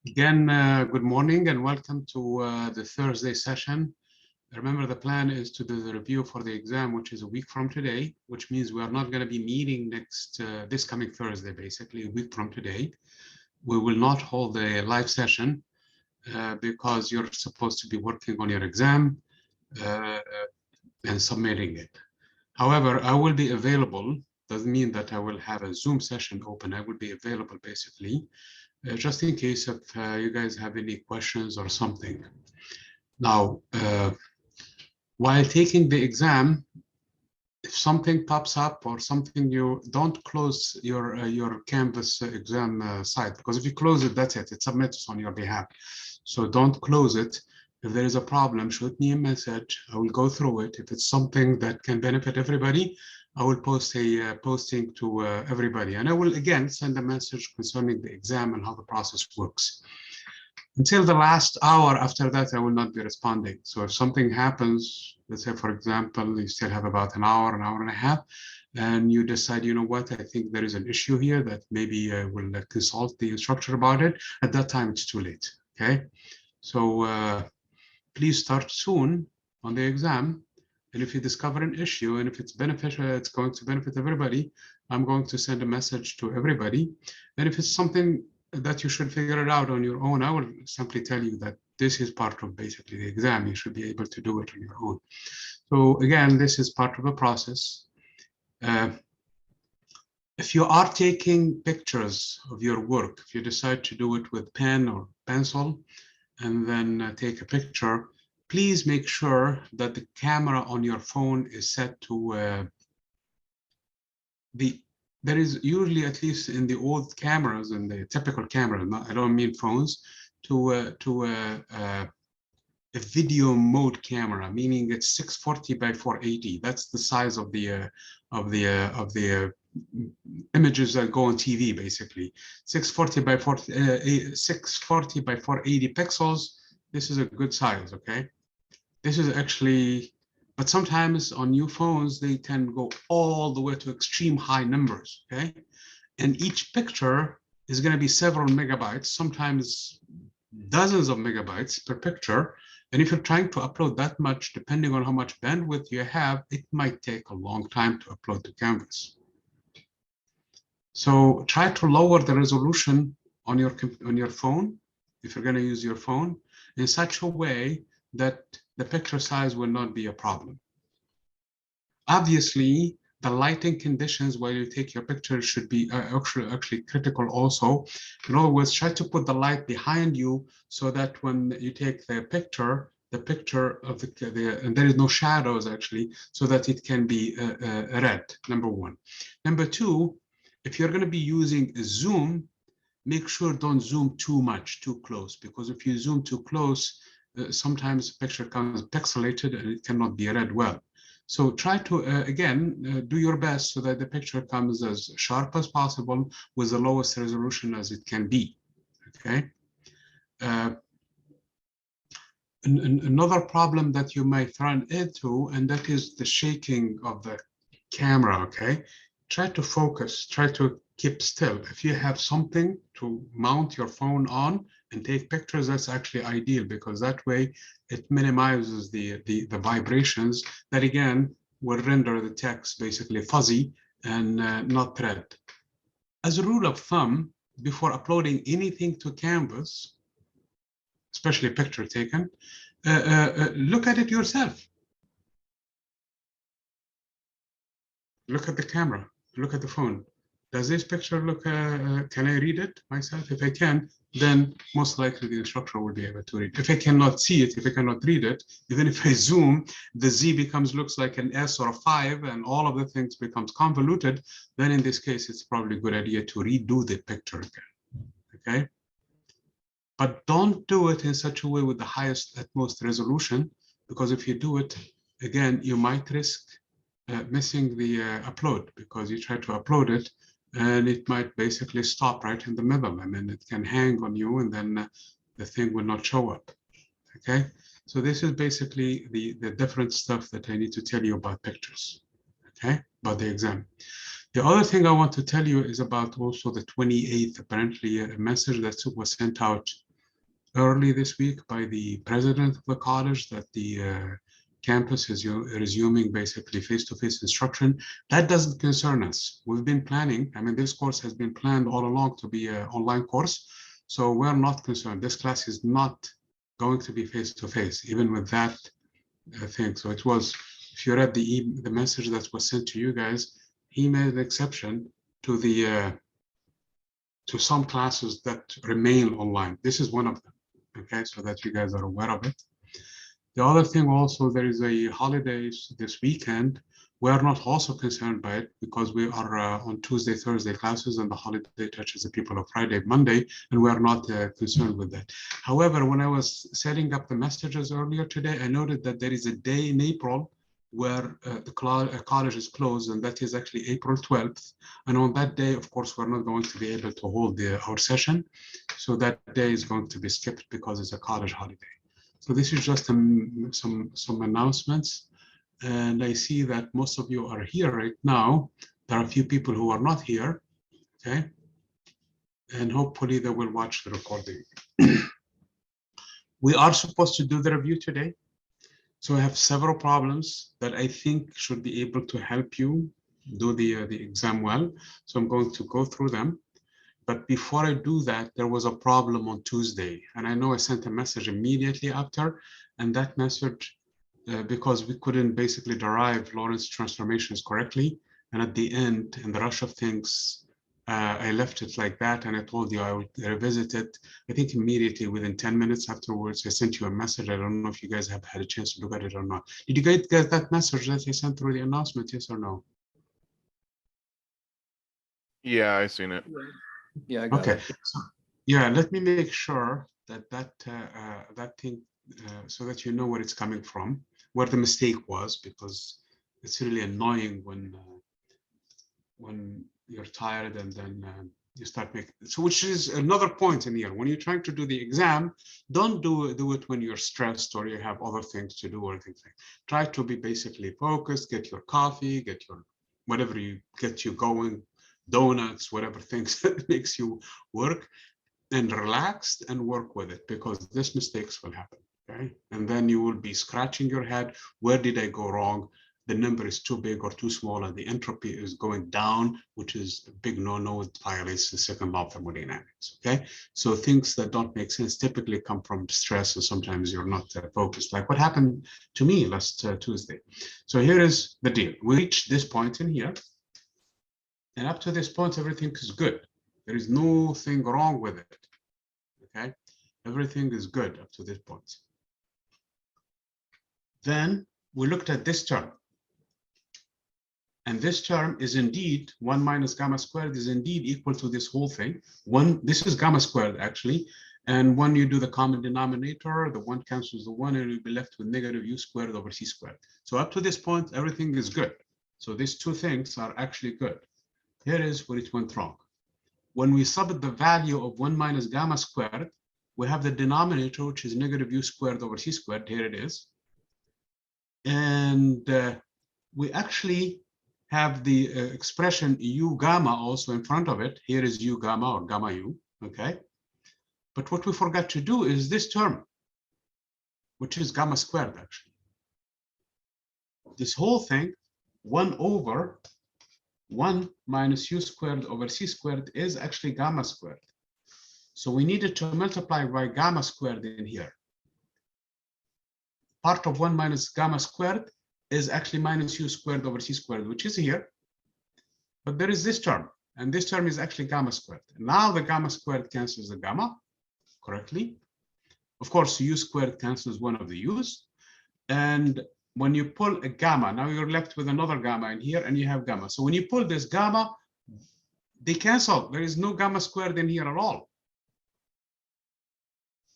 Again, good morning and welcome to the Thursday session. Remember, the plan is to do the review for the exam, which is a week from today, which means we are not going to be meeting this coming Thursday, basically a week from today. We will not hold a live session because you're supposed to be working on your exam and submitting it. However, I will be available. Doesn't mean that I will have a Zoom session open. I will be available basically just in case if you guys have any questions or something. Now, while taking the exam, if something pops up or something, you don't close your Canvas exam site, because if you close it, that's it. It submits on your behalf. So don't close it. If there is a problem, shoot me a message. I will go through it. If it's something that can benefit everybody, I will post a posting to everybody. And I will, again, send a message concerning the exam and how the process works. Until the last hour after that, I will not be responding. So if something happens, let's say, for example, you still have about an hour and a half, and you decide, you know what, I think there is an issue here that maybe I will consult the instructor about it. At that time, it's too late, okay? So please start soon on the exam. And if you discover an issue and if it's beneficial, it's going to benefit everybody, I'm going to send a message to everybody. And if it's something that you should figure it out on your own, I will simply tell you that this is part of basically the exam. You should be able to do it on your own. So again, this is part of the process. If you are taking pictures of your work, if you decide to do it with pen or pencil, and then take a picture, please make sure that the camera on your phone is set to there is usually, at least in the old cameras and the typical camera, I don't mean phones, to a video mode camera, meaning it's 640 by 480. That's the size of the images that go on TV, basically. 640 by 480 pixels. This is a good size, okay? This is actually, but sometimes on new phones, they tend to go all the way to extreme high numbers, okay? And each picture is going to be several megabytes, sometimes dozens of megabytes per picture. And if you're trying to upload that much, depending on how much bandwidth you have, it might take a long time to upload to Canvas. So try to lower the resolution on your phone, if you're going to use your phone, in such a way that the picture size will not be a problem. Obviously, the lighting conditions while you take your picture should be actually critical also. In other words, try to put the light behind you so that when you take the picture of and there is no shadows actually, so that it can be read, number one. Number two, if you're going to be using a zoom, make sure don't zoom too much, too close, because if you zoom too close, sometimes the picture comes pixelated and it cannot be read well. So try to, again, do your best so that the picture comes as sharp as possible with the lowest resolution as it can be, okay? Another problem that you might run into, and that is the shaking of the camera, okay? Try to focus, try to keep still. If you have something to mount your phone on and take pictures, that's actually ideal, because that way it minimizes the vibrations that, again, will render the text basically fuzzy and not read. As a rule of thumb, before uploading anything to Canvas, especially a picture taken, look at it yourself. Look at the camera, look at the phone. Does this picture look, can I read it myself? If I can, then most likely the instructor will be able to read. If I cannot see it, if I cannot read it, even if I zoom, the Z looks like an S or a 5, and all of the things becomes convoluted, then in this case, it's probably a good idea to redo the picture again, okay? But don't do it in such a way with the highest, utmost resolution, because if you do it, again, you might risk missing the upload, because you try to upload it and it might basically stop right in the middle, and then it can hang on you, and then the thing will not show up, okay? So this is basically the different stuff that I need to tell you about pictures, okay, about the exam. The other thing I want to tell you is about also the 28th, apparently a message that was sent out early this week by the president of the college that the campus is resuming basically face-to-face instruction. That doesn't concern us. We've been planning, I mean, this course has been planned all along to be an online course. So we're not concerned. This class is not going to be face-to-face, even with that thing. So it was, if you read the message that was sent to you guys, he made an exception to the to some classes that remain online. This is one of them. Okay, so that you guys are aware of it. The other thing also, there is a holidays this weekend. We are not also concerned by it because we are on Tuesday, Thursday classes, and the holiday touches the people of Friday, Monday, and we are not concerned with that. However, when I was setting up the messages earlier today, I noted that there is a day in April where the college is closed, and that is actually April 12th. And on that day, of course, we're not going to be able to hold our session. So that day is going to be skipped because it's a college holiday. So this is just some announcements. And I see that most of you are here right now. There are a few people who are not here, okay? And hopefully they will watch the recording. We are supposed to do the review today. So I have several problems that I think should be able to help you do the exam well. So I'm going to go through them. But before I do that, there was a problem on Tuesday. And I know I sent a message immediately after, and that message, because we couldn't basically derive Lorentz transformations correctly. And at the end, in the rush of things, I left it like that, and I told you I would revisit it. I think immediately within 10 minutes afterwards, I sent you a message. I don't know if you guys have had a chance to look at it or not. Did you guys get that message that I sent through the announcement, yes or no? Yeah, I seen it. Yeah, I got it. So, yeah, let me make sure that that thing, so that you know where it's coming from, where the mistake was, because it's really annoying when you're tired and then you start making, so which is another point in here. When you're trying to do the exam, don't do it when you're stressed or you have other things to do or things like that. Try to be basically focused, get your coffee, get your whatever you get you going, donuts, whatever things that makes you work, and relaxed and work with it, because these mistakes will happen. Okay, and then you will be scratching your head, where did I go wrong? The number is too big or too small, and the entropy is going down, which is a big no-no. It violates the second law of thermodynamics. Okay, so things that don't make sense typically come from stress, and sometimes you're not focused, like what happened to me last Tuesday. So here is the deal. We reached this point in here, and up to this point, everything is good. There is nothing wrong with it. Okay, everything is good up to this point. Then we looked at this term. And this term is indeed 1 minus gamma squared is indeed equal to this whole thing. This is gamma squared actually. And when you do the common denominator, the 1 cancels the 1, and you'll be left with negative u squared over c squared. So up to this point, everything is good. So these two things are actually good. Here is where it went wrong. When we sub the value of 1 minus gamma squared, we have the denominator, which is negative u squared over c squared. Here it is. And we actually have the expression u gamma also in front of it. Here is u gamma or gamma u, okay? But what we forgot to do is this term, which is gamma squared actually. This whole thing, 1 over 1 minus u squared over c squared is actually gamma squared. So we needed to multiply by gamma squared in here. Part of 1 minus gamma squared is actually minus u squared over c squared, which is here. But there is this term, and this term is actually gamma squared. Now the gamma squared cancels the gamma correctly. Of course, u squared cancels one of the u's. And when you pull a gamma, now you're left with another gamma in here, and you have gamma. So when you pull this gamma, they cancel. There is no gamma squared in here at all.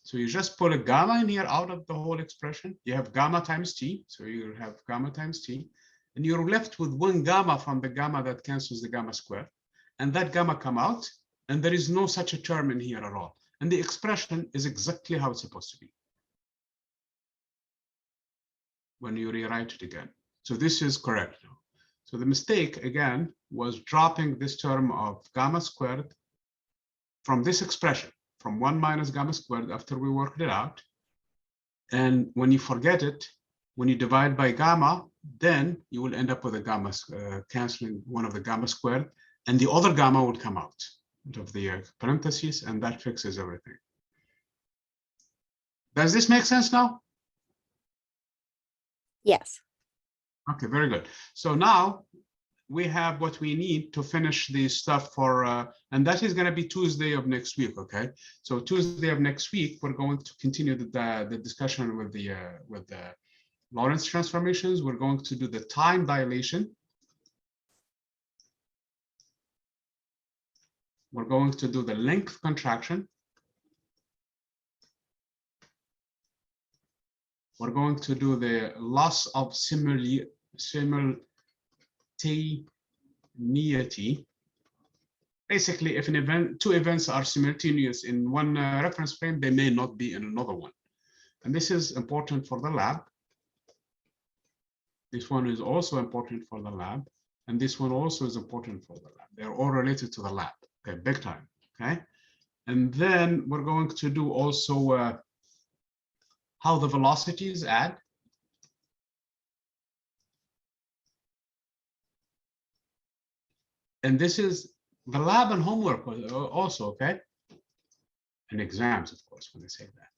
So you just pull a gamma in here out of the whole expression. You have gamma times t. So you have gamma times t. And you're left with 1 gamma from the gamma that cancels the gamma squared. And that gamma come out. And there is no such a term in here at all. And the expression is exactly how it's supposed to be when you rewrite it again. So this is correct now. So the mistake, again, was dropping this term of gamma squared from this expression, from 1 minus gamma squared after we worked it out. And when you forget it, when you divide by gamma, then you will end up with a gamma, canceling one of the gamma squared, and the other gamma will come out of the parentheses, and that fixes everything. Does this make sense now? Yes. Okay, very good. So now we have what we need to finish the stuff for, and that is going to be Tuesday of next week. Okay, so Tuesday of next week, we're going to continue the discussion with the Lorentz transformations. We're going to do the time dilation. We're going to do the length contraction. We're going to do the loss of simultaneity. Basically, if two events are simultaneous in one reference frame, they may not be in another one. And this is important for the lab. This one is also important for the lab. And this one also is important for the lab. They're all related to the lab, okay, big time, okay? And then we're going to do also how the velocities add. And this is the lab and homework also, okay? And exams, of course, when they say that.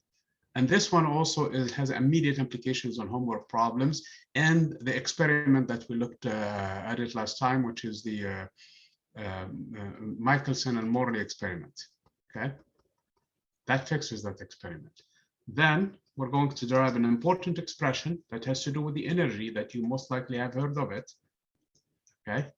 And this one also has immediate implications on homework problems and the experiment that we looked at it last time, which is the Michelson and Morley experiment, okay? That fixes that experiment. Then we're going to derive an important expression that has to do with the energy that you most likely have heard of it, okay?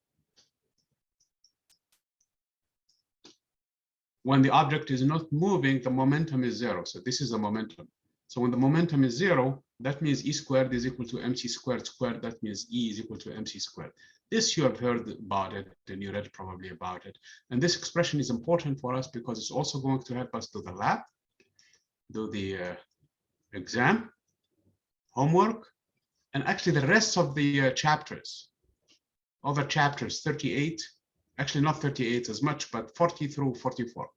When the object is not moving, the momentum is zero. So this is the momentum. So when the momentum is zero, that means E squared is equal to mc squared squared. That means E is equal to mc squared. This you have heard about it, and you read probably about it. And this expression is important for us because it's also going to help us do the lab, do the exam, homework, and actually the rest of the chapters. Other chapters, 38, actually not 38 as much, but 40 through 44.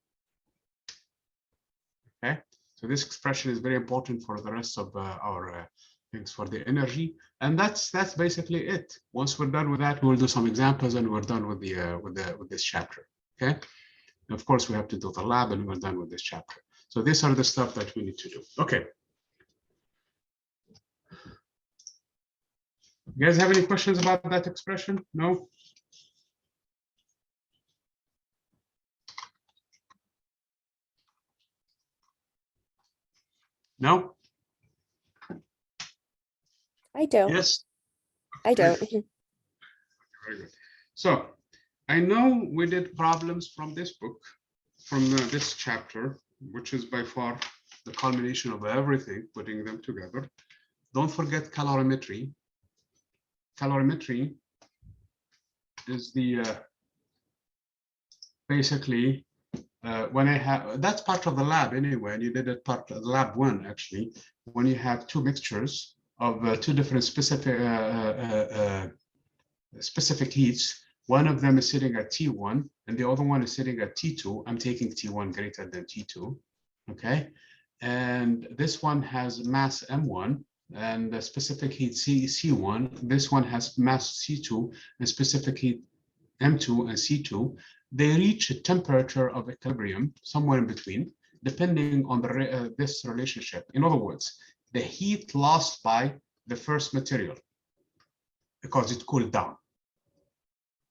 Okay, so this expression is very important for the rest of our things for the energy, and that's basically it. Once we're done with that, we'll do some examples, and we're done with this chapter. Okay, and of course we have to do the lab, and we're done with this chapter. So these are the stuff that we need to do. Okay. You guys have any questions about that expression? No? No? I don't. Yes? I don't. Very good. So I know we did problems from this book, from this chapter, which is by far the culmination of everything, putting them together. Don't forget calorimetry. Calorimetry is the basically when I have, that's part of the lab anyway, and you did it part of lab 1 actually, when you have two mixtures of two different specific heats. One of them is sitting at T1 and the other one is sitting at T2. I'm taking T1 greater than T2, okay? And this one has mass M1 and the specific heat C1. This one has mass C2 and specific heat M2 and C2. They reach a temperature of equilibrium somewhere in between, depending on this relationship. In other words, the heat lost by the first material because it cooled down,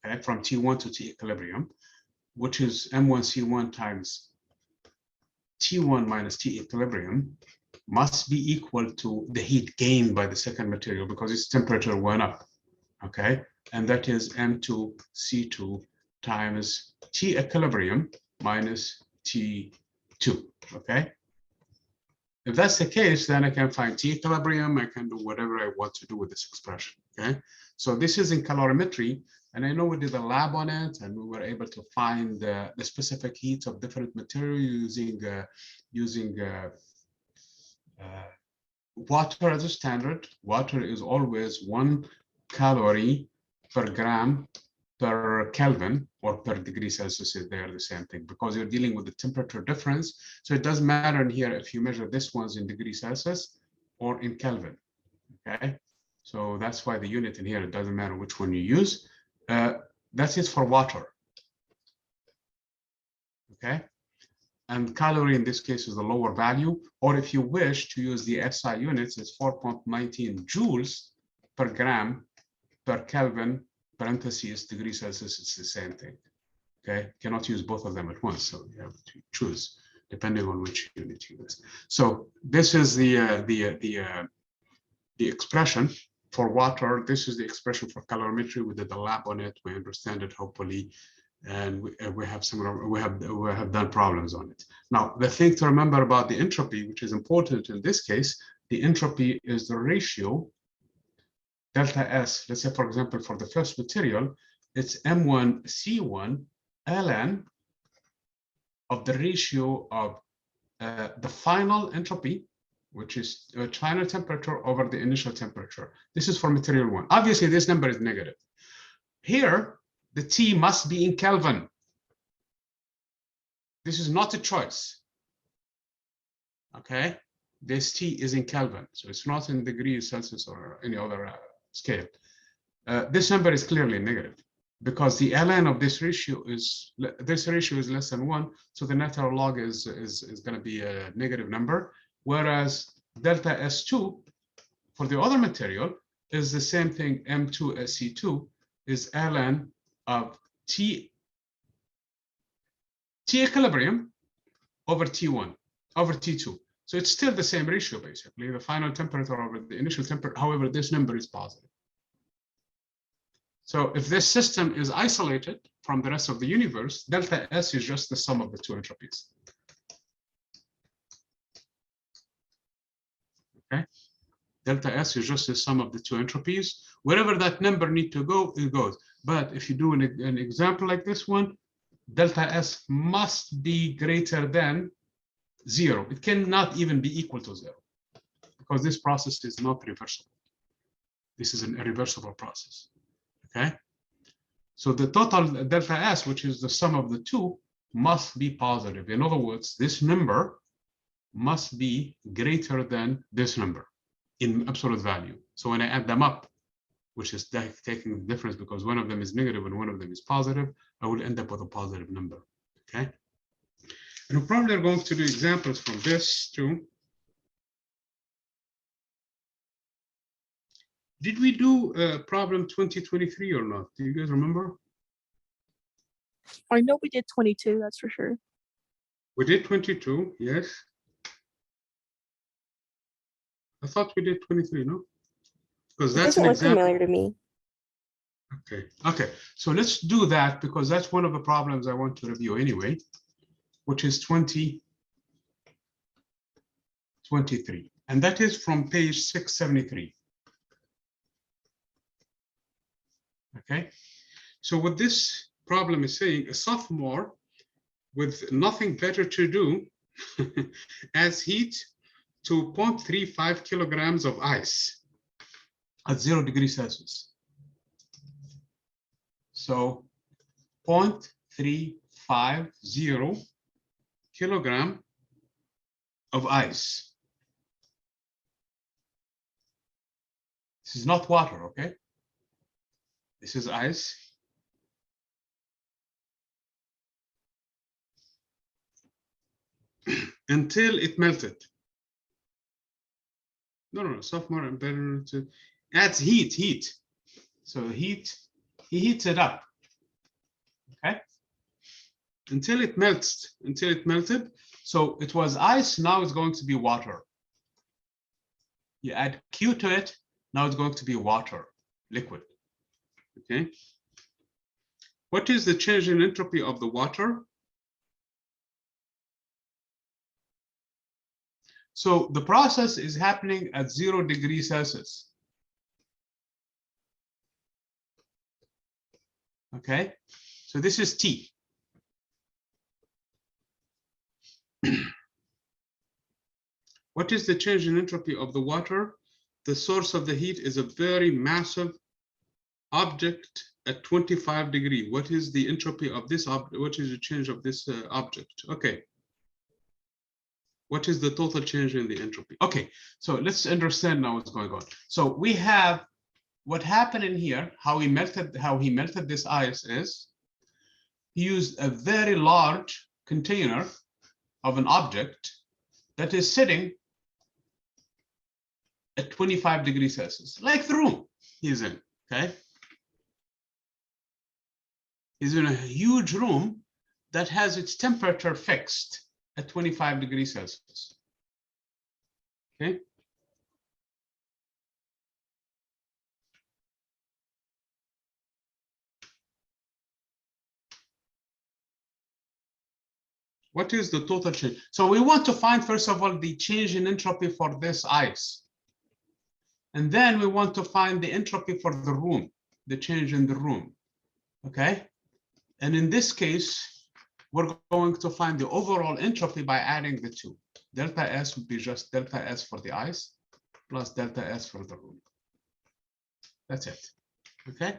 okay, from T1 to T equilibrium, which is M1C1 times T1 minus T equilibrium, must be equal to the heat gained by the second material because its temperature went up, okay? And that is M2C2 times T equilibrium minus T2, okay? If that's the case, then I can find T equilibrium, I can do whatever I want to do with this expression, okay? So this is in calorimetry, and I know we did a lab on it, and we were able to find the specific heat of different materials using water as a standard. Water is always 1 calorie per gram per Kelvin or per degree Celsius, they are the same thing because you're dealing with the temperature difference. So it doesn't matter in here if you measure this one's in degree Celsius or in Kelvin. Okay, so that's why the unit in here, it doesn't matter which one you use. That's it for water. Okay, and calorie in this case is the lower value, or if you wish to use the SI units, it's 4.19 joules per gram per Kelvin, parentheses, degree Celsius, it's the same thing. Okay, cannot use both of them at once, so you have to choose depending on which unit you use. So this is the expression for water. This is the expression for calorimetry. We did the lab on it. We understand it hopefully, and we have done problems on it. Now, the thing to remember about the entropy, which is important in this case, the entropy is the ratio delta S. Let's say, for example, for the first material, it's M1C1 ln of the ratio of the final entropy, which is final temperature over the initial temperature. This is for material one. Obviously, this number is negative. Here, the T must be in Kelvin. This is not a choice. Okay, this T is in Kelvin, so it's not in degrees Celsius or any other scale. This number is clearly negative because the ln of this ratio is less than 1, so the natural log is going to be a negative number, whereas delta S2 for the other material is the same thing. M2SC2 is ln of T equilibrium over T1 over T2. So it's still the same ratio, basically, the final temperature over the initial temperature. However, this number is positive. So if this system is isolated from the rest of the universe, delta S is just the sum of the two entropies. Okay, delta S is just the sum of the two entropies. Wherever that number needs to go, it goes. But if you do an example like this one, delta S must be greater than 0. It cannot even be equal to 0 because this process is not reversible. This is an irreversible process. Okay, so the total delta S, which is the sum of the two, must be positive. In other words, this number must be greater than this number in absolute value. So when I add them up, which is taking the difference because one of them is negative and one of them is positive, I will end up with a positive number. Okay, and we probably are going to do examples from this too. Did we do problem 2023 or not? Do you guys remember? I know we did 22, that's for sure. We did 22, yes. I thought we did 23, no? Because It that's doesn't an look example. familiar to me. Okay. So let's do that because that's one of the problems I want to review anyway, which is 2023. And that is from page 673. Okay. So what this problem is saying, a sophomore with nothing better to do adds heat to 0.35 kilograms of ice at 0 degrees Celsius. So 0.350 kilogram of ice. This is not water, okay? This is ice. Until it melted. No, sophomore and better to adds heat. So he heats it up. Okay. Until it melted. So it was ice, now it's going to be water. You add Q to it, now it's going to be water, liquid. Okay. What is the change in entropy of the water? So the process is happening at 0 degrees Celsius. Okay, so this is T. What is the change in entropy of the water? The source of the heat is a very massive object at 25 degrees. What is the entropy of this object? What is the change of this object? Okay. What is the total change in the entropy? Okay, so let's understand now what's going on. So we have what happened in here, how he melted this ice is he used a very large container of an object that is sitting at 25 degrees Celsius, like the room he's in, okay? He's in a huge room that has its temperature fixed at 25 degrees Celsius, okay? What is the total change? So we want to find, first of all, the change in entropy for this ice. And then we want to find the entropy for the room, the change in the room, okay? And in this case, we're going to find the overall entropy by adding the two. Delta S would be just delta S for the ice plus delta S for the room. That's it, okay?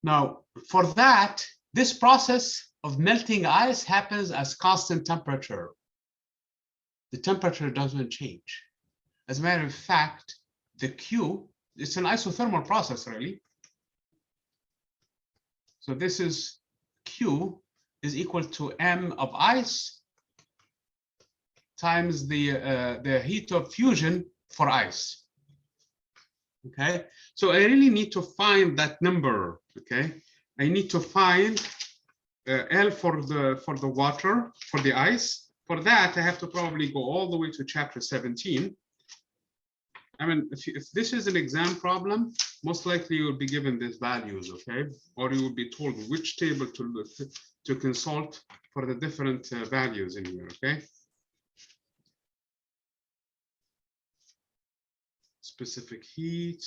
Now, for that, this process of melting ice happens as constant temperature. The temperature doesn't change. As a matter of fact, the Q, it's an isothermal process, really. So this is Q is equal to M of ice times the heat of fusion for ice. Okay, so I really need to find that number. Okay, I need to find L for the water, for the ice. For that, I have to probably go all the way to chapter 17. I mean, if this is an exam problem, most likely you will be given these values, okay? Or you will be told which table to consult for the different values in here, okay? Specific heat.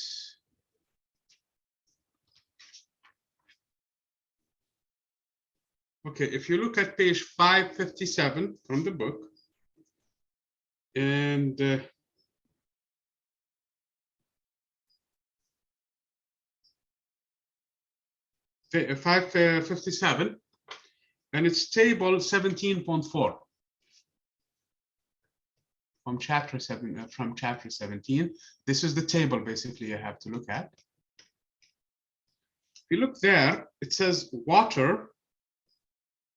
Okay, if you look at page 557 from the book, and 557, and it's table 17.4 from chapter 17. This is the table basically you have to look at. If you look there, it says water.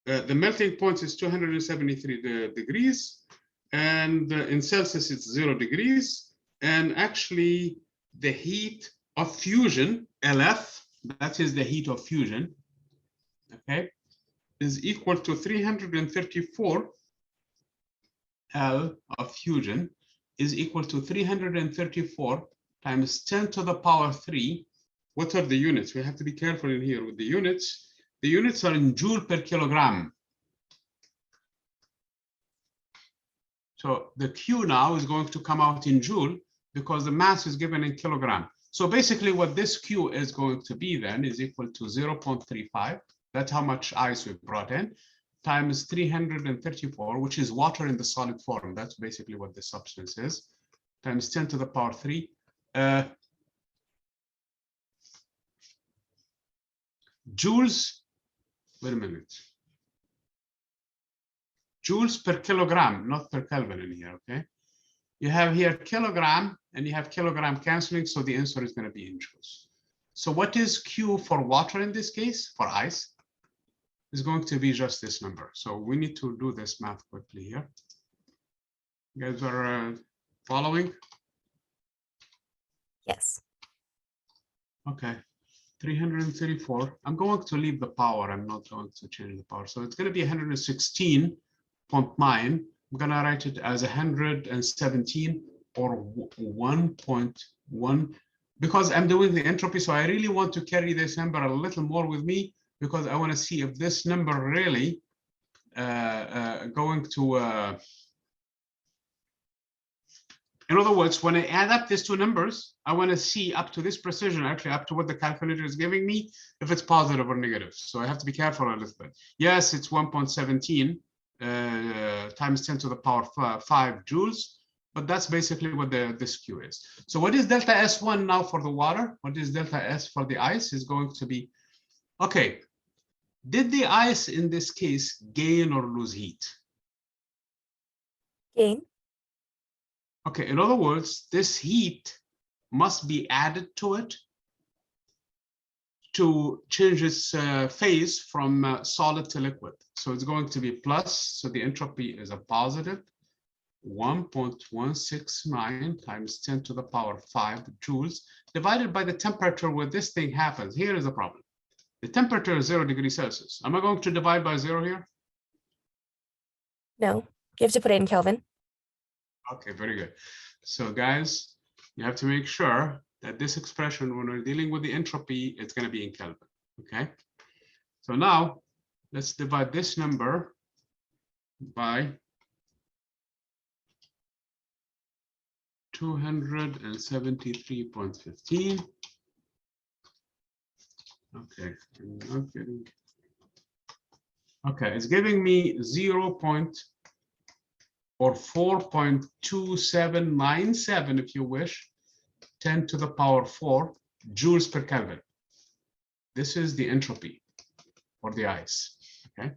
The melting point is 273 degrees, and in Celsius it's 0 degrees. And actually, the heat of fusion, LF, that is the heat of fusion, okay, is equal to 334. L of fusion is equal to 334 times 10 to the power 3. What are the units? We have to be careful in here with the units. The units are in joule per kilogram. So the Q now is going to come out in joule because the mass is given in kilogram. So basically what this Q is going to be then is equal to 0.35. That's how much ice we brought in, times 334, which is water in the solid form. That's basically what the substance is, times 10 to the power 3. Joules, wait a minute. Joules per kilogram, not per Kelvin in here, okay? You have here kilogram, and you have kilogram canceling, so the answer is going to be in joules. So what is Q for water in this case, for ice? Is going to be just this number. So we need to do this math quickly here. You guys are following? Yes. Okay, 334. I'm going to leave the power. I'm not going to change the power. So it's going to be 116.9. I'm going to write it as 117 or 1.1 because I'm doing the entropy. So I really want to carry this number a little more with me, because I want to see if this number really going to, in other words, when I add up these two numbers, I want to see up to this precision, actually up to what the calculator is giving me, if it's positive or negative. So I have to be careful a little bit. Yes, it's 1.17 times 10 to the power 5 joules, but that's basically what this Q is. So what is delta S1 now for the water? What is delta S for the ice is going to be, okay, did the ice in this case gain or lose heat? Gain. Okay, in other words, this heat must be added to it to change its phase from solid to liquid. So it's going to be plus, so the entropy is a positive 1.169 times 10 to the power 5 joules divided by the temperature where this thing happens. Here is the problem. The temperature is 0 degrees Celsius. Am I going to divide by 0 here? No. You have to put it in Kelvin. Okay, very good. So guys, you have to make sure that this expression, when we're dealing with the entropy, it's going to be in Kelvin. Okay. So now let's divide this number by 273.15. Okay, I'm not getting. Okay, it's giving me 4.2797, if you wish, 10 to the power 4 joules per Kelvin. This is the entropy for the ice. Okay.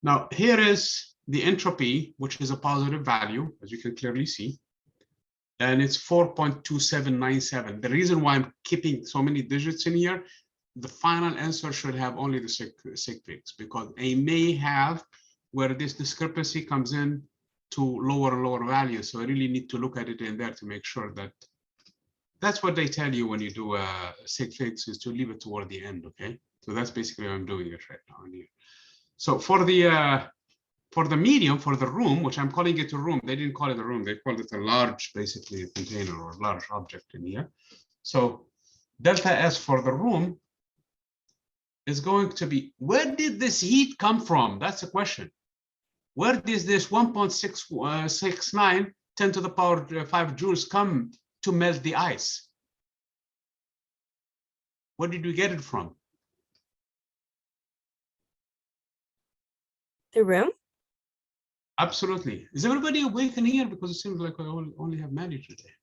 Now here is the entropy, which is a positive value, as you can clearly see, and it's 4.2797. The reason why I'm keeping so many digits in here, the final answer should have only the sig figs, because I may have where this discrepancy comes in to lower and lower values. So I really need to look at it in there to make sure that that's what they tell you when you do sig figs, is to leave it toward the end. Okay, so that's basically what I'm doing it right now in here. So for the medium, for the room, which I'm calling it a room, they didn't call it a room, they called it a large, basically, container or large object in here. So delta S for the room is going to be, where did this heat come from? That's the question. Where does this 1.669 10 to the power 5 joules come to melt the ice? Where did we get it from? The room? Absolutely. Is everybody awake in here? Because it seems like I only have Maddie today.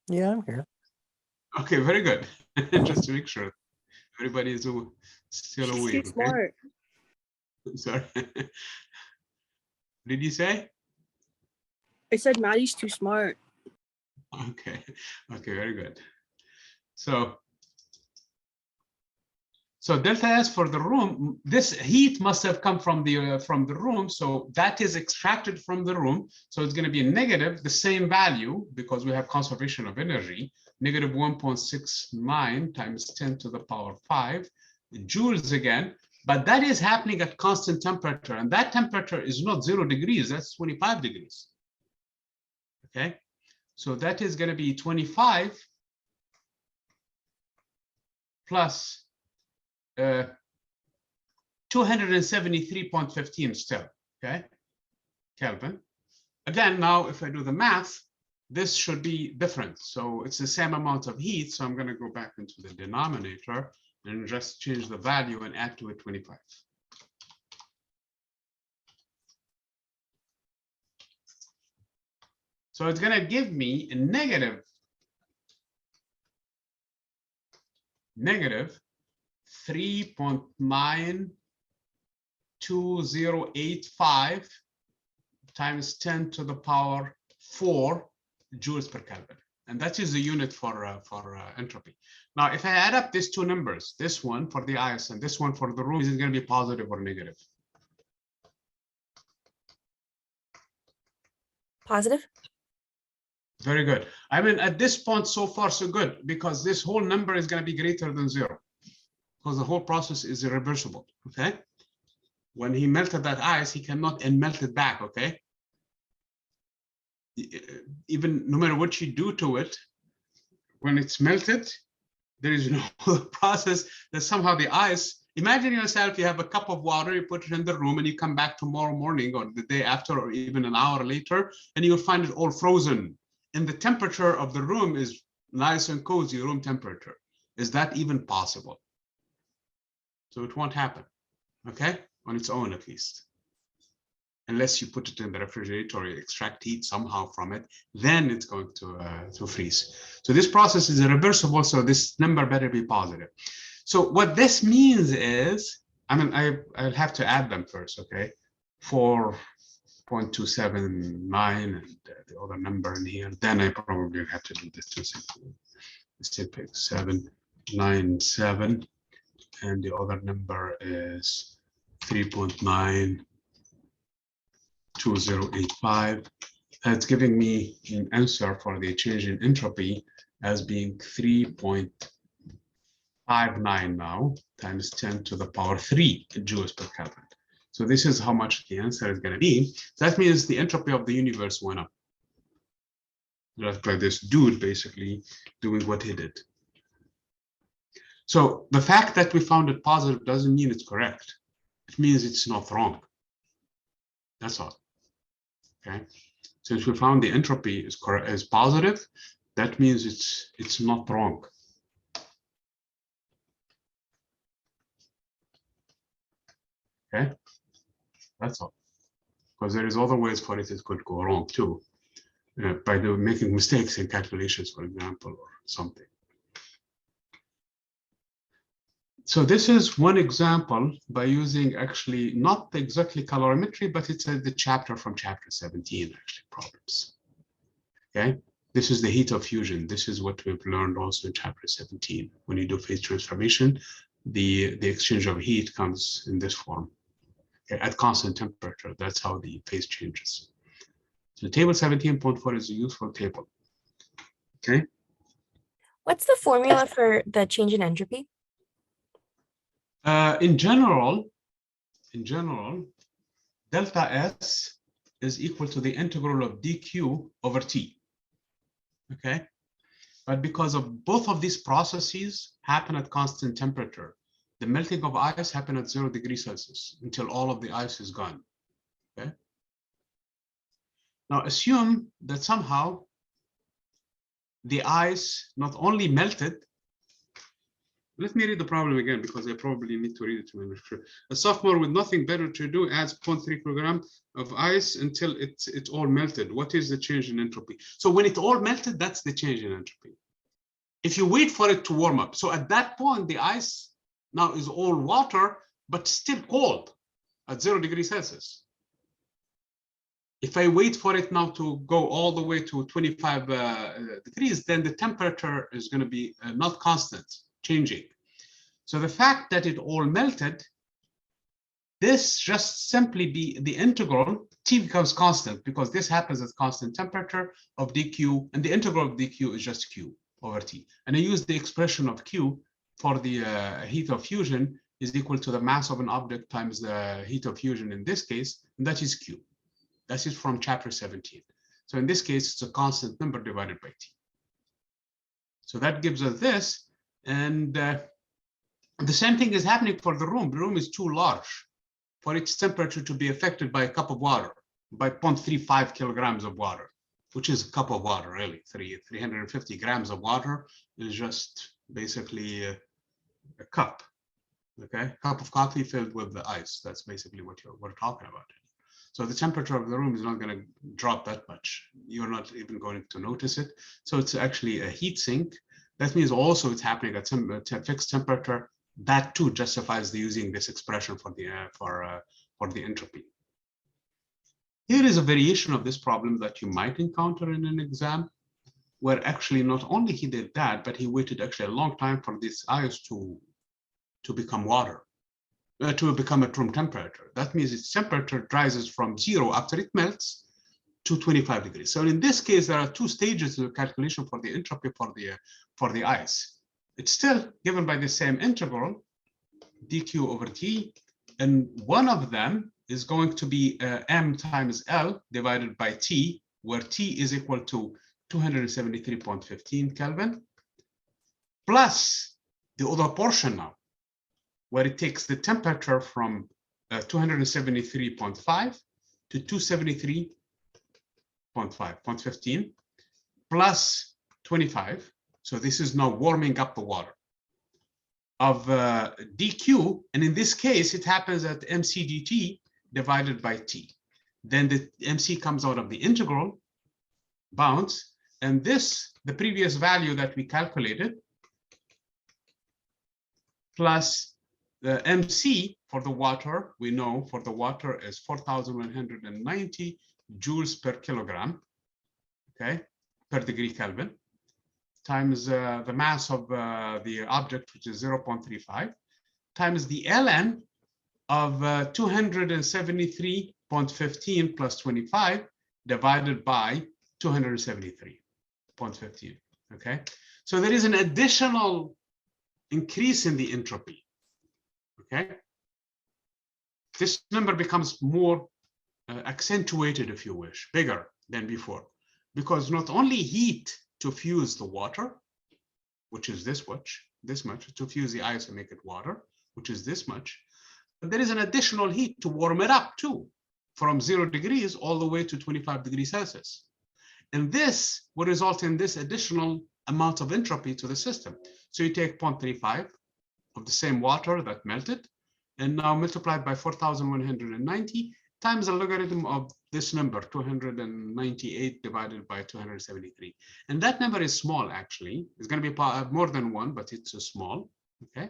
Yeah, I'm here. Okay, very good. Just to make sure everybody is still She's awake. too smart. Sorry. Did you say? I said Maddie's too smart. Okay. Okay, very good. So delta S for the room, this heat must have come from the room, so that is extracted from the room. So it's going to be a negative, the same value, because we have conservation of energy, negative 1.69 times 10 to the power 5 joules again. But that is happening at constant temperature, and that temperature is not 0 degrees, that's 25 degrees. Okay, so that is going to be 25 plus 273.15 still, okay, Kelvin. Again, now if I do the math, this should be different. So it's the same amount of heat. So I'm going to go back into the denominator and just change the value and add to it 25. So it's going to give me a negative 3.92085 times 10 to the power 4 joules per Kelvin. And that is the unit for entropy. Now, if I add up these two numbers, this one for the ice and this one for the room, is it going to be positive or negative? Positive. Very good. I mean, at this point, so far, so good, because this whole number is going to be greater than 0, because the whole process is irreversible, okay? When he melted that ice, he cannot melt it back, okay? Even no matter what you do to it, when it's melted, there is no process that somehow the ice, imagine yourself, you have a cup of water, you put it in the room, and you come back tomorrow morning or the day after, or even an hour later, and you'll find it all frozen. And the temperature of the room is nice and cozy, room temperature. Is that even possible? So it won't happen, okay? On its own, at least. unless you put it in the refrigerator or you extract heat somehow from it, then it's going to freeze. So this process is reversible, so this number better be positive. So what this means is, I mean, I'll have to add them first, okay? 4.279 and the other number in here, then I probably have to do this too simple. Let's take 797, and the other number is 3.92085. It's giving me an answer for the change in entropy as being 3.59 now, times 10 to the power 3 joules per Kelvin. So this is how much the answer is going to be. That means the entropy of the universe went up. Just by this dude basically doing what he did. So the fact that we found it positive doesn't mean it's correct. It means it's not wrong. That's all. Okay. Since we found the entropy is correct, is positive, that means it's not wrong. Okay. That's all. Because there is other ways for it could go wrong too, by making mistakes in calculations, for example, or something. So this is one example by using actually not exactly calorimetry, but it's the chapter from chapter 17 actually problems. Okay, this is the heat of fusion. This is what we've learned also in chapter 17. When you do phase transformation, the exchange of heat comes in this form. Okay, at constant temperature, that's how the phase changes. So table 17.4 is a useful table. Okay. What's the formula for the change in entropy? In general, delta S is equal to the integral of dq over T. Okay. But because of both of these processes happen at constant temperature, the melting of ice happens at 0 degrees Celsius until all of the ice is gone. Okay. Now assume that somehow the ice not only melted. Let me read the problem again because I probably need to read it to make sure. A sophomore with nothing better to do adds 0.3 kilogram of ice until it's all melted. What is the change in entropy? So when it all melted, that's the change in entropy. If you wait for it to warm up, so at that point the ice now is all water, but still cold at 0 degrees Celsius. If I wait for it now to go all the way to 25 degrees, then the temperature is going to be not constant, changing. So the fact that it all melted, this just simply be the integral, T becomes constant because this happens at constant temperature of dq, and the integral of dq is just q over T. And I use the expression of q for the heat of fusion is equal to the mass of an object times the heat of fusion in this case, and that is q. That is from chapter 17. So in this case, it's a constant number divided by T. So that gives us this. And the same thing is happening for the room. The room is too large for its temperature to be affected by a cup of water, by 0.35 kilograms of water, which is a cup of water, really. 350 grams of water is just basically a cup, okay? A cup of coffee filled with the ice. That's basically what we're talking about. So the temperature of the room is not going to drop that much. You're not even going to notice it. So it's actually a heat sink. That means also it's happening at some fixed temperature. That too justifies the using this expression for the entropy. Here is a variation of this problem that you might encounter in an exam, where actually not only he did that, but he waited actually a long time for this ice to become water. To become at room temperature. That means its temperature rises from 0 after it melts to 25 degrees. So in this case, there are two stages of calculation for the entropy for the ice. It's still given by the same integral, dq over T, and one of them is going to be m times L divided by T, where T is equal to 273.15 Kelvin, plus the other portion now, where it takes the temperature from 273.5 to 273.15 plus 25. So this is now warming up the water of dq. And in this case, it happens at mc dt divided by T. Then the MC comes out of the integral bounds, and this, the previous value that we calculated, plus the MC for the water, we know for the water is 4,190 joules per kilogram, okay, per degree Kelvin, times the mass of the object, which is 0.35, times the ln of 273.15 plus 25 divided by 273.15, okay? So there is an additional increase in the entropy, okay? This number becomes more accentuated, if you wish, bigger than before, because not only heat to fuse the water, which is this much, to fuse the ice and make it water, which is this much, but there is an additional heat to warm it up too, from 0 degrees all the way to 25 degrees Celsius. And this will result in this additional amount of entropy to the system. So you take 0.35 of the same water that melted, and now multiplied by 4,190 times the logarithm of this number, 298 divided by 273. And that number is small, actually. It's going to be more than 1, but it's a small, okay?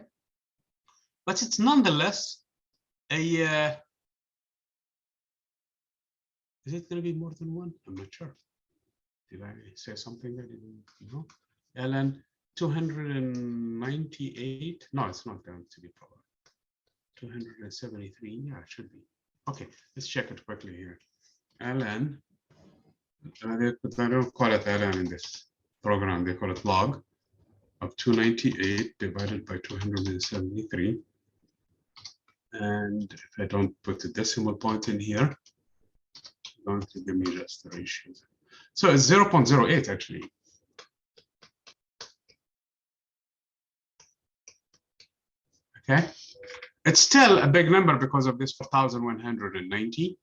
But it's nonetheless a, is it going to be more than 1? I'm not sure. Did I say something that didn't know? ln 298, no, it's not going to be probably 273, yeah, it should be. Okay, let's check it quickly here. ln, they don't call it ln in this program, they call it log of 298 divided by 273. And if I don't put the decimal point in here, it's going to give me just the ratio. So it's 0.08 actually. Okay, it's still a big number because of this 4,190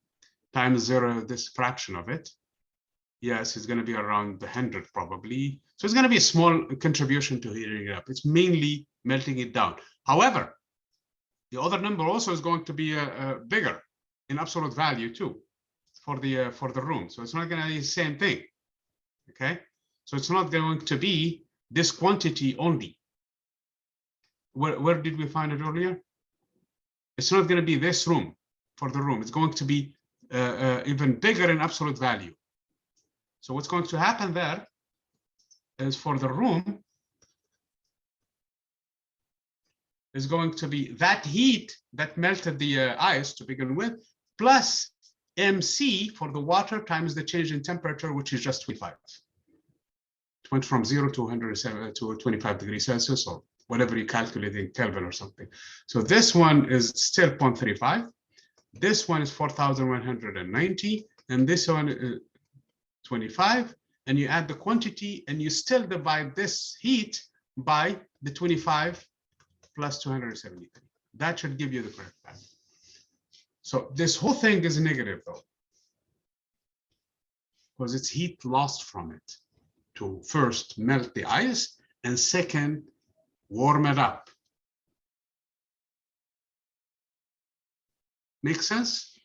times 0, this fraction of it. Yes, it's going to be around the 100 probably. So it's going to be a small contribution to heating it up. It's mainly melting it down. However, the other number also is going to be bigger in absolute value too for the room. So it's not going to be the same thing. Okay, so it's not going to be this quantity only. Where did we find it earlier? It's not going to be this room for the room. It's going to be even bigger in absolute value. So what's going to happen there is for the room is going to be that heat that melted the ice to begin with, plus MC for the water times the change in temperature, which is just 25. It went from 0 to 107 to 25 degrees Celsius, or whatever you calculate in Kelvin or something. So this one is still 0.35. This one is 4,190, and this one is 25. And you add the quantity, and you still divide this heat by the 25 plus 273. That should give you the correct value. So this whole thing is negative though, because it's heat lost from it to first melt the ice and second warm it up. Make sense?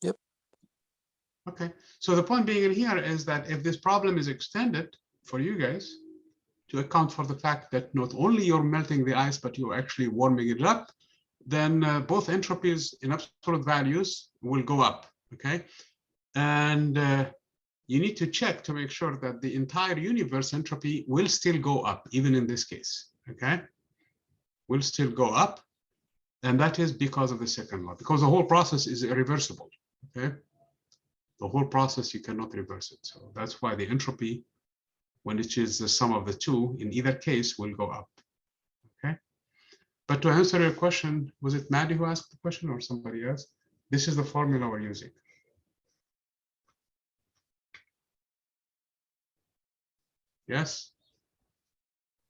Yep. Okay, so the point being in here is that if this problem is extended for you guys to account for the fact that not only you're melting the ice, but you're actually warming it up, then both entropies in absolute values will go up, okay? And you need to check to make sure that the entire universe entropy will still go up, even in this case, okay? Will still go up, and that is because of the second law, because the whole process is irreversible, okay? The whole process, you cannot reverse it. So that's why the entropy, when it is the sum of the two, in either case, will go up, okay? But to answer your question, was it Maddie who asked the question or somebody else? This is the formula we're using. Yes?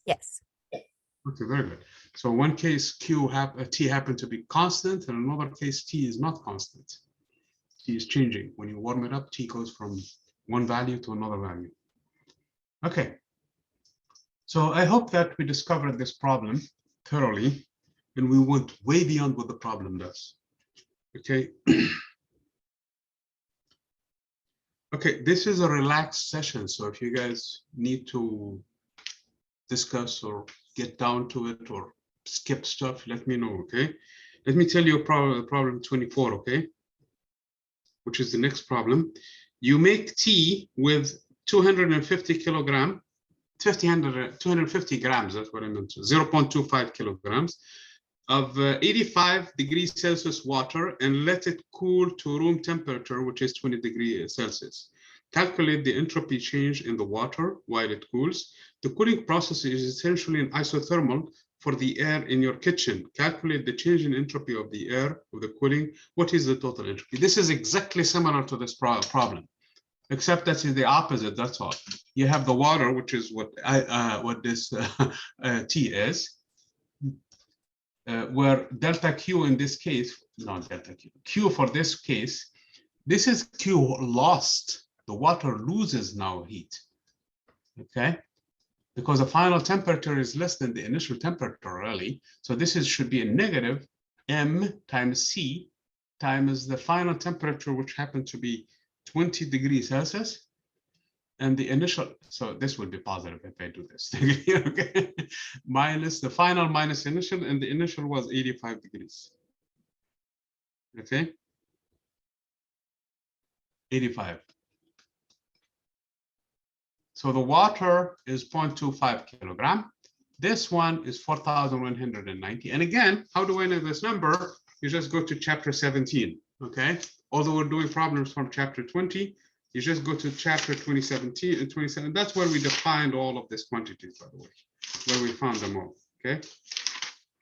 Yes. Okay, very good. So one case T happened to be constant, and another case T is not constant. T is changing. When you warm it up, T goes from one value to another value. Okay. So I hope that we discovered this problem thoroughly, and we went way beyond what the problem does. Okay. Okay, this is a relaxed session, so if you guys need to discuss or get down to it or skip stuff, let me know, okay? Let me tell you problem 24, okay? Which is the next problem. You make tea with 250 kilogram, 250 grams, that's what I meant, 0.25 kilograms of 85 degrees Celsius water and let it cool to room temperature, which is 20 degrees Celsius. Calculate the entropy change in the water while it cools. The cooling process is essentially an isothermal for the air in your kitchen. Calculate the change in entropy of the air of the cooling. What is the total entropy? This is exactly similar to this problem, except that is the opposite, that's all. You have the water, which is what this T is. Where delta Q in this case, not delta Q, Q for this case, this is Q lost. The water loses now heat, okay? Because the final temperature is less than the initial temperature, really. So this should be a negative M times C times the final temperature, which happened to be 20 degrees Celsius. And the initial, so this would be positive if I do this, okay? Minus the final minus initial, and the initial was 85 degrees, okay? 85. So the water is 0.25 kilogram. This one is 4,190. And again, how do I know this number? You just go to chapter 17, okay? Although we're doing problems from chapter 20, you just go to chapter 2017 and 27. That's where we defined all of these quantities, by the way, where we found them all, okay?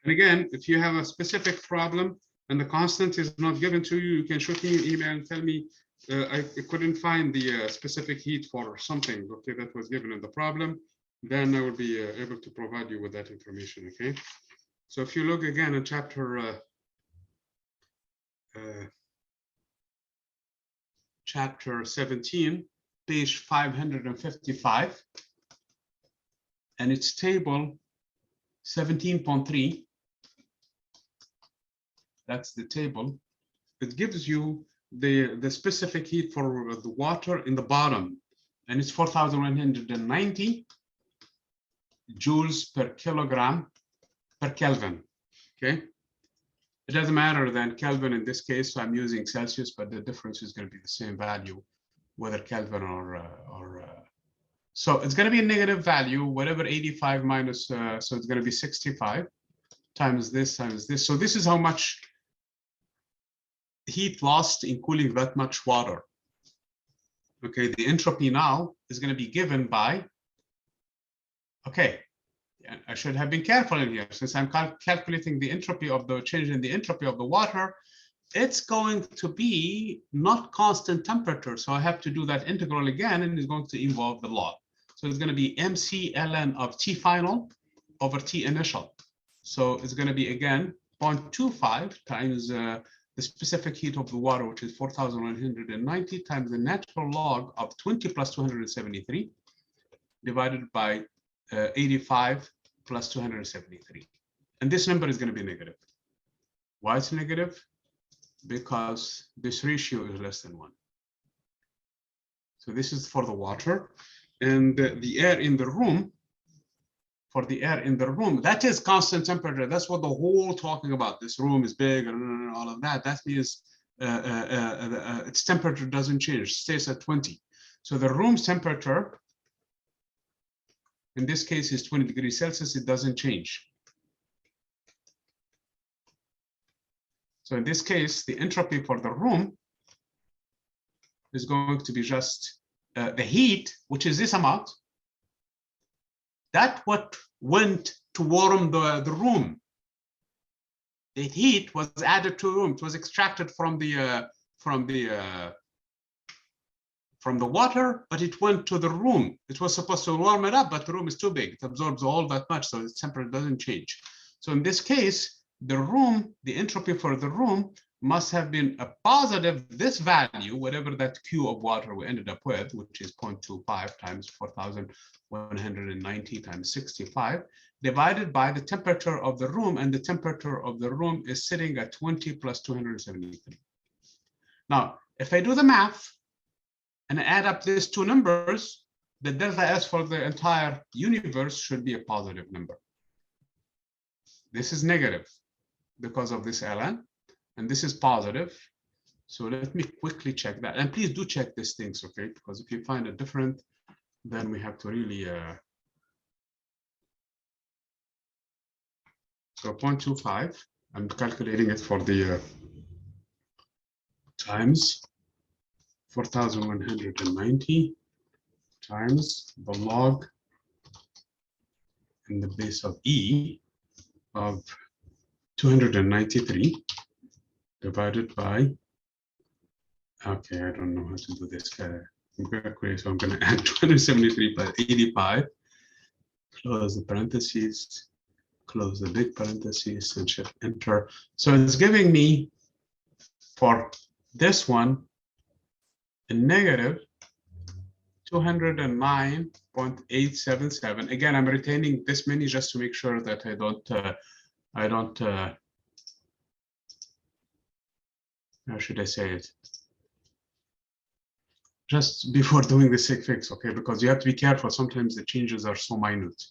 And again, if you have a specific problem and the constant is not given to you, you can shoot me an email and tell me, I couldn't find the specific heat for something, okay, that was given in the problem, then I will be able to provide you with that information, okay? So if you look again in chapter chapter 17, page 555, and it's table 17.3. That's the table. It gives you the specific heat for the water in the bottom, and it's 4,190 joules per kilogram per Kelvin, okay? It doesn't matter then Kelvin in this case, so I'm using Celsius, but the difference is going to be the same value, whether Kelvin or so it's going to be a negative value, whatever 85 minus, so it's going to be 65 times this times this. So this is how much heat lost in cooling that much water. Okay, the entropy now is going to be given by, okay, I should have been careful in here, since I'm calculating the entropy of the change in the entropy of the water, it's going to be not constant temperature. So I have to do that integral again, and it's going to involve the log. So it's going to be MC ln of T final over T initial. So it's going to be again 0.25 times the specific heat of the water, which is 4,190 times the natural log of 20 plus 273 divided by 85 plus 273. And this number is going to be negative. Why it's negative? Because this ratio is less than 1. So this is for the water. And the air in the room, for the air in the room, that is constant temperature. That's what the whole talking about. This room is big and all of that. That means its temperature doesn't change, stays at 20. So the room's temperature, in this case, is 20 degrees Celsius. It doesn't change. So in this case, the entropy for the room is going to be just the heat, which is this amount. That what went to warm the room. The heat was added to the room. It was extracted from the water, but it went to the room. It was supposed to warm it up, but the room is too big. It absorbs all that much, so its temperature doesn't change. So in this case, the room, the entropy for the room must have been a positive, this value, whatever that Q of water we ended up with, which is 0.25 times 4,190 times 65, divided by the temperature of the room, and the temperature of the room is sitting at 20 plus 273. Now, if I do the math and add up these two numbers, the delta S for the entire universe should be a positive number. This is negative because of this ln, and this is positive. So let me quickly check that. And please do check these things, okay? Because if you find it different, then we have to really, so 0.25, I'm calculating it for the times 4,190 times the log in the base of E of 293 divided by, okay, I don't know how to do this. I'm going to add 273 by 85, close the parentheses, close the big parentheses, and shift enter. So it's giving me, for this one, a negative 209.877. Again, I'm retaining this many just to make sure that I don't, how should I say it? Just before doing the sig fix, okay? Because you have to be careful. Sometimes the changes are so minute,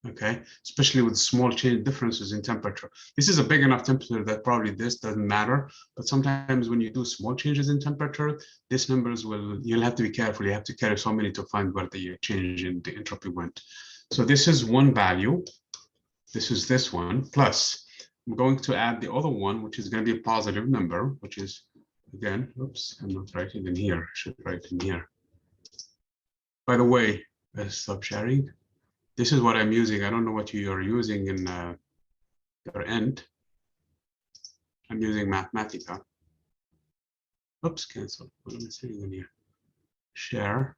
okay? Especially with small change differences in temperature. This is a big enough temperature that probably this doesn't matter. But sometimes when you do small changes in temperature, these numbers you'll have to be careful. You have to carry so many to find where the change in the entropy went. So this is one value. This is this one, plus I'm going to add the other one, which is going to be a positive number, which is, again, oops, I'm not writing in here. I should write in here. By the way, stop sharing. This is what I'm using. I don't know what you are using in your end. I'm using Mathematica. Oops, cancel. What am I saying in here? Share.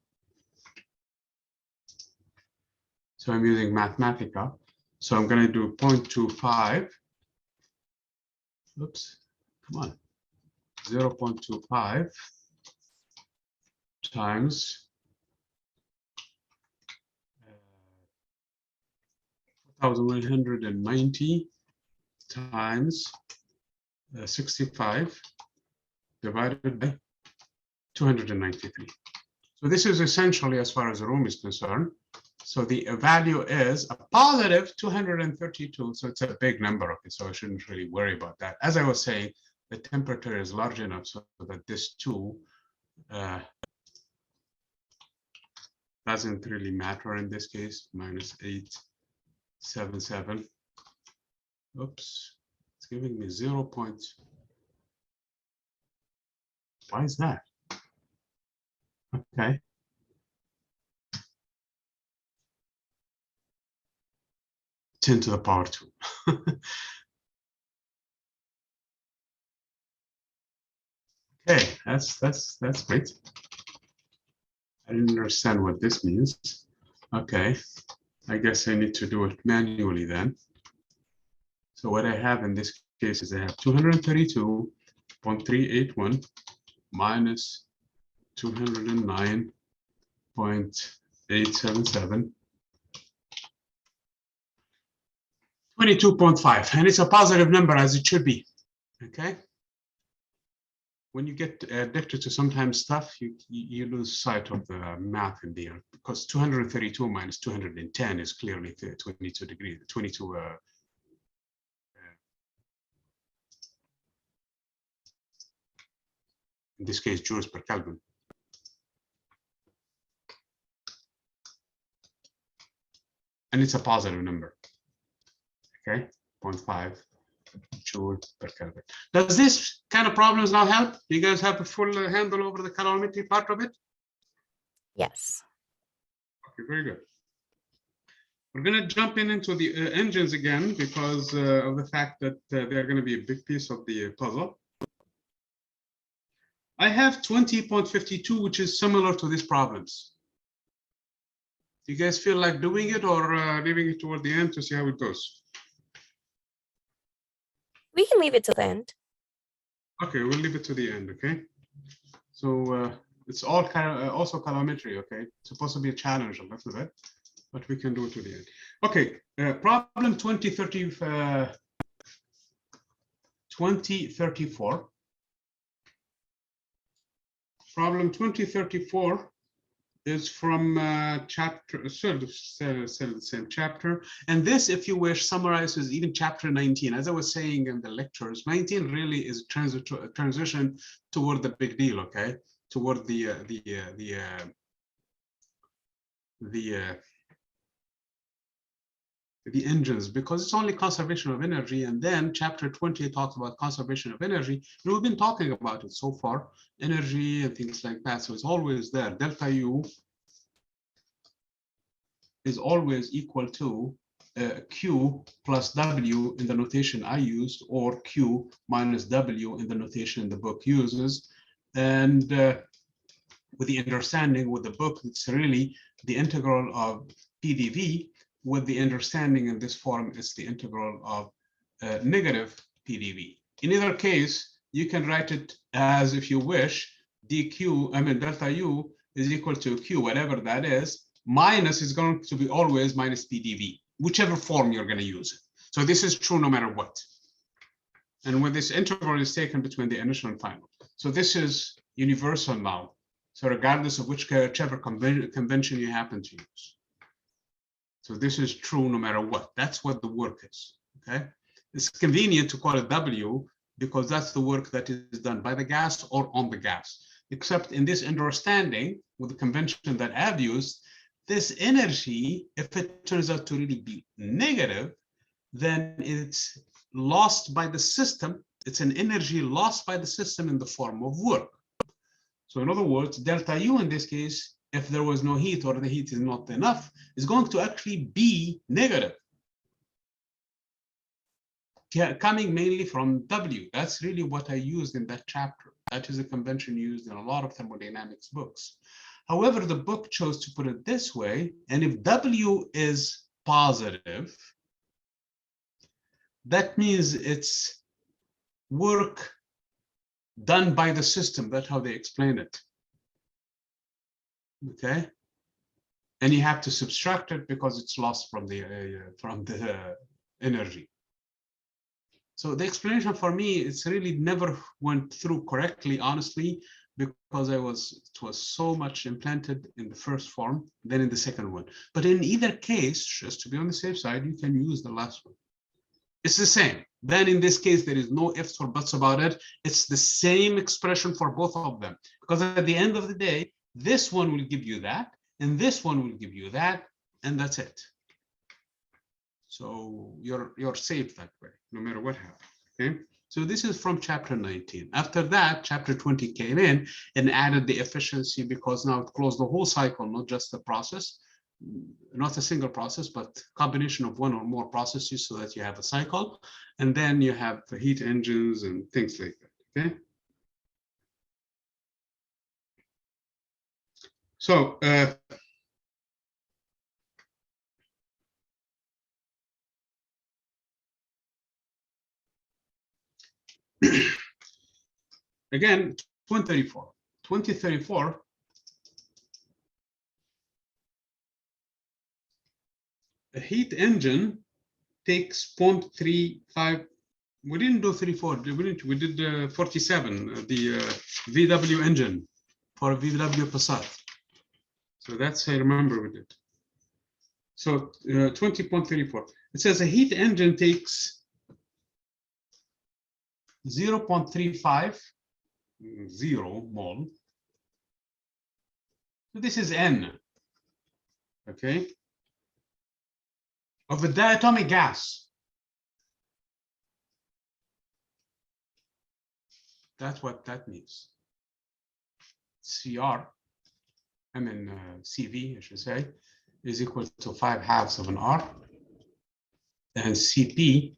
So I'm using Mathematica. So I'm going to do 0.25. Oops, come on. 0.25 times 4,190 times 65 divided by 293. So this is essentially, as far as the room is concerned, so the value is a positive 232. So it's a big number, okay? So I shouldn't really worry about that. As I was saying, the temperature is large enough so that this 2 doesn't really matter in this case. Minus 877. Oops, it's giving me 0. Why is that? Okay. Ten to the power 2. Okay, that's great. I didn't understand what this means. Okay, I guess I need to do it manually then. So what I have in this case is I have 232.381 minus 209.877. 22.5, and it's a positive number as it should be, okay? When you get addicted to sometimes stuff, you lose sight of the math in there, because 232 minus 210 is clearly 22 degrees, 22. In this case, joules per Kelvin. And it's a positive number, okay? 0.5 joule per Kelvin. Does this kind of problems now help? Do you guys have a full handle over the calorimetry part of it? Yes. Okay, very good. We're going to jump into the engines again because of the fact that they're going to be a big piece of the puzzle. I have 20.52, which is similar to these problems. Do you guys feel like doing it or leaving it toward the end to see how it goes? We can leave it till the end. Okay, we'll leave it to the end, okay? So it's all also calorimetry, okay? It's supposed to be a challenge a little bit, but we can do it to the end. Okay, problem 2034. Problem 2034 is from chapter, still the same chapter. And this, if you wish, summarizes even chapter 19. As I was saying in the lectures, 19 really is a transition toward the big deal, okay? Toward the engines, because it's only conservation of energy. And then chapter 20 talks about conservation of energy. And we've been talking about it so far, energy and things like that. So it's always there. Delta U is always equal to Q plus W in the notation I used, or Q minus W in the notation the book uses. And with the understanding with the book, it's really the integral of PDV. With the understanding in this form, it's the integral of negative PDV. In either case, you can write it as, if you wish, delta U is equal to Q, whatever that is, minus is going to be always minus PDV, whichever form you're going to use it. So this is true no matter what. And when this integral is taken between the initial and final. So this is universal now. So regardless of whichever convention you happen to use. So this is true no matter what. That's what the work is, okay? It's convenient to call it W because that's the work that is done by the gas or on the gas. Except in this understanding with the convention that I've used, this energy, if it turns out to really be negative, then it's lost by the system. It's an energy lost by the system in the form of work. So in other words, delta U in this case, if there was no heat or the heat is not enough, is going to actually be negative. Coming mainly from W. That's really what I used in that chapter. That is a convention used in a lot of thermodynamics books. However, the book chose to put it this way, and if W is positive, that means it's work done by the system. That's how they explain it. Okay, and you have to subtract it because it's lost from the energy. So the explanation for me, it's really never went through correctly, honestly, because it was so much implanted in the first form than in the second one. But in either case, just to be on the safe side, you can use the last one. It's the same. Then in this case, there is no ifs or buts about it. It's the same expression for both of them, because at the end of the day, this one will give you that, and this one will give you that, and that's it. So you're safe that way, no matter what happens. Okay. So this is from chapter 19. After that, chapter 20 came in and added the efficiency, because now it closed the whole cycle, not just the process, not a single process, but combination of one or more processes, so that you have a cycle, and then you have the heat engines and things like that. Okay. So again, 2034, a heat engine takes 0.35. We didn't do 34. We did 47. The VW engine for VW Passat. So that's, I remember we did. So 20.34. It says a heat engine takes 0.35 mole. So this is N. Okay. Of the diatomic gas. That's what that means. CR, CV, I should say, is equal to 5/2 of an R. And CP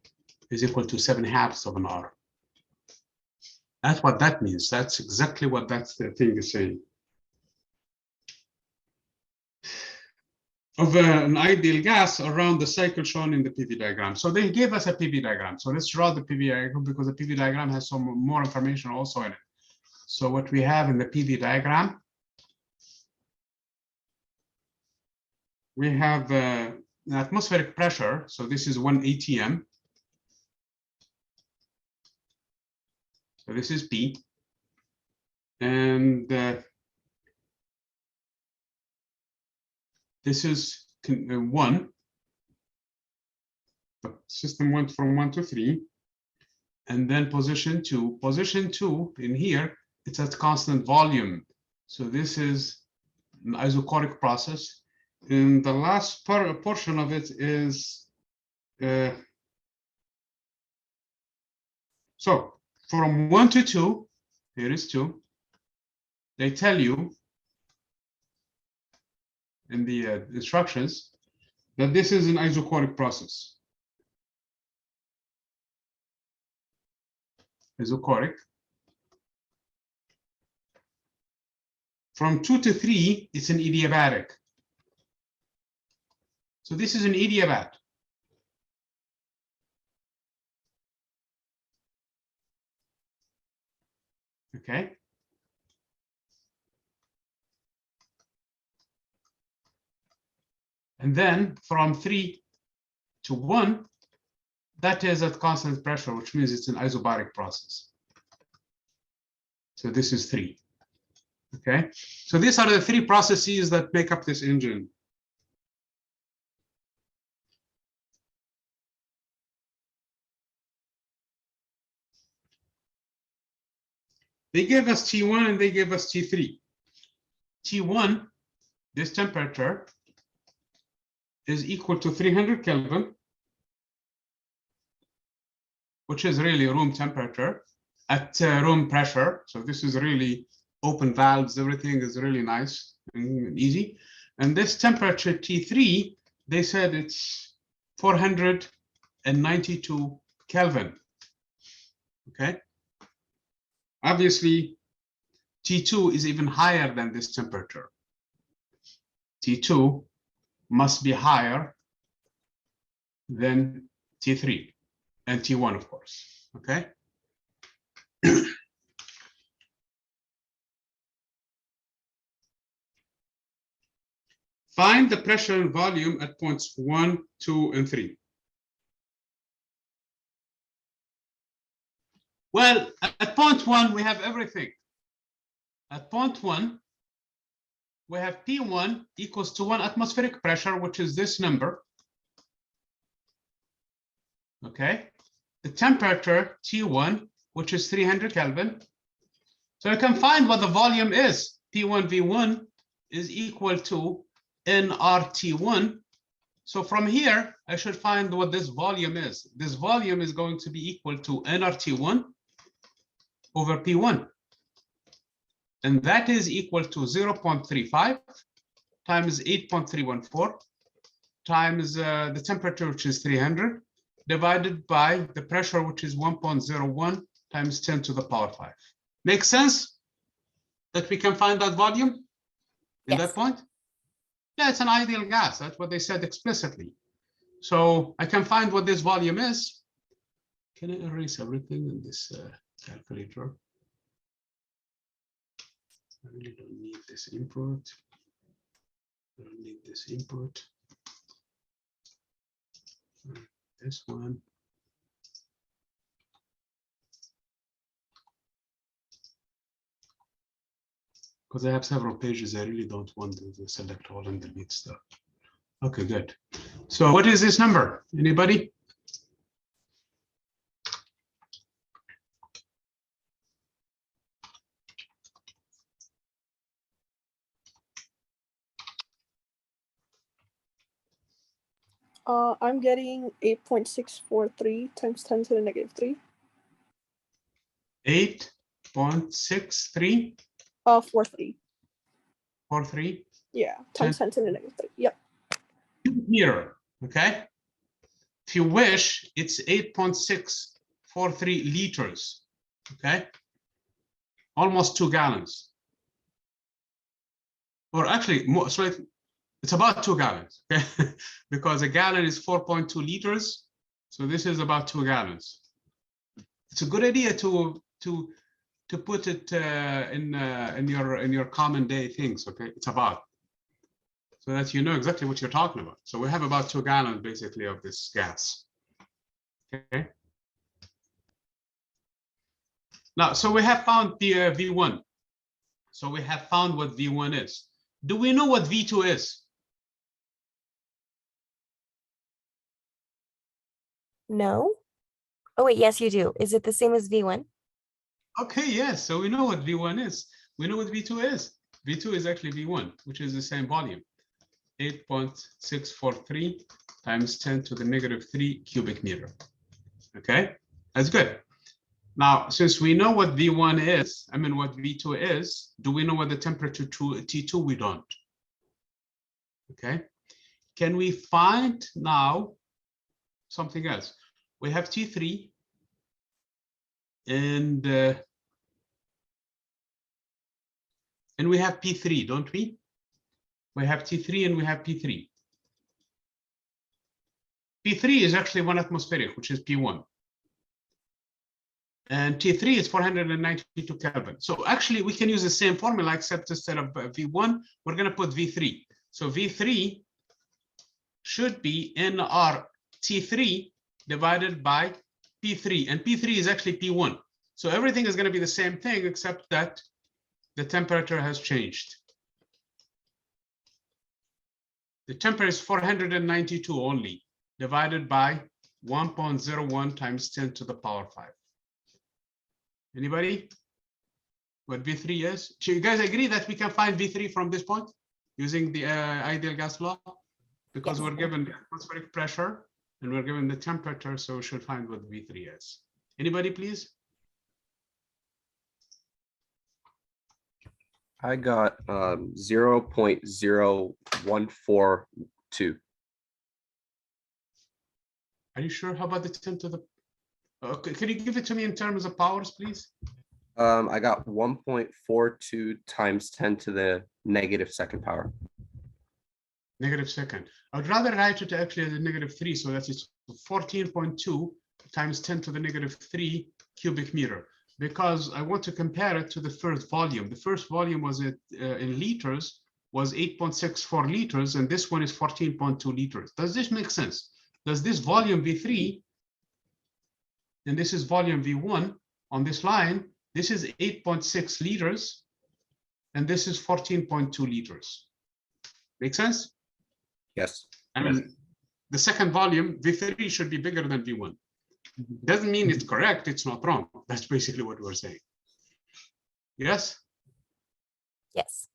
is equal to 7/2 of an R. That's what that means. That's exactly what that thing is saying. of an ideal gas around the cycle shown in the PV diagram. So they gave us a PV diagram. So let's draw the PV diagram because the PV diagram has some more information also in it. So what we have in the PV diagram, we have an atmospheric pressure. So this is 1 atm. So this is P. And this is 1. The system went from 1 to 3. And then position 2. Position 2 in here, it's at constant volume. So this is an isochoric process. And the last portion of it is, so from 1 to 2, here is 2. They tell you in the instructions that this is an isochoric process. Isochoric. From 2 to 3, it's an adiabatic. So this is an adiabat. Okay. And then from 3 to 1, that is at constant pressure, which means it's an isobaric process. So this is 3. Okay. So these are the 3 processes that make up this engine. They gave us T1 and they gave us T3. T1, this temperature, is equal to 300 Kelvin, which is really room temperature at room pressure. So this is really open valves, everything is really nice and easy. And this temperature T3, they said it's 492 Kelvin. Okay. Obviously, T2 is even higher than this temperature. T2 must be higher than T3 and T1, of course. Okay. Find the pressure and volume at points 1, 2, and 3. Well, at point 1, we have everything. At point 1, we have P1 equals to 1 atmospheric pressure, which is this number. Okay. The temperature T1, which is 300 Kelvin. So I can find what the volume is. P1 V1 is equal to nRT1. So from here, I should find what this volume is. This volume is going to be equal to nRT1 over P1. And that is equal to 0.35 times 8.314 times the temperature, which is 300, divided by the pressure, which is 1.01 times 10 to the power 5. Makes sense that we can find that volume in that point? Yeah, it's an ideal gas. That's what they said explicitly. So I can find what this volume is. Can I erase everything in this calculator? I really don't need this input. I don't need this input. This one. Because I have several pages, I really don't want to select all and delete stuff. Okay, good. So what is this number? Anybody? I'm getting 8.643 times 10 to the negative 3. 8.6343. 43. Yeah, times 10 to the negative 3. Yep. Here, okay? If you wish, it's 8.643 liters, okay? Almost 2 gallons. Or actually, more, so It's about 2 gallons, okay? Because a gallon is 4.2 liters. So this is about 2 gallons. It's a good idea to put it in your common day things, okay? It's about, so that you know exactly what you're talking about. So we have about 2 gallons basically of this gas, okay? Now, so we have found the V1. So we have found what V1 is. Do we know what V2 is? No. Oh, wait, yes, you do. Is it the same as V1? Okay, yes. So we know what V1 is. We know what V2 is. V2 is actually V1, which is the same volume. 8.643 times 10 to the negative 3 cubic meter. Okay, that's good. Now, since we know what V1 is, I mean what V2 is, do we know what the temperature to T2? We don't. Okay, can we find now something else? We have T3 and we have P3, don't we? We have T3 and we have P3. P3 is actually 1 atmospheric, which is P1. And T3 is 492 Kelvin. So actually, we can use the same formula, except instead of V1, we're going to put V3. So V3 should be NR T3 divided by P3. And P3 is actually P1. So everything is going to be the same thing, except that the temperature has changed. The temperature is 492 only, divided by 1.01 times 10 to the power 5. Anybody? What V3 is? So you guys agree that we can find V3 from this point using the ideal gas law? Because Yes. we're given the atmospheric pressure and we're given the temperature, so we should find what V3 is. Anybody, please? I got 0.0142. Are you sure? How about the 10 to the... Okay, can you give it to me in terms of powers, please? I got 1.42 times 10 to the negative second power. Negative second. I would rather write it actually as a negative 3, so that it's 14.2 times 10 to the negative 3 cubic meter, because I want to compare it to the first volume. The first volume was in liters, was 8.64 liters, and this one is 14.2 liters. Does this make sense? Does this volume V3, and this is volume V1 on this line, this is 8.6 liters, and this is 14.2 liters. Make sense? Yes. I mean, the second volume, V3 should be bigger than V1. Doesn't mean it's correct, it's not wrong. That's basically what we're saying. Yes? Yes.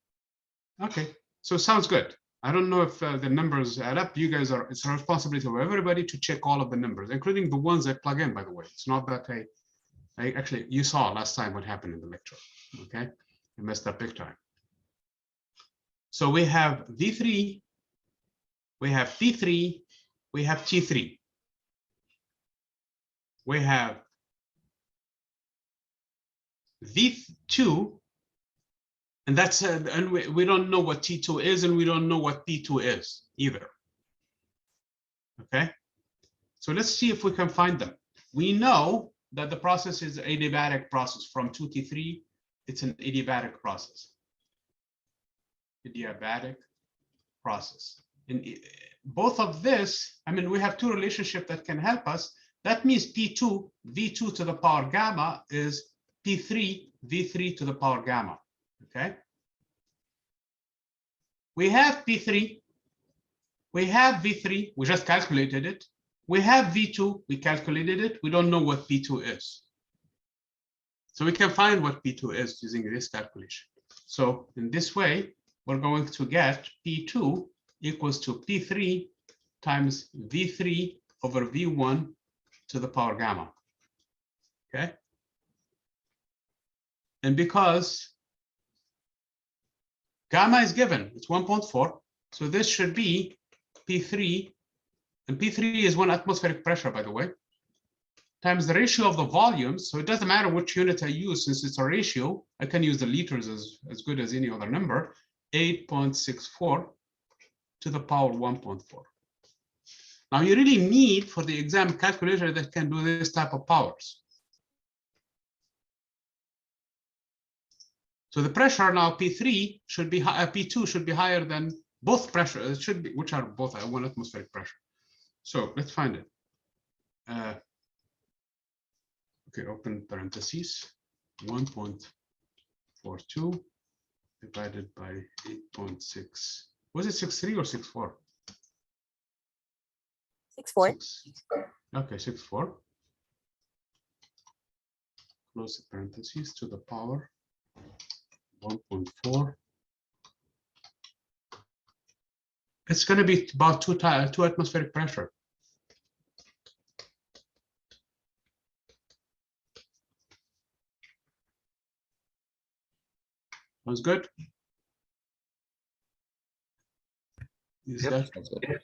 Okay, so sounds good. I don't know if the numbers add up. You guys are, it's a responsibility of everybody to check all of the numbers, including the ones I plug in, by the way. It's not that I actually, you saw last time what happened in the lecture, okay? I messed up big time. So we have V3, we have P3, we have T3. We have V2, and that's and we don't know what T2 is, and we don't know what P2 is either. Okay, so let's see if we can find them. We know that the process is adiabatic process from 2T3. It's an adiabatic process. Adiabatic process. In both of this, I mean, we have two relationships that can help us. That means P2, V2 to the power gamma is P3, V3 to the power gamma, okay? We have P3, we have V3, we just calculated it. We have V2, we calculated it. We don't know what P2 is. So we can find what P2 is using this calculation. So in this way, we're going to get P2 equals to P3 times V3 over V1 to the power gamma, okay? And because gamma is given, it's 1.4, so this should be P3, and P3 is 1 atmospheric pressure, by the way, times the ratio of the volumes. So it doesn't matter which unit I use, since it's a ratio, I can use the liters as good as any other number, 8.64 to the power 1.4. Now you really need for the exam calculator that can do this type of powers. So the pressure now P3 should be P2 should be higher than both pressure. It should be, which are both 1 atmospheric pressure. So let's find it. Okay, open parentheses. 1.42 divided by 8.6. Was it 6.3 or 6.4? 6.4. Okay, 6.4. Close the parentheses to the power 1.4. It's going to be about 2 atmospheric pressure. Sounds good. Is Yep, that sounds good.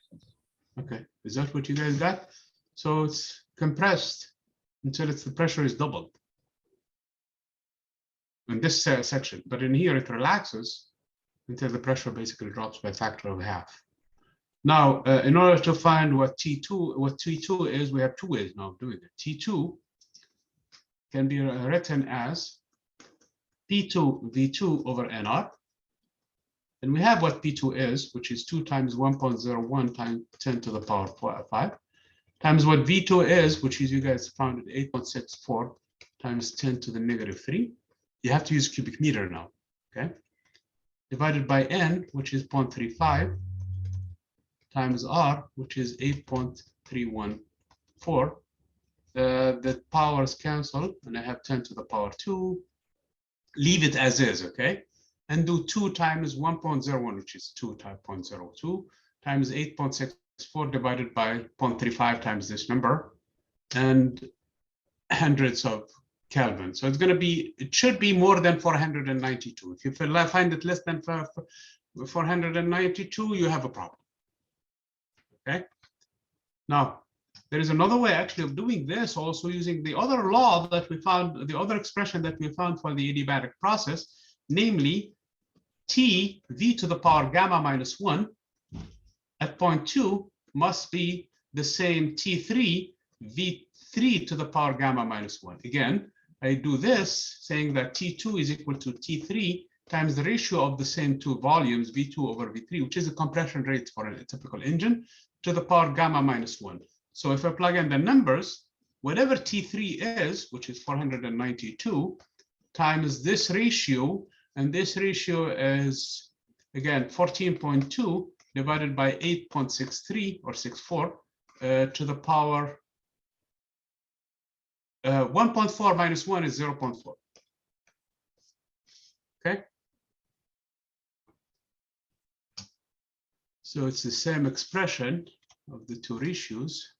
okay? Is that what you guys got? So it's compressed until the pressure is doubled in this section, but in here it relaxes until the pressure basically drops by a factor of half. Now, in order to find what T2 is, we have 2 ways now of doing it. T2 can be written as P2 V2 over NR. And we have what P2 is, which is 2 times 1.01 times 10 to the power 5, times what V2 is, which is you guys found at 8.64 times 10 to the negative 3. You have to use cubic meter now, okay? Divided by N, which is 0.35, times R, which is 8.314. The powers cancel, and I have 10 to the power 2. Leave it as is, okay? And do 2 times 1.01, which is 2 times 0.02, times 8.64 divided by 0.35 times this number, and hundreds of Kelvin. So it's going to be, it should be more than 492. If you find it less than 492, you have a problem. Okay. Now, there is another way actually of doing this, also using the other law that we found, the other expression that we found for the adiabatic process, namely T V to the power gamma minus 1 at point 2 must be the same T3 V3 to the power gamma minus 1. Again, I do this saying that T2 is equal to T3 times the ratio of the same 2 volumes, V2 over V3, which is the compression rate for a typical engine, to the power gamma minus 1. So if I plug in the numbers, whatever T3 is, which is 492, times this ratio, and this ratio is, again, 14.2 divided by 8.63 or 64 to the power 1.4 minus 1 is 0.4. Okay. So it's the same expression of the 2 ratios.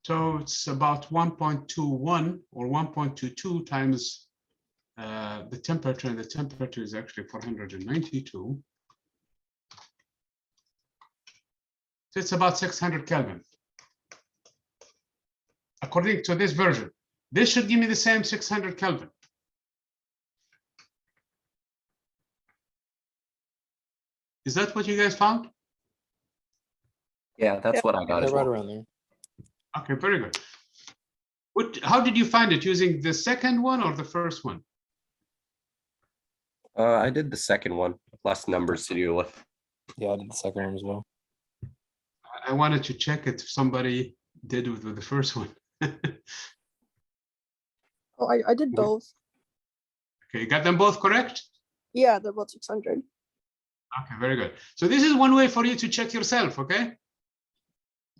So it's about 1.21 or 1.22 times the temperature, and the temperature is actually 492. So it's about 600 Kelvin. According to this version, this should give me the same 600 Kelvin. Is that what you guys found? Yeah, that's what I got Yeah, as right well. around there. Okay, very good. How did you find it? Using the second one or the first one? I did the second one, less numbers to deal with. Yeah, I did the second one as well. I wanted to check it if somebody did with the first one. Oh, I did both. Okay, you got them both correct? Yeah, they're both 600. Okay, very good. So this is one way for you to check yourself, okay?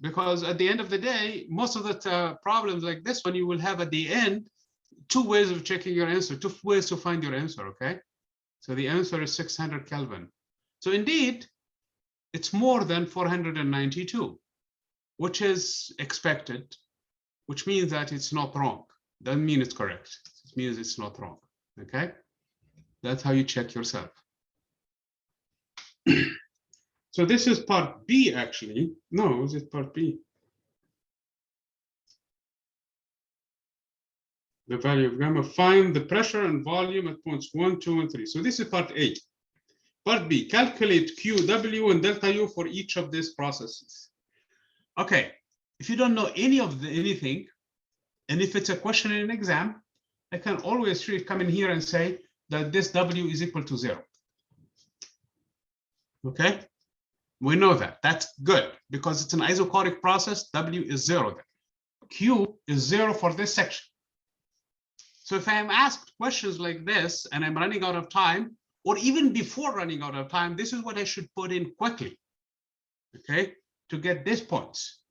Because at the end of the day, most of the problems like this one, you will have at the end 2 ways of checking your answer, 2 ways to find your answer, okay? So the answer is 600 Kelvin. So indeed, it's more than 492, which is expected, which means that it's not wrong. Doesn't mean it's correct. It means it's not wrong, okay? That's how you check yourself. So this is part B, actually. No, is it part B? the value of gamma, find the pressure and volume at points 1, 2, and 3. So this is part A. Part B, calculate Q, W, and delta U for each of these processes. Okay, if you don't know anything, and if it's a question in an exam, I can always come in here and say that this W is equal to 0. Okay, we know that. That's good because it's an isochoric process. W is 0 then. Q is 0 for this section. So if I am asked questions like this and I'm running out of time, or even before running out of time, this is what I should put in quickly, okay, to get these points,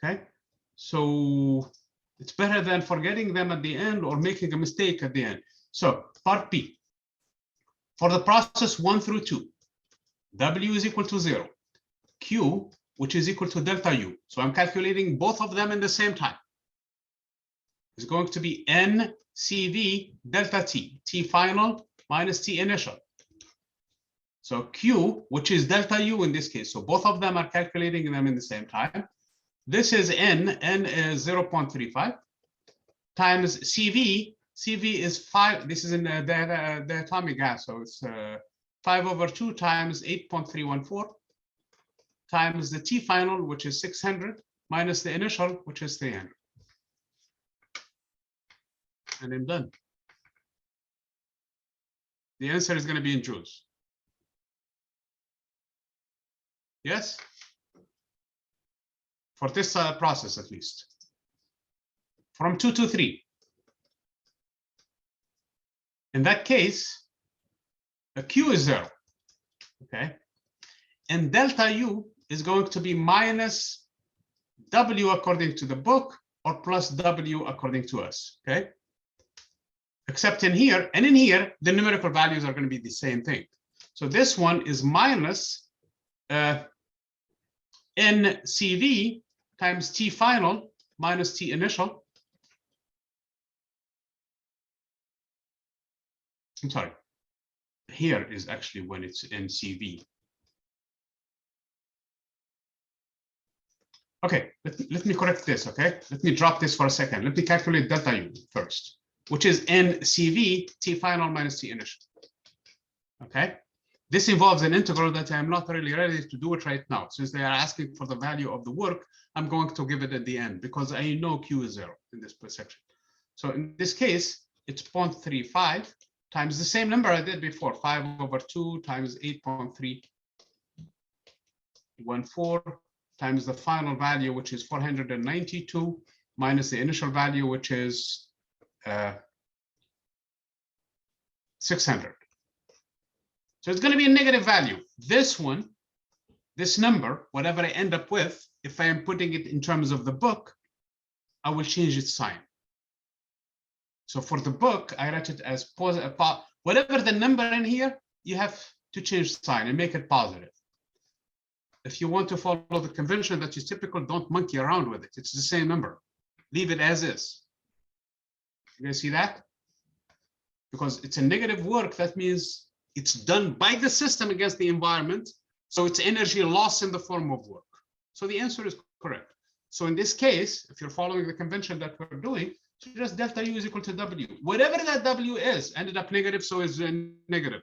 okay? So it's better than forgetting them at the end or making a mistake at the end. So part B, for the process 1 through 2, W is equal to 0, Q, which is equal to delta U. So I'm calculating both of them in the same time. It's going to be N CV delta T, T final minus T initial. So Q, which is delta U in this case. So both of them are calculating them in the same time. This is N is 0.35 times CV. CV is 5. This is in the atomic gas. So it's 5/2 times 8.314 times the T final, which is 600, minus the initial, which is 300. And I'm done. The answer is going to be in joules. Yes? For this process, at least. From 2 to 3. In that case, a Q is 0. Okay? And delta U is going to be minus W according to the book, or plus W according to us. Okay? Except in here, and in here, the numerical values are going to be the same thing. So this one is minus NCV times T final minus T initial. I'm sorry. Here is actually when it's NCV. Okay, let me correct this, okay? Let me drop this for a second. Let me calculate delta U first, which is NCV T final minus T initial. Okay? This involves an integral that I'm not really ready to do it right now. Since they are asking for the value of the work, I'm going to give it at the end because I know Q is 0 in this section. So in this case, it's 0.35 times the same number I did before, 5/2 times 8.314 times the final value, which is 492, minus the initial value, which is 600. So it's going to be a negative value. This one, this number, whatever I end up with, if I am putting it in terms of the book, I will change its sign. So for the book, I write it as positive. Whatever the number in here, you have to change the sign and make it positive. If you want to follow the convention that is typical, don't monkey around with it. It's the same number. Leave it as is. You guys see that? Because it's a negative work, that means it's done by the system against the environment. So it's energy loss in the form of work. So the answer is correct. So in this case, if you're following the convention that we're doing, so just delta U is equal to W. Whatever that W is, ended up negative, so is negative.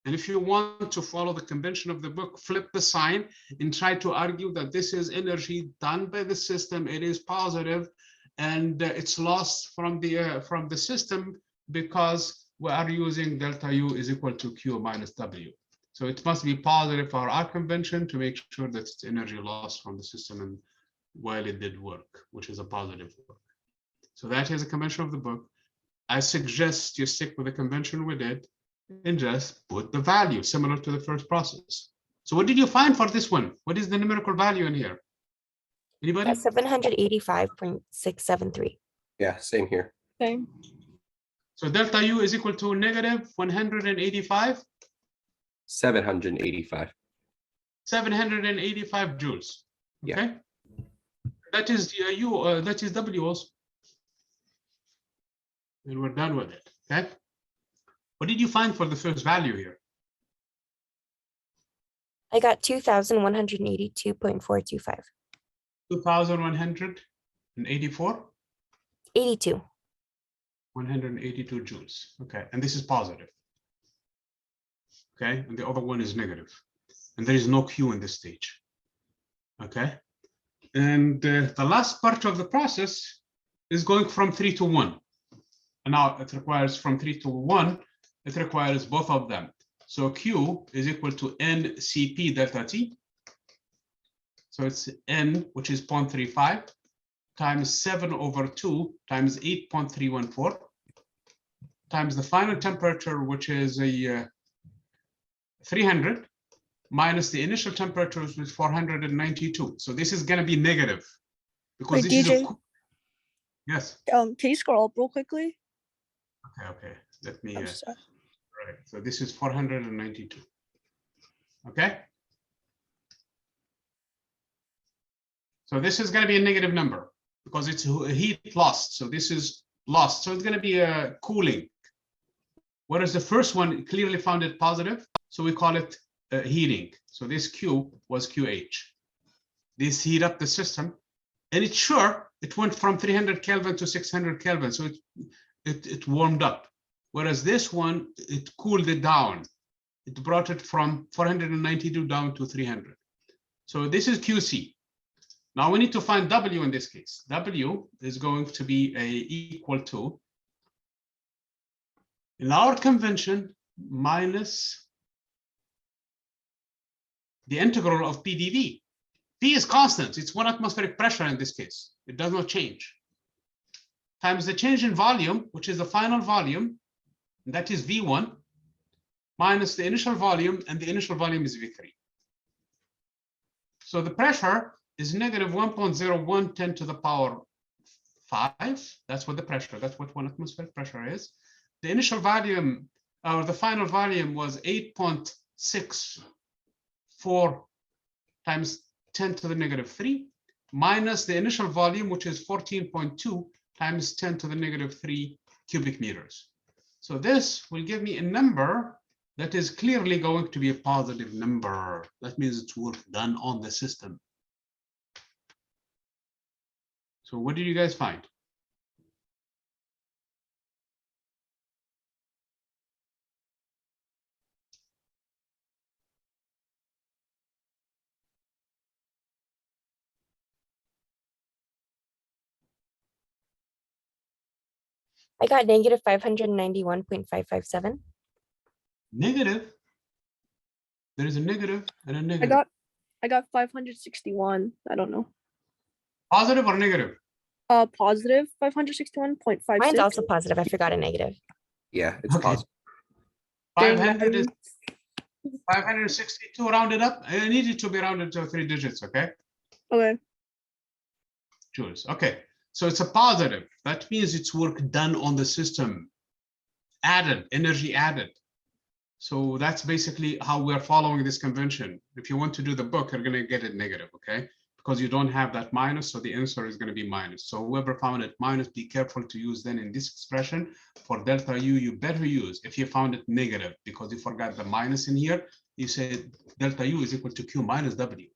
And if you want to follow the convention of the book, flip the sign and try to argue that this is energy done by the system. It is positive, and it's lost from the system because we are using delta U is equal to Q minus W. So it must be positive for our convention to make sure that it's energy lost from the system and while it did work, which is a positive work. So that is a convention of the book. I suggest you stick with the convention we did and just put the value similar to the first process. So what did you find for this one? What is the numerical value in here? Anybody? 785.673. Yeah, same here. Same. So delta U is equal to negative 185. 785. 785 joules. Yeah. Okay. That is that is W also. And we're done with it. Okay. What did you find for the first value here? I got 2,182.425. 2,184. 82. 182 joules. Okay, and this is positive. Okay, and the other one is negative. And there is no Q in this stage. Okay, and the last part of the process is going from 3 to 1. And now it requires from 3 to 1, it requires both of them. So Q is equal to NCP delta T. So it's N, which is 0.35, times 7/2 times 8.314, times the final temperature, which is a 300, minus the initial temperature, which is 492. So this is going to be negative. Because Wait, this is DJ? yes. Can you scroll up real quickly? Okay. Let me. I'm sorry. Right. So this is 492. Okay. So this is going to be a negative number because it's heat lost. So this is lost. So it's going to be a cooling. Whereas the first one clearly found it positive. So we call it heating. So this Q was QH. This heat up the system. And it's sure it went from 300 Kelvin to 600 Kelvin. So it warmed up. Whereas this one, it cooled it down. It brought it from 492 down to 300. So this is QC. Now we need to find W in this case. W is going to be equal to, in our convention, minus the integral of PdV. P is constant. It's 1 atmospheric pressure in this case. It does not change. Times the change in volume, which is the final volume, and that is V1, minus the initial volume, and the initial volume is V3. So the pressure is negative 1.01 10 to the power 5. That's what the pressure, that's what 1 atmospheric pressure is. The initial volume, or the final volume, was 8.64 times 10 to the negative 3, minus the initial volume, which is 14.2 times 10 to the negative 3 cubic meters. So this will give me a number that is clearly going to be a positive number. That means it's work done on the system. So what did you guys find? I got negative 591.557. Negative. There is a negative and a negative. I got 561. I don't know. Positive or negative? Positive 561.56. Mine's also positive. I forgot a negative. Yeah, it's Okay. positive. 500 is 562 rounded up. I need it to be rounded to 3 digits, okay? Okay. Joules. Okay. So it's a positive. That means it's work done on the system. Added, energy added. So that's basically how we're following this convention. If you want to do the book, you're going to get it negative, okay? Because you don't have that minus, so the answer is going to be minus. So whoever found it minus, be careful to use then in this expression. For delta U, you better use, if you found it negative, because you forgot the minus in here, you said delta U is equal to Q minus W.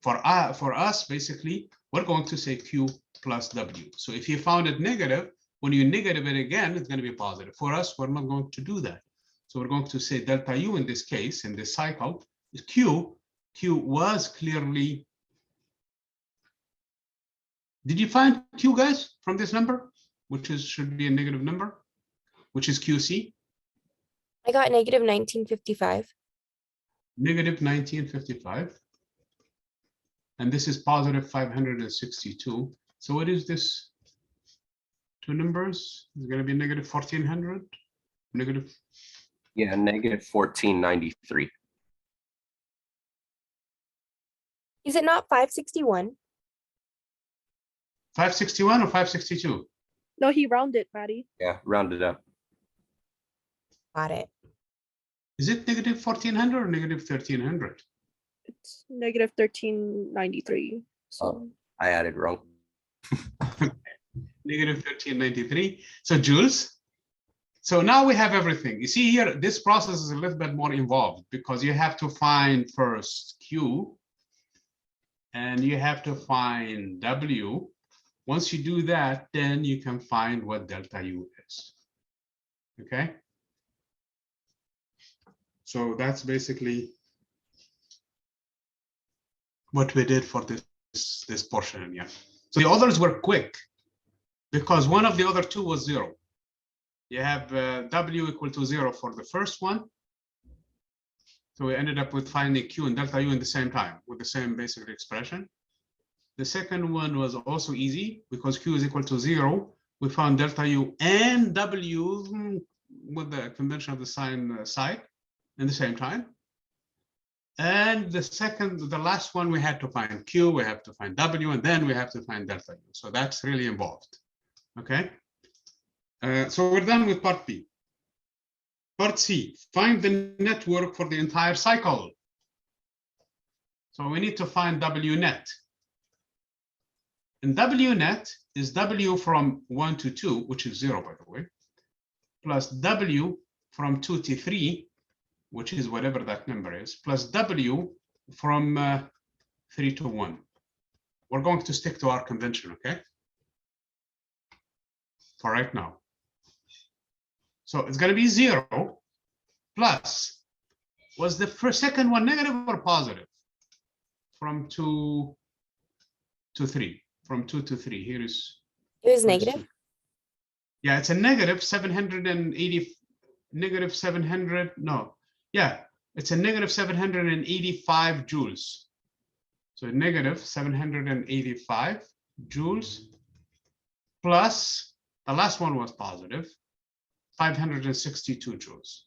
For us, basically, we're going to say Q plus W. So if you found it negative, when you negative it again, it's going to be positive. For us, we're not going to do that. So we're going to say delta U in this case, in this cycle, is Q. Q was clearly. Did you find Q, guys, from this number, which should be a negative number, which is QC? I got negative 1955. Negative 1955. And this is positive 562. So what is this? Two numbers? It's going to be negative 1400. Negative. Yeah, negative 1493. Is it not 561? 561 or 562? No, he rounded, Maddie. Yeah, rounded up. Got it. Is it negative 1400 or negative 1300? It's negative 1393. So Oh, I added wrong. Negative 1393. So joules. So now we have everything. You see here, this process is a little bit more involved because you have to find first Q, and you have to find W, Once you do that, then you can find what delta U is. Okay. So that's basically what we did for this portion. Yeah. So the others were quick because one of the other two was 0. You have W equal to 0 for the first one. So we ended up with finding Q and delta U in the same time with the same basic expression. The second one was also easy because Q is equal to 0. We found delta U and W with the convention of the sign side in the same time. And the last one, we had to find Q, we have to find W, and then we have to find delta U. So that's really involved. Okay. So we're done with part B. Part C, find the network for the entire cycle. So we need to find W net. And W net is W from 1 to 2, which is 0, by the way, plus W from 2 to 3, which is whatever that number is, plus W from 3 to 1. We're going to stick to our convention, okay? For right now. So it's going to be 0 plus, was the second one negative or positive? From 2 to 3. From 2 to 3. Here is. It was negative. Yeah, it's a negative 780. Negative 700. No. Yeah, it's a negative 785 joules. So negative 785 joules plus the last one was positive 562 joules.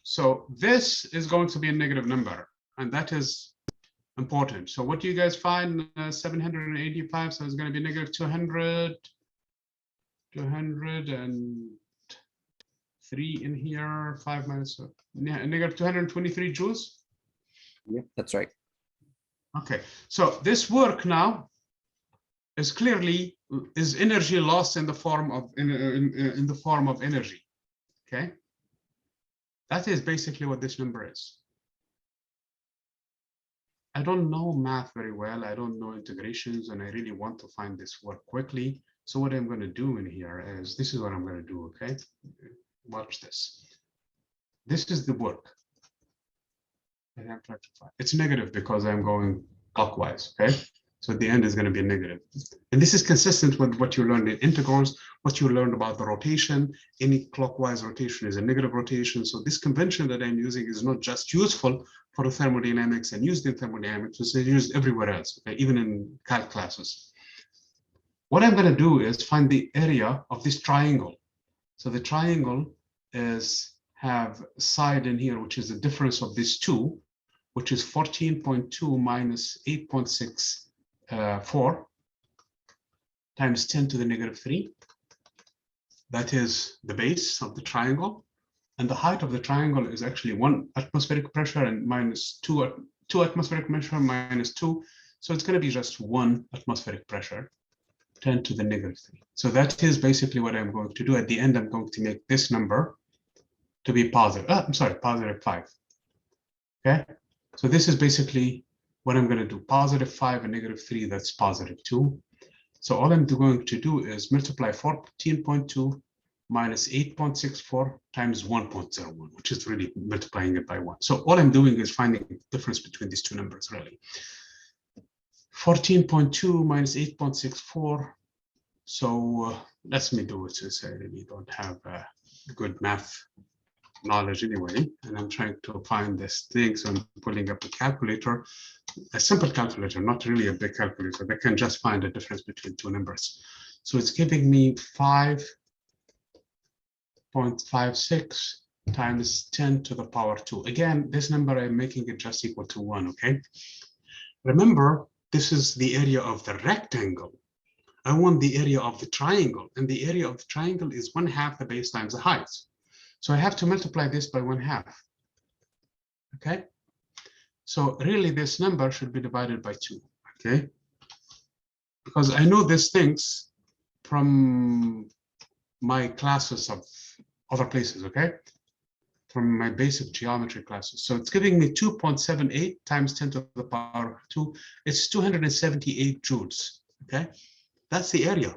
So this is going to be a negative number, and that is important. So what do you guys find? 785, so it's going to be negative 200, 203 in here, 5 minus, negative 223 joules. Yep, that's right. Okay, so this work now is clearly energy lost in the form of in the form of energy. Okay, that is basically what this number is. I don't know math very well. I don't know integrations, and I really want to find this work quickly. So what I'm going to do in here is, this is what I'm going to do, okay? Watch this. This is the work. And I'm trying to find. It's negative because I'm going clockwise, okay? So at the end is going to be negative. And this is consistent with what you learned in integrals, what you learned about the rotation. Any clockwise rotation is a negative rotation. So this convention that I'm using is not just useful for the thermodynamics and used in thermodynamics, it's used everywhere else, okay? Even in calc classes. What I'm going to do is find the area of this triangle. So the triangle have a side in here, which is the difference of these two, which is 14.2 minus 8.64 times 10 to the negative 3. That is the base of the triangle. And the height of the triangle is actually 1 atmospheric pressure and minus 2 atmospheric pressure minus 2. So it's going to be just 1 atmospheric pressure, 10 to the negative 3. So that is basically what I'm going to do. At the end, I'm going to make this number to be positive. I'm sorry, positive 5. Okay. So this is basically what I'm going to do. Positive 5 and negative 3, that's positive 2. So all I'm going to do is multiply 14.2 minus 8.64 times 1.01, which is really multiplying it by 1. So all I'm doing is finding the difference between these two numbers, really. 14.2 minus 8.64. So let me do it, since I really don't have good math knowledge anyway, and I'm trying to find this thing. So I'm pulling up a calculator, a simple calculator, not really a big calculator that can just find the difference between two numbers. So it's giving me 5.56 times 10 to the power 2. Again, this number, I'm making it just equal to 1, okay? Remember, this is the area of the rectangle. I want the area of the triangle, and the area of the triangle is 1/2 the base times the height. So I have to multiply this by 1/2. Okay? So really this number should be divided by 2, okay? Because I know these things from my classes of other places, okay? from my basic geometry classes. So it's giving me 2.78 times 10 to the power 2. It's 278 joules, okay? That's the area.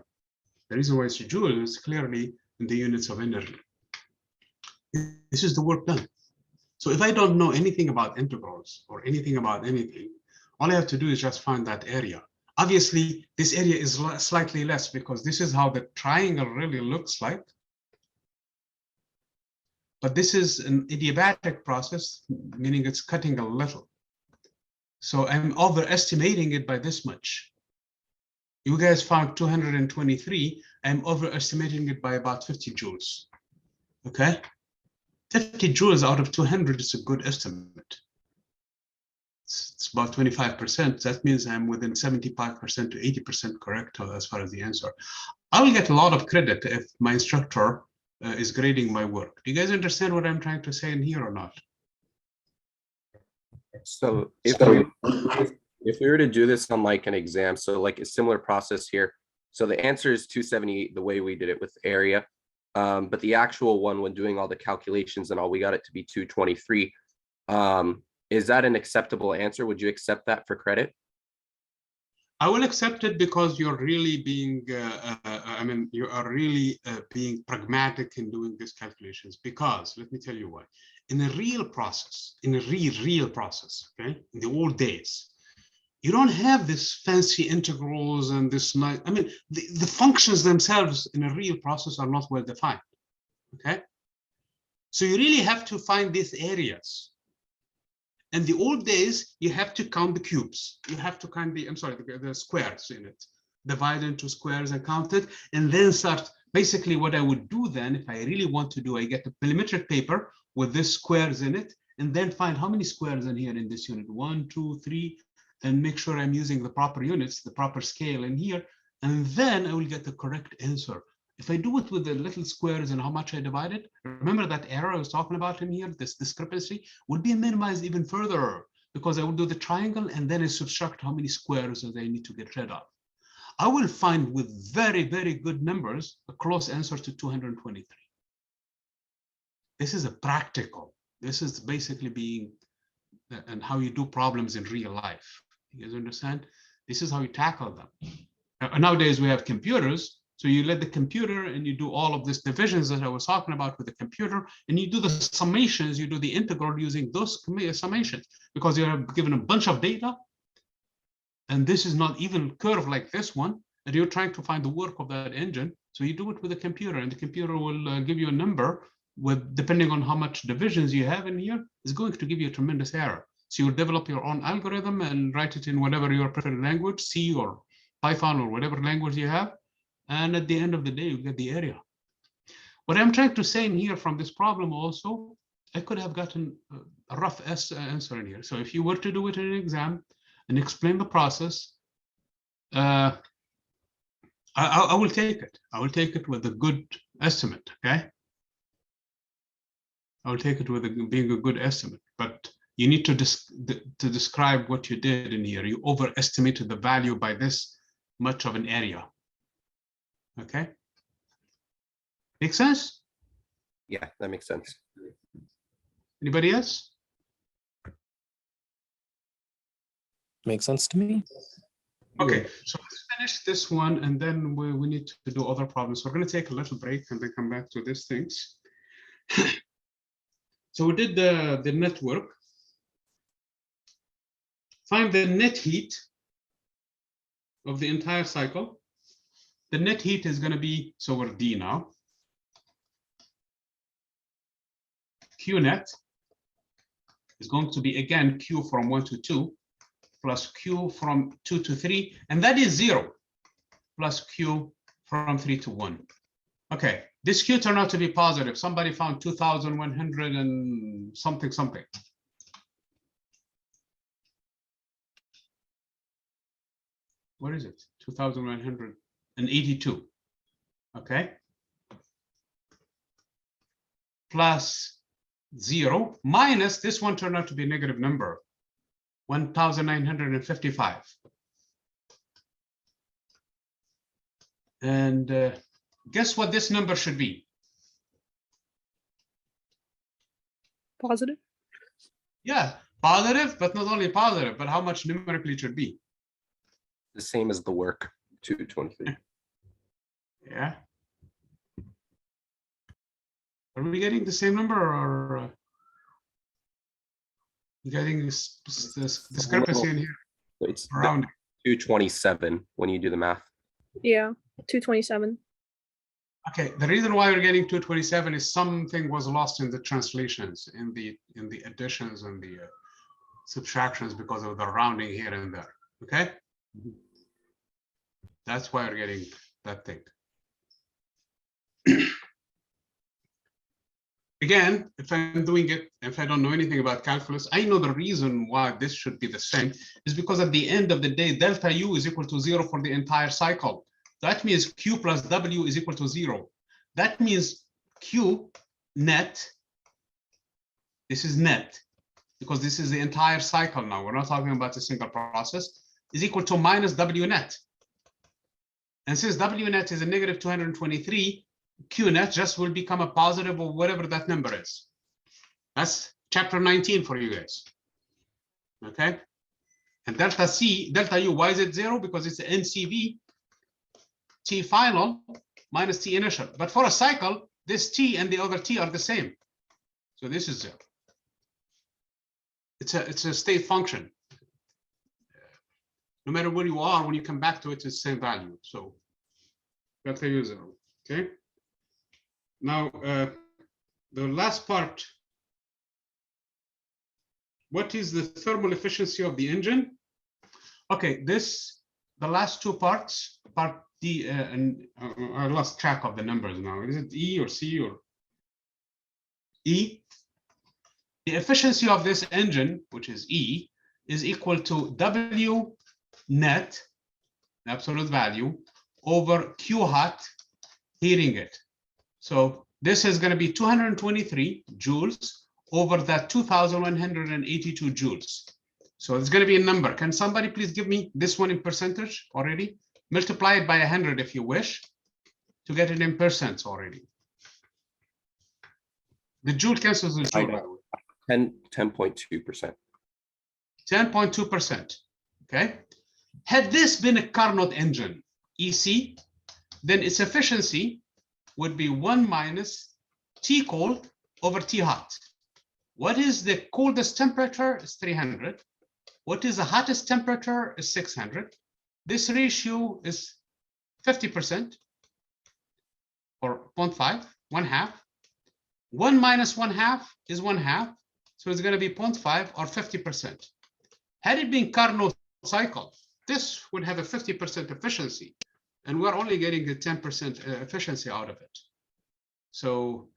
The reason why it's a joule is clearly in the units of energy. This is the work done. So if I don't know anything about integrals or anything about anything, all I have to do is just find that area. Obviously, this area is slightly less because this is how the triangle really looks like. But this is an adiabatic process, meaning it's cutting a little. So I'm overestimating it by this much. You guys found 223. I'm overestimating it by about 50 joules. Okay? 50 joules out of 200 is a good estimate. It's about 25%. That means I'm within 75% to 80% correct as far as the answer. I will get a lot of credit if my instructor is grading my work. Do you guys understand what I'm trying to say in here or not? So if we were to do this on like an exam, so like a similar process here. So the answer is 278, the way we did it with area. But the actual one, when doing all the calculations and all, we got it to be 223. Is that an acceptable answer? Would you accept that for credit? I will accept it because you're really being, you are really being pragmatic in doing these calculations. Because let me tell you why. In a real process, real process, okay, in the old days, you don't have this fancy integrals and this nice. I mean, the functions themselves in a real process are not well defined. Okay, so you really have to find these areas. In the old days, you have to count the cubes. You have to count the squares in it. Divide into squares and count it, and then start. Basically, what I would do then, if I really want to do, I get a millimetric paper with this squares in it, and then find how many squares in here in this unit. 1, 2, 3, and make sure I'm using the proper units, the proper scale in here, and then I will get the correct answer. If I do it with the little squares and how much I divided, remember that error I was talking about in here, this discrepancy, would be minimized even further because I would do the triangle and then I subtract how many squares that I need to get rid of. I will find with very, very good numbers a close answer to 223. This is a practical. This is basically being and how you do problems in real life. You guys understand? This is how you tackle them. Nowadays we have computers. So you let the computer and you do all of these divisions that I was talking about with the computer, and you do the summations, you do the integral using those summations because you have given a bunch of data. And this is not even curved like this one, and you're trying to find the work of that engine. So you do it with the computer, and the computer will give you a number with, depending on how much divisions you have in here, is going to give you a tremendous error. So you develop your own algorithm and write it in whatever your preferred language, C or Python or whatever language you have. And at the end of the day, you get the area. What I'm trying to say in here from this problem also, I could have gotten a rough answer in here. So if you were to do it in an exam and explain the process, I will take it. I will take it with a good estimate, okay? I will take it with being a good estimate, but you need to describe what you did in here. You overestimated the value by this much of an area. Okay. Make sense? Yeah, that makes sense. Anybody else? Makes sense to me. Okay, so let's finish this one and then we need to do other problems. We're going to take a little break and then come back to these things. So we did the network. Find the net heat of the entire cycle. The net heat is going to be, so we're D now. Q net is going to be, again, Q from 1 to 2, plus Q from 2 to 3, and that is 0, plus Q from 3 to 1. Okay, this Q turned out to be positive. Somebody found 2,100 and something. What is it? 2,182. Okay. Plus 0 minus this one turned out to be a negative number, 1,955. And guess what this number should be? Positive. Yeah, positive, but not only positive, but how much numerically it should be. The same as the work, 223. Yeah. Are we getting the same number or getting this discrepancy in here It's around? 227 when you do the math. Yeah, 227. Okay, the reason why we're getting 227 is something was lost in the translations, in the additions and the subtractions because of the rounding here and there. Okay, that's why we're getting that thing. Again, if I'm doing it, if I don't know anything about calculus, I know the reason why this should be the same is because at the end of the day, delta U is equal to 0 for the entire cycle. That means Q plus W is equal to 0. That means Q net, this is net, because this is the entire cycle now. We're not talking about a single process, is equal to minus W net. And since W net is a negative 223, Q net just will become a positive or whatever that number is. That's chapter 19 for you guys. Okay. And delta U, why is it 0? Because it's the NCV, T final minus T initial. But for a cycle, this T and the other T are the same. So this is 0. It's a state function. No matter where you are, when you come back to it, it's the same value. So delta U is 0. Okay. Now, the last part, what is the thermal efficiency of the engine? Okay, the last two parts, part D, and I lost track of the numbers now. Is it E or C or E? The efficiency of this engine, which is E, is equal to W net, absolute value, over Q hot, heating it. So this is going to be 223 joules over that 2,182 joules. So it's going to be a number. Can somebody please give me this one in percentage already? Multiply it by 100 if you wish to get it in percents already. The joule cancels the joule, by the way. 10.2%. 10.2%. Okay. Had this been a Carnot engine, EC, then its efficiency would be 1 minus T cold over T hot. What is the coldest temperature? Is 300. What is the hottest temperature? Is 600. This ratio is 50% or 0.5, 1/2. 1 minus 1/2 is 1/2. So it's going to be 0.5 or 50%. Had it been Carnot cycle, this would have a 50% efficiency. And we're only getting a 10% efficiency out of it. So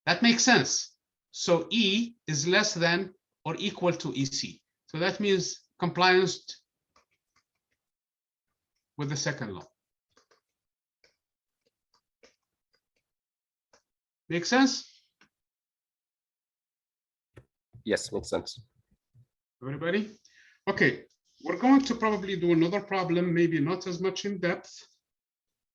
that makes sense. So E is less than or equal to EC. So that means compliance with the second law. Make sense? Yes, makes sense. Everybody? Okay, we're going to probably do another problem, maybe not as much in depth,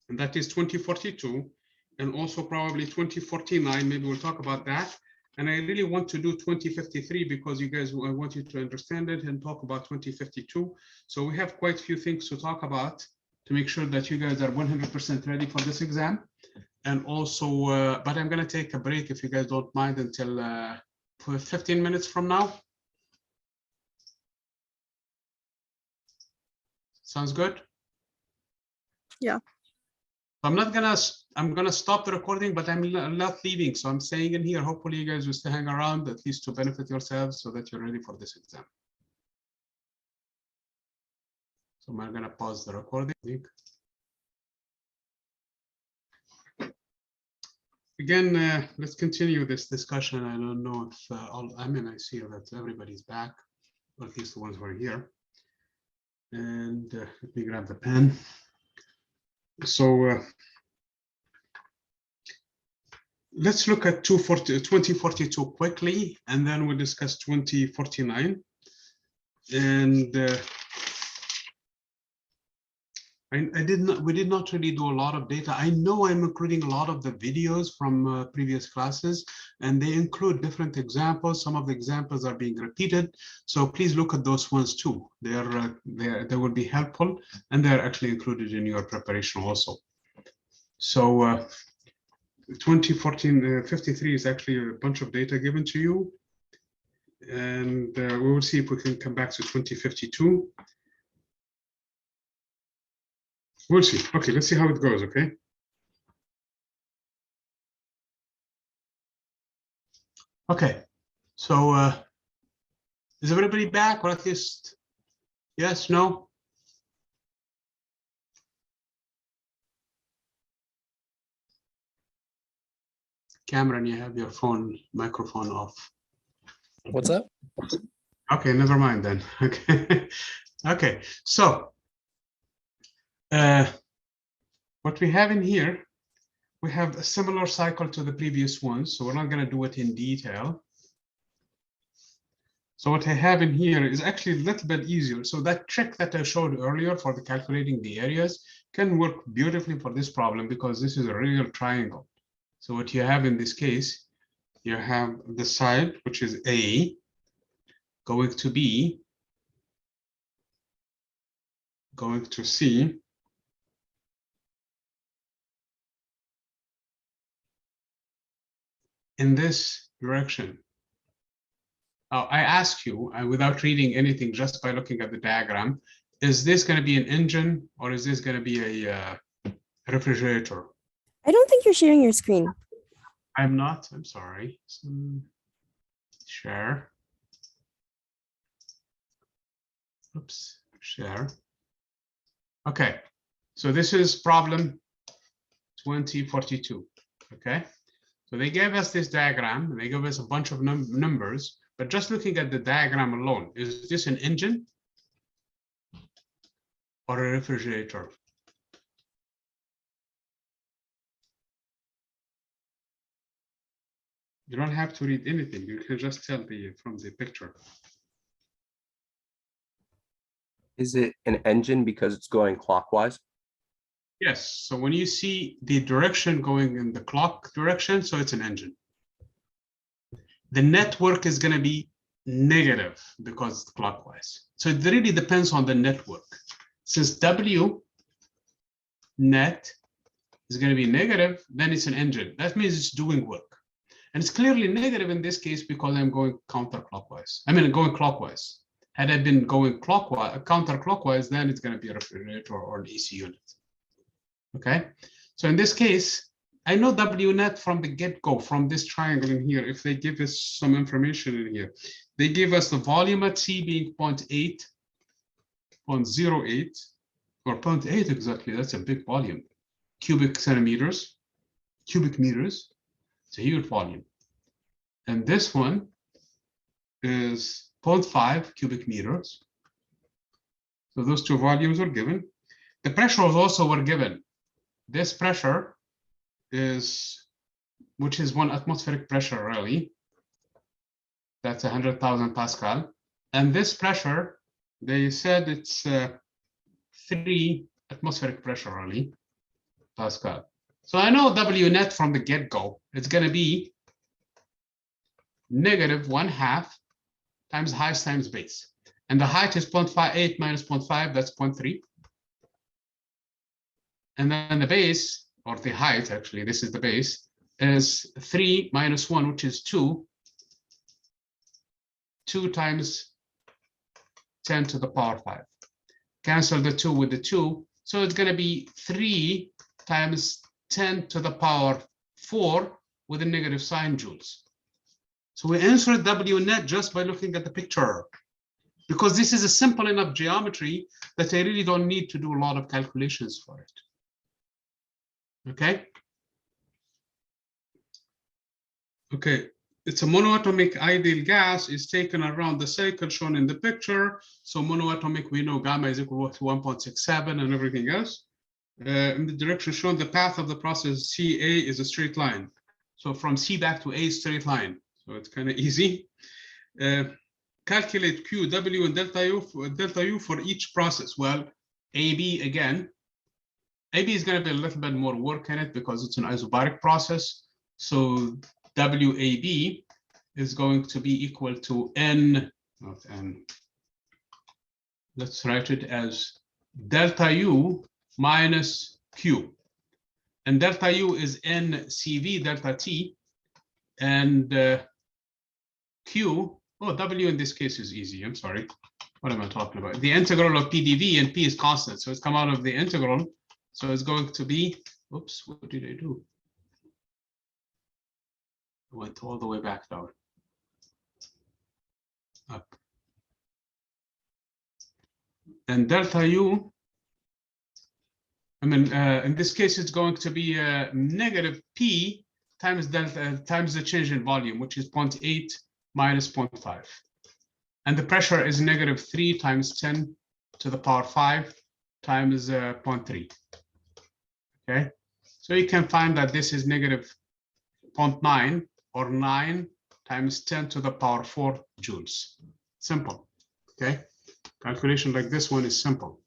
and that is 2042, and also probably 2049. Maybe we'll talk about that. And I really want to do 2053 because you guys, I want you to understand it and talk about 2052. So we have quite a few things to talk about to make sure that you guys are 100% ready for this exam. And also, but I'm going to take a break if you guys don't mind until 15 minutes from now. Sounds good? Yeah. I'm gonna stop the recording, but I'm not leaving. So I'm staying in here. Hopefully you guys will stay hang around at least to benefit yourselves so that you're ready for this exam. So I'm gonna pause the recording. Again, let's continue this discussion. I don't know if I see that everybody's back, or at least the ones who are here. And let me grab the pen. So let's look at 2042 quickly, and then we'll discuss 2049. And we did not really do a lot of data. I know I'm including a lot of the videos from previous classes, and they include different examples. Some of the examples are being repeated, so please look at those ones too. They will be helpful, and they're actually included in your preparation also. So 2014 53 is actually a bunch of data given to you, and we will see if we can come back to 2052. We'll see. Okay, let's see how it goes, okay? Okay, so is everybody back, or at least yes, no? Cameron, you have your microphone off. What's up? Okay, never mind then. Okay, okay, so what we have in here, we have a similar cycle to the previous one, so we're not going to do it in detail. So what I have in here is actually a little bit easier. So that trick that I showed earlier for the calculating the areas can work beautifully for this problem because this is a real triangle. So what you have in this case, you have the side, which is A, going to B, going to C, in this direction. I ask you, without reading anything, just by looking at the diagram, is this going to be an engine or is this going to be a refrigerator? I don't think you're sharing your screen. I'm not. I'm sorry. Share. Oops. Share. Okay. So this is problem 2042. Okay. So they gave us this diagram, and they gave us a bunch of numbers, but just looking at the diagram alone, is this an engine or a refrigerator? You don't have to read anything. You can just tell from the picture. Is it an engine because it's going clockwise? Yes. So when you see the direction going in the clock direction, so it's an engine. The network is going to be negative because it's clockwise. So it really depends on the network. Since W net is going to be negative, then it's an engine. That means it's doing work. And it's clearly negative in this case because I'm going counterclockwise. I mean, going clockwise. Had I been going clockwise, counterclockwise, then it's going to be a refrigerator or an AC unit. Okay. So in this case, I know W net from the get-go, from this triangle in here, if they give us some information in here. They give us the volume at C being 0.8, 0.08, or 0.8 exactly. That's a big volume. Cubic meters. It's a huge volume. And this one is 0.5 cubic meters. So those two volumes were given. The pressures also were given. This pressure is, which is 1 atmospheric pressure really. That's 100,000 Pascal. And this pressure, they said it's 3 atmospheric pressure really, Pascal. So I know W net from the get-go, it's going to be negative 1/2 times height times base. And the height is 0.58 minus 0.5, that's 0.3. And then the base, or the height actually, this is the base, is 3 minus 1, which is 2. 2 times 10 to the power 5. Cancel the 2 with the 2. So it's going to be 3 times 10 to the power 4 with a negative sign joules. So we answered W net just by looking at the picture, because this is a simple enough geometry that I really don't need to do a lot of calculations for it. Okay. Okay. It's a monoatomic ideal gas is taken around the cycle shown in the picture. So monoatomic, we know gamma is equal to 1.67 and everything else. In the direction shown, the path of the process CA is a straight line. So from C back to A, straight line. So it's kind of easy. Calculate Q, W, and delta U for each process. Well, AB again, AB is going to be a little bit more work in it because it's an isobaric process. So WAB is going to be equal to N, not N. Let's write it as delta U minus Q. And delta U is NCV delta T. And Q, oh, W in this case is easy. I'm sorry. What am I talking about? The integral of PdV, and P is constant. So it's come out of the integral. So it's going to be, oops, what did I do? I went all the way back down. Up. And delta U, I mean, in this case, it's going to be negative P times delta times the change in volume, which is 0.8 minus 0.5. And the pressure is negative 3 times 10 to the power 5 times 0.3. Okay, so you can find that this is negative 0.9 or 9 times 10 to the power 4 joules. Simple. Okay, calculation like this one is simple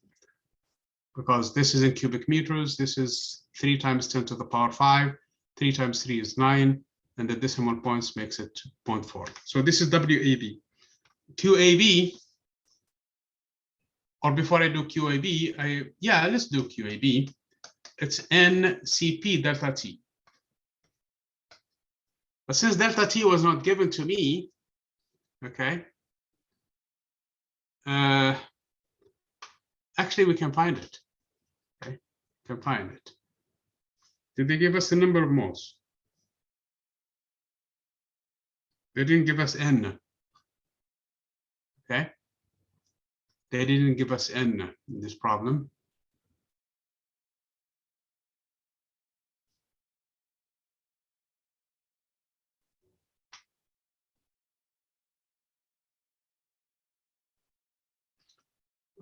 because this is in cubic meters. This is 3 times 10 to the power 5. 3 times 3 is 9, and the decimal points makes it 0.4. So this is WAB. QAB, or before I do QAB, let's do QAB. It's NCP delta T. But since delta T was not given to me, okay, actually we can find it. Okay, we can find it. Did they give us the number of moles? They didn't give us N. Okay, they didn't give us N in this problem.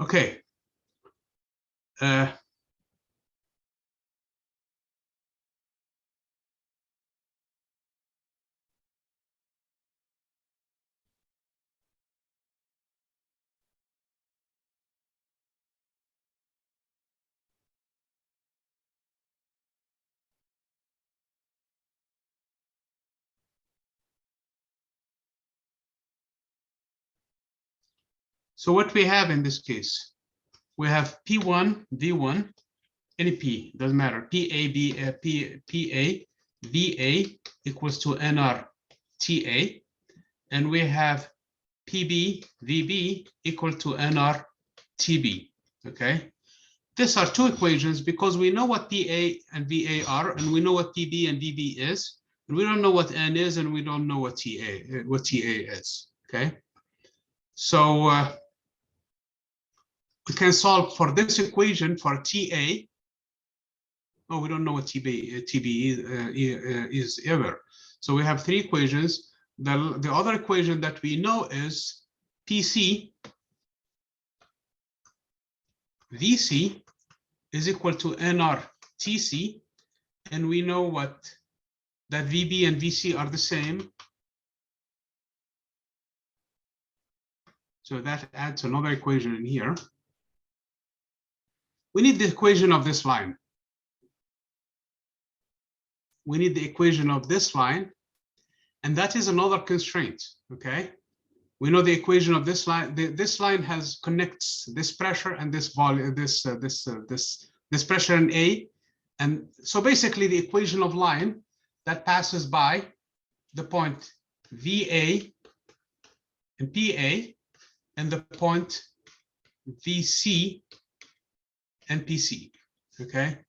Okay. So what we have in this case, we have P1, V1, any P, doesn't matter, PA, VA equals to NR, TA, and we have PB, VB equal to NR, TB, okay? These are two equations because we know what PA and VA are, and we know what PB and VB is, and we don't know what N is, and we don't know what TA is, okay? So we can solve for this equation for TA. Oh, we don't know what TB is ever. So we have three equations. The other equation that we know is PC VC is equal to NR TC, and we know what that VB and VC are the same. So that adds another equation in here. We need the equation of this line. We need the equation of this line, and that is another constraint, okay? We know the equation of this line. This line connects this pressure and this volume, this pressure in A. And so basically the equation of line that passes by the point VA and PA and the point VC and PC, okay?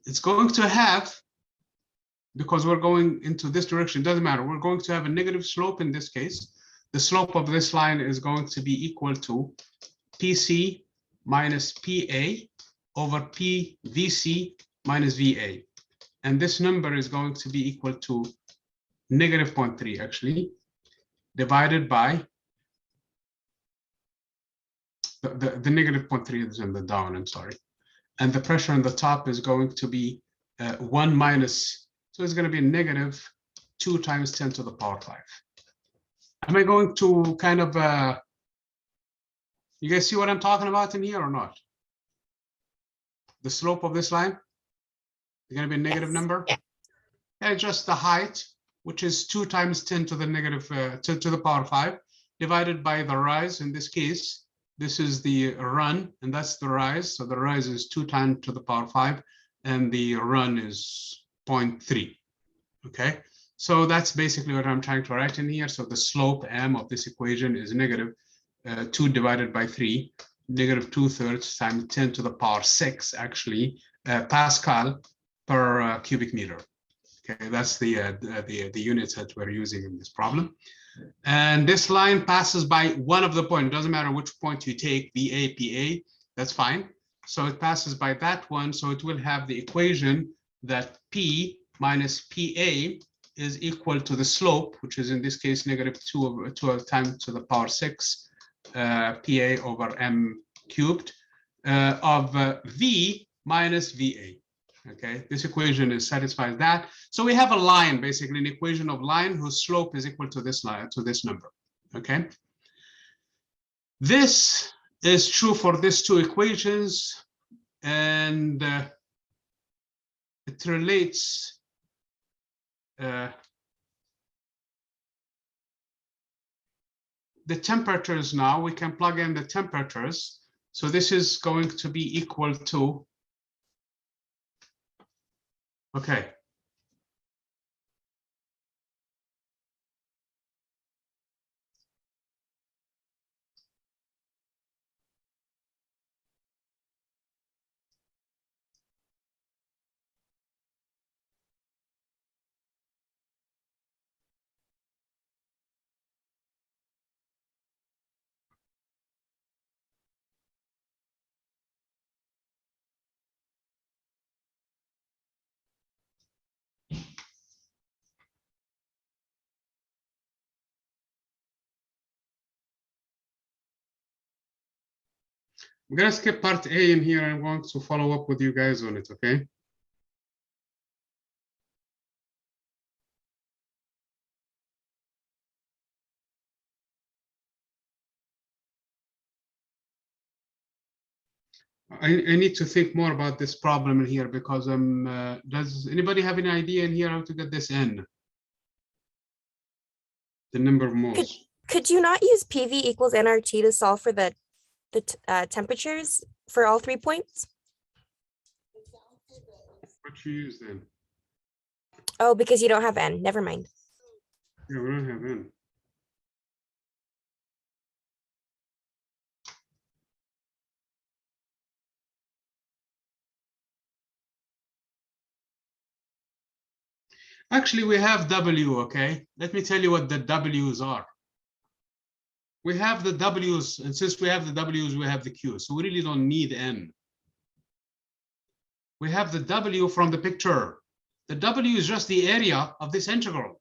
It's going to have, because we're going into this direction, doesn't matter, we're going to have a negative slope in this case. The slope of this line is going to be equal to PC minus PA over PVC minus VA. And this number is going to be equal to negative 0.3 actually, divided by the negative 0.3 is in the down, I'm sorry. And the pressure on the top is going to be 1 minus, so it's going to be negative 2 times 10 to the power 5. Am I going to kind of, you guys see what I'm talking about in here or not? The slope of this line? It's going to be a negative Yes. number. Yeah. And just the height, which is 2 times 10 to the negative to the power 5, divided by the rise. In this case, this is the run, and that's the rise. So the rise is 2 times to the power 5, and the run is 0.3. Okay, so that's basically what I'm trying to write in here. So the slope m of this equation is negative 2 divided by 3, negative 2/3 times 10 to the power 6, actually, Pascal per cubic meter. Okay, that's the units that we're using in this problem. And this line passes by one of the points. Doesn't matter which point you take, VA, PA, that's fine. So it passes by that one. So it will have the equation that P minus PA is equal to the slope, which is in this case negative 2 times to the power 6 PA over m cubed of V minus VA. Okay, this equation satisfies that. So we have a line, basically an equation of line whose slope is equal to this line, to this number. Okay, this is true for these two equations, and it relates the temperatures. Now we can plug in the temperatures. So this is going to be equal to, okay, I'm gonna skip part A in here. I'm going to follow up with you guys on it, okay? I need to think more about this problem in here because does anybody have any idea in here how to get this in? The number of moles. Could you not use PV equals nRT to solve for the temperatures for all 3 points? What you use then? Oh, because you don't have n. Never mind. Yeah, we don't have n. Actually, we have W, okay? Let me tell you what the W's are. We have the W's, and since we have the W's, we have the Q's. So we really don't need N. We have the W from the picture. The W is just the area of this integral.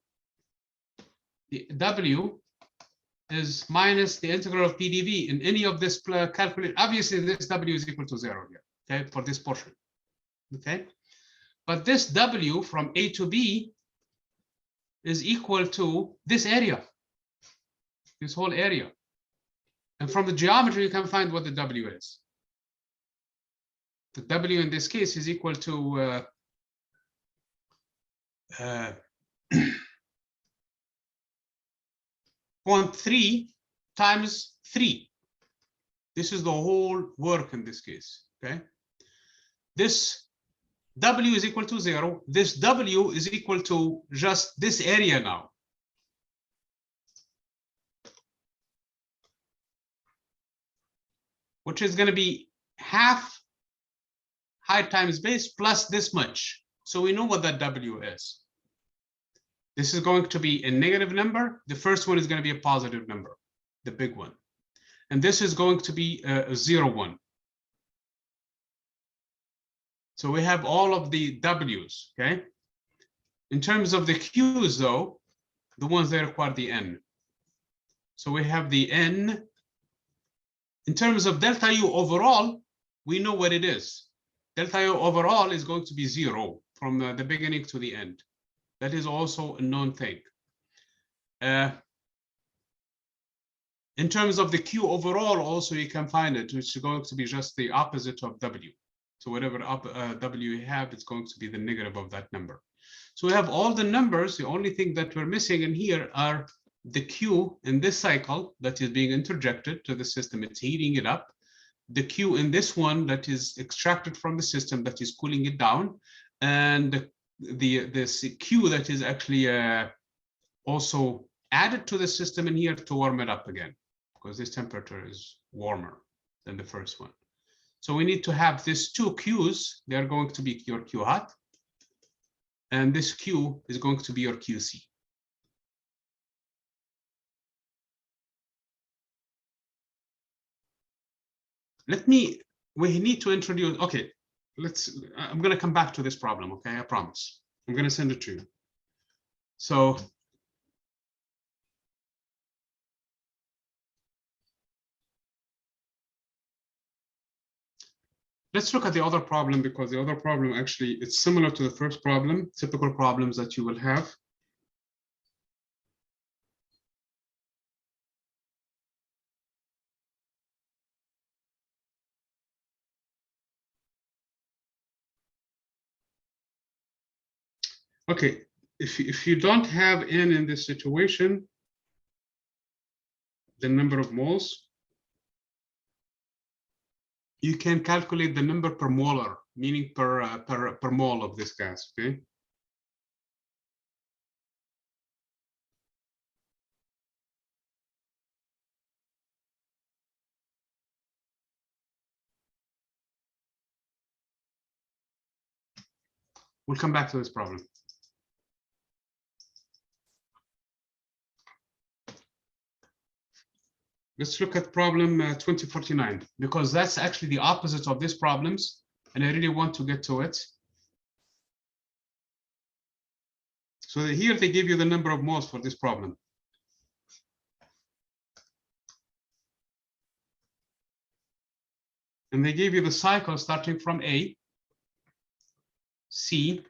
The W is minus the integral of PDV in any of this calculate. Obviously, this W is equal to 0 here, okay, for this portion, okay? But this W from A to B is equal to this area, this whole area. And from the geometry, you can find what the W is. The W in this case is equal to 0.3 times 3. This is the whole work in this case, okay? This W is equal to 0. This W is equal to just this area now. Which is going to be half height times base plus this much. So we know what that W is. This is going to be a negative number. The first one is going to be a positive number, the big one. And this is going to be a 0, 1. So we have all of the W's, okay? In terms of the Q's, though, the ones that require the N. So we have the N. In terms of delta U overall, we know what it is. Delta U overall is going to be 0 from the beginning to the end. That is also a known thing. In terms of the Q overall, also you can find it, which is going to be just the opposite of W. So whatever W you have, it's going to be the negative of that number. So we have all the numbers. The only thing that we're missing in here are the Q in this cycle that is being interjected to the system. It's heating it up. The Q in this one that is extracted from the system that is cooling it down. And this Q that is actually also added to the system in here to warm it up again, because this temperature is warmer than the first one. So we need to have these two Qs. They're going to be your Q hot. And this Q is going to be your QC. We need to introduce, okay, I'm going to come back to this problem, okay, I promise. I'm going to send it to you. So let's look at the other problem, because the other problem actually, it's similar to the first problem, typical problems that you will have. Okay, if you don't have N in this situation, the number of moles, you can calculate the number per molar, meaning per mole of this gas, okay? We'll come back to this problem. Let's look at problem 2049, because that's actually the opposite of these problems, and I really want to get to it. So here they give you the number of moles for this problem. And they gave you the cycle starting from A, C.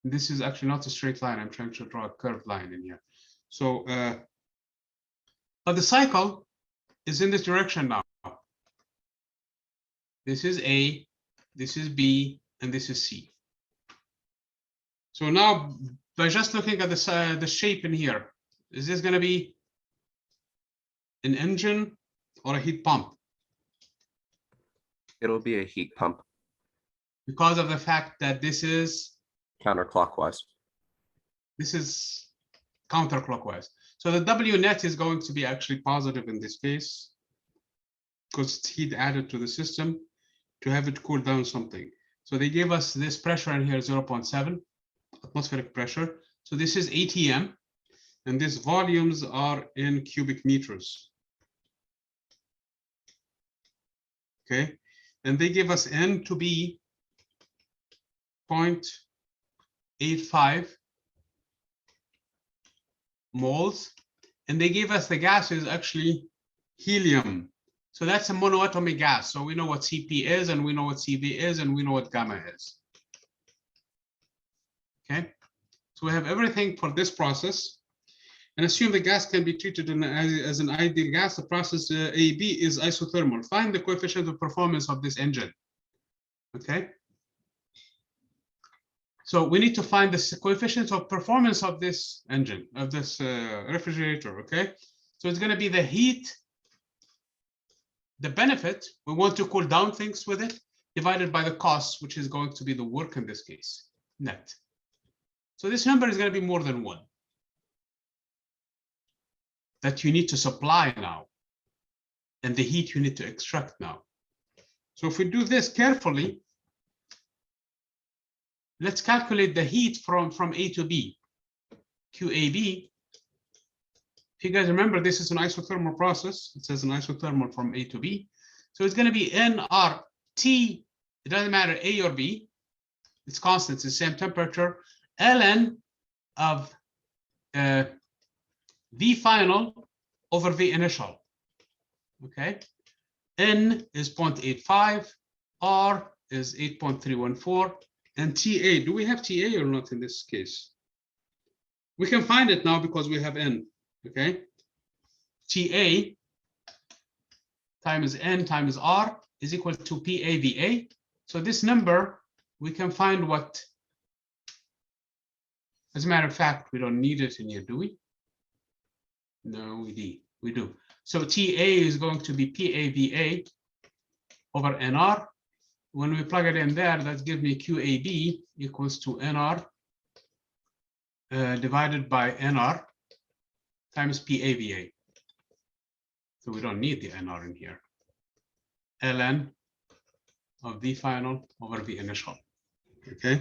This is actually not a straight line. I'm trying to draw a curved line in here. So, but the cycle is in this direction now. This is A, this is B, and this is C. So now, by just looking at the shape in here, is this going to be an engine or a heat pump? It'll be a heat pump. Because of the fact that this is Counterclockwise. Counterclockwise. So the W net is going to be actually positive in this case, because it's heat added to the system to have it cool down something. So they gave us this pressure in here, 0.7 atmospheric pressure. So this is ATM, and these volumes are in cubic meters. Okay, and they give us N to be 0.85 moles, and they gave us the gas is actually helium. So that's a monoatomic gas. So we know what Cp is, and we know what Cv is, and we know what gamma is. Okay, so we have everything for this process. And assume the gas can be treated as an ideal gas. The process AB is isothermal. Find the coefficient of performance of this engine. Okay. So we need to find the coefficient of performance of this engine, of this refrigerator. Okay. So it's going to be the heat, the benefit. We want to cool down things with it, divided by the cost, which is going to be the work in this case, net. So this number is going to be more than 1. That you need to supply now, and the heat you need to extract now. So if we do this carefully, let's calculate the heat from A to B, QAB. If you guys remember, this is an isothermal process. It says an isothermal from A to B. So it's going to be nRT, it doesn't matter A or B, it's constant, it's the same temperature, ln of V final over V initial. Okay, N is 0.85, R is 8.314, and TA, do we have TA or not in this case? We can find it now because we have N. Okay, TA times N times R is equal to PAVA. So this number, we can find what, as a matter of fact, we don't need it in here, do we? No, we do. So TA is going to be PAVA over NR. When we plug it in there, that gives me QAB equals to NR divided by NR times PAVA. So we don't need the NR in here. ln of V final over V initial. Okay.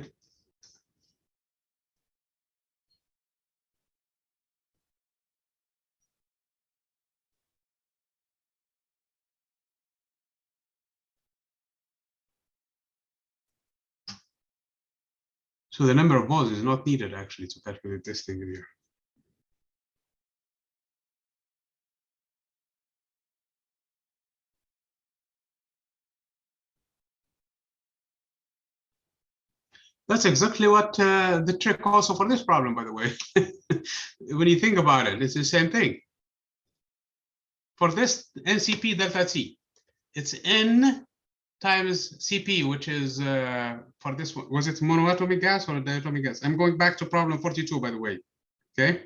So the number of moles is not needed actually to calculate this thing in here. That's exactly what the trick also for this problem, by the way. When you think about it, it's the same thing. For this NCP delta T, it's N times CP, which is for this one, was it monoatomic gas or diatomic gas? I'm going back to problem 42, by the way. Okay.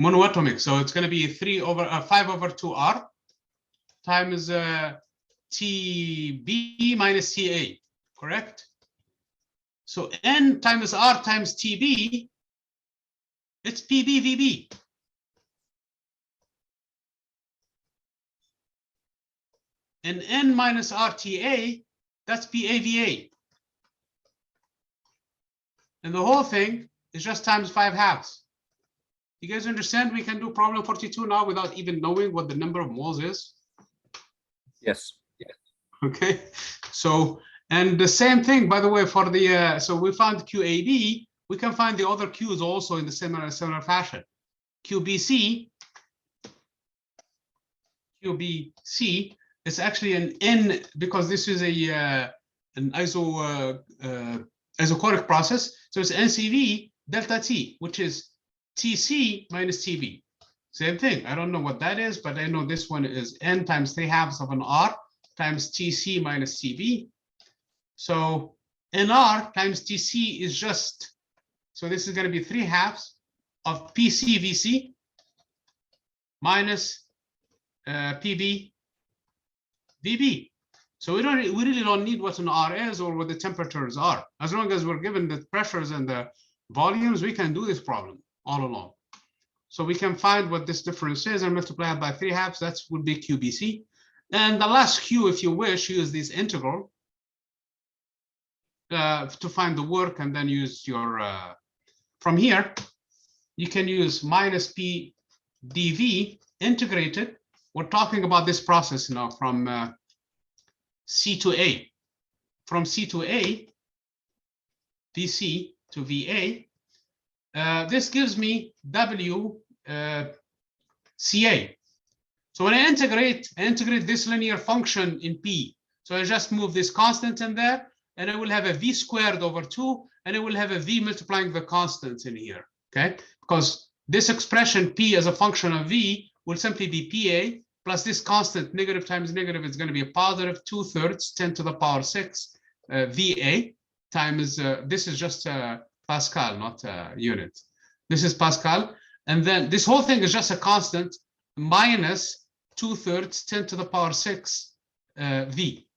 Monoatomic, so it's going to be 5 over 2R times TB minus TA, correct? So N times R times TB, it's PBVB. And N minus RTA, that's PAVA. And the whole thing is just times 5/2. You guys understand we can do problem 42 now without even knowing what the number of moles is? Yes. Okay, so, and the same thing, by the way, for the, so we found QAB, we can find the other Qs also in the similar fashion. QBC is actually an N, because this is a an isochoric process, so it's NCV delta T, which is TC minus TB. Same thing, I don't know what that is, but I know this one is N times 3/2 of an R times TC minus TB. So NR times TC is just, so this is going to be 3/2 of PCVC minus PBVB. So we really don't need what an R is or what the temperatures are. As long as we're given the pressures and the volumes, we can do this problem all along. So we can find what this difference is and multiply it by 3/2. That would be QBC. And the last Q, if you wish, use this integral to find the work, and then use your, from here, you can use minus P dV integrated. We're talking about this process now from C to A. From C to A, VC to VA, this gives me W CA. So when I integrate this linear function in P, so I just move this constant in there, and I will have a V squared over 2, and I will have a V multiplying the constants in here, okay? Because this expression P as a function of V will simply be PA plus this constant, negative times negative, is going to be a positive 2/3, 10 to the power 6, VA times, this is just Pascal, not unit. This is Pascal. And then this whole thing is just a constant minus 2/3, 10 to the power 6, V.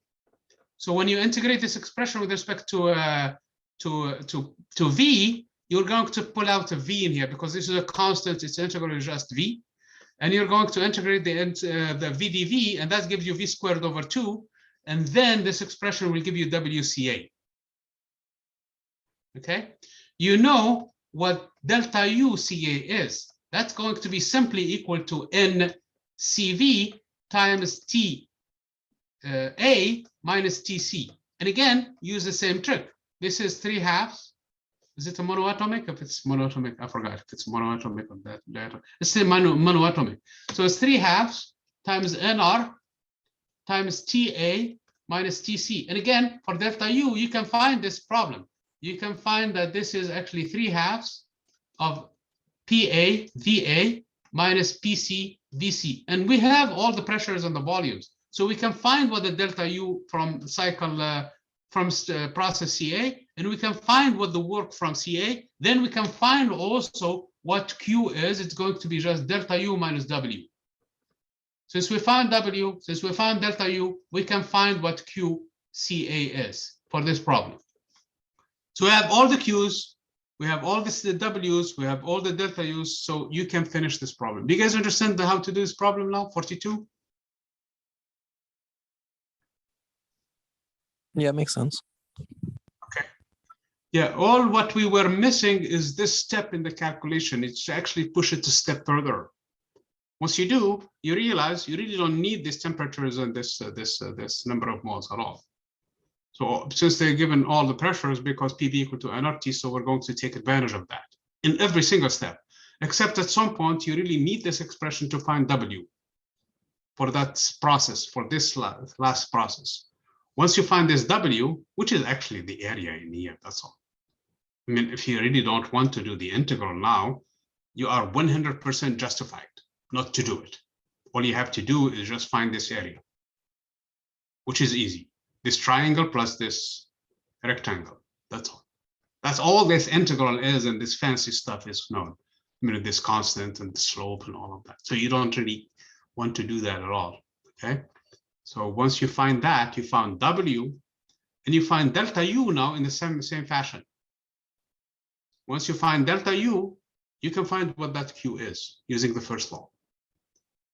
So when you integrate this expression with respect to V, you're going to pull out a V in here because this is a constant, its integral is just V. And you're going to integrate the VDV, and that gives you V squared over 2. And then this expression will give you WCA. Okay, you know what delta UCA is. That's going to be simply equal to NCV times T A minus TC. And again, use the same trick. This is 3/2. Is it a monoatomic? If it's monoatomic, I forgot if it's monoatomic or that. It's still monoatomic. So it's 3/2 times NR times TA minus TC. And again, for delta U, you can find this problem. You can find that this is actually 3/2 of PA VA minus PC VC. And we have all the pressures and the volumes. So we can find what the delta U from cycle, process CA, and we can find what the work from CA. Then we can find also what Q is. It's going to be just delta U minus W. Since we found W, since we found delta U, we can find what QCA is for this problem. So we have all the Qs, we have all the Ws, we have all the delta U's, so you can finish this problem. Do you guys understand how to do this problem now, 42? Yeah, it makes sense. Okay. Yeah, all what we were missing is this step in the calculation. It's to actually push it a step further. Once you do, you realize you really don't need these temperatures and this number of moles at all. So since they're given all the pressures because PV equal to nRT, so we're going to take advantage of that in every single step, except at some point you really need this expression to find W for that process, for this last process. Once you find this W, which is actually the area in here, that's all. I mean, if you really don't want to do the integral now, you are 100% justified not to do it. All you have to do is just find this area, which is easy. This triangle plus this rectangle, that's all. That's all this integral is, and this fancy stuff is known. I mean, this constant and the slope and all of that. So you don't really want to do that at all, okay? So once you find that, you found W, and you find delta U now in the same fashion. Once you find delta U, you can find what that Q is using the first law.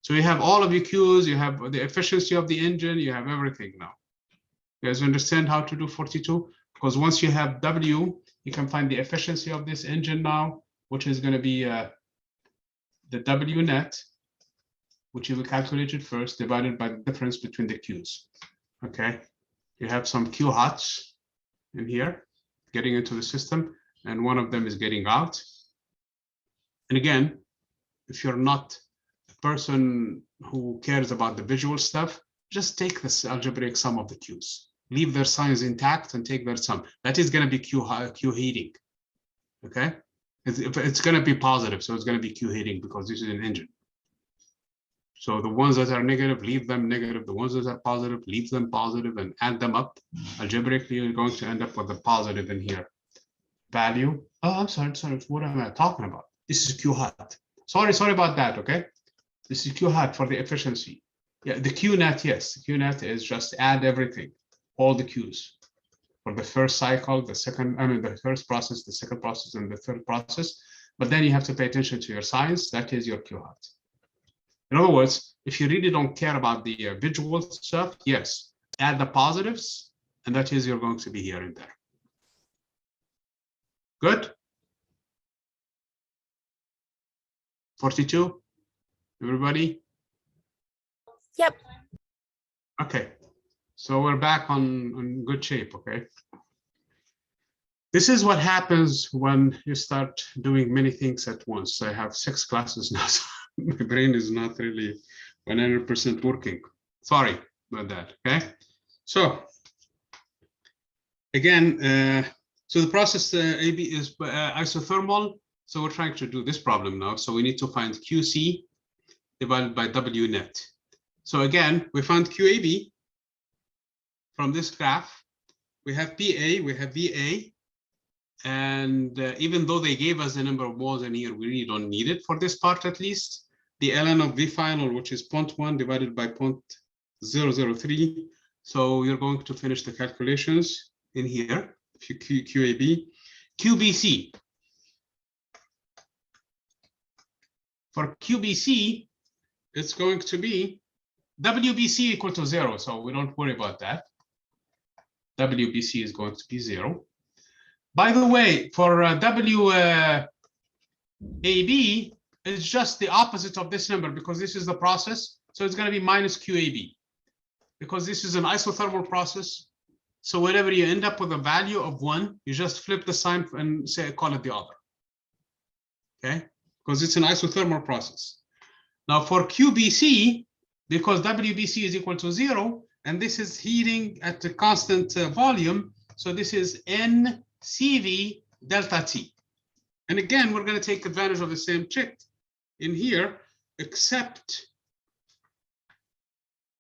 So you have all of your Qs, you have the efficiency of the engine, you have everything now. You guys understand how to do 42? Because once you have W, you can find the efficiency of this engine now, which is going to be the W net, which you will calculate it first, divided by the difference between the Qs. Okay, you have some Q hots in here getting into the system, and one of them is getting out. And again, if you're not a person who cares about the visual stuff, just take this algebraic sum of the Qs. Leave their signs intact and take their sum. That is going to be Q heating. Okay, it's going to be positive, so it's going to be Q heating because this is an engine. So the ones that are negative, leave them negative. The ones that are positive, leave them positive and add them up. Algebraically, you're going to end up with a positive in here. Value. Oh, I'm sorry. What am I talking about? This is Q hat. Sorry about that. Okay, this is Q hat for the efficiency. Yeah, the Q net, yes. The Q net is just add everything, all the Qs for the first cycle, the second, the first process, the second process, and the third process. But then you have to pay attention to your signs. That is your Q hat. In other words, if you really don't care about the visual stuff, yes, add the positives, and that is you're going to be here and there. Good? 42? Everybody? Yep. Okay, so we're back on good shape, okay? This is what happens when you start doing many things at once. I have 6 classes now, so my brain is not really 100% working. Sorry about that, okay? So, again, so the process AB is isothermal. So we're trying to do this problem now. So we need to find QC divided by W net. So again, we found QAB from this graph. We have PA, we have VA. And even though they gave us the number of moles in here, we really don't need it for this part at least. The ln of V final, which is 0.1 divided by 0.003. So you're going to finish the calculations in here. QAB, QBC. For QBC, it's going to be WBC equal to 0. So we don't worry about that. WBC is going to be 0. By the way, for WAB, it's just the opposite of this number because this is the process. So it's going to be minus QAB because this is an isothermal process. So whenever you end up with a value of 1, you just flip the sign and say, call it the other. Okay, because it's an isothermal process. Now for QBC, because WBC is equal to 0, and this is heating at a constant volume. So this is NCV delta T. And again, we're going to take advantage of the same trick in here. except,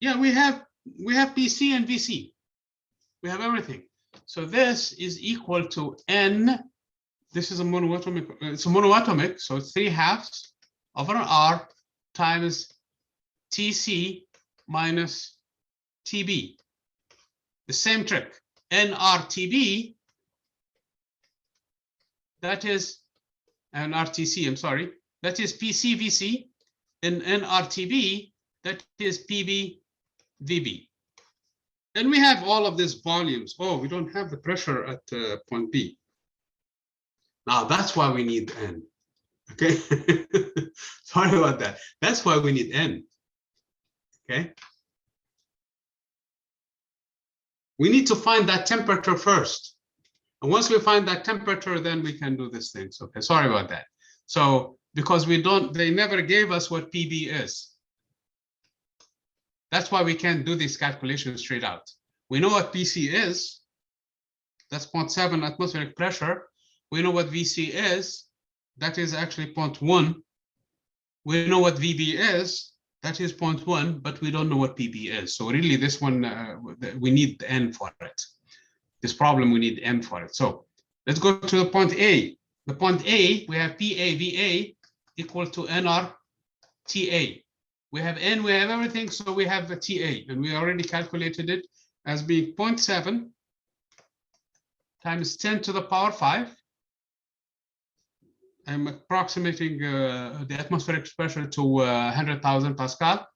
yeah, we have PC and VC. We have everything. So this is equal to N. This is a monoatomic, it's a monoatomic, so it's 3/2 over R times TC minus TB. The same trick. NRTB, that is, and RTC, I'm sorry, that is PCVC, and NRTB, that is PBVB. And we have all of these volumes. Oh, we don't have the pressure at point B. Now that's why we need N. Okay, sorry about that. That's why we need N. Okay. We need to find that temperature first. And once we find that temperature, then we can do these things. Okay, sorry about that. So because they never gave us what PB is. That's why we can't do these calculations straight out. We know what PC is. That's 0.7 atmospheric pressure. We know what VC is. That is actually 0.1. We know what VB is. That is 0.1, but we don't know what PB is. So really this one, we need N for it. This problem, we need N for it. So let's go to the point A. The point A, we have PAVA equal to NRTA. We have N, we have everything, so we have the TA, and we already calculated it as being 0.7 times 10 to the power 5. I'm approximating the atmospheric pressure to 100,000 Pascal.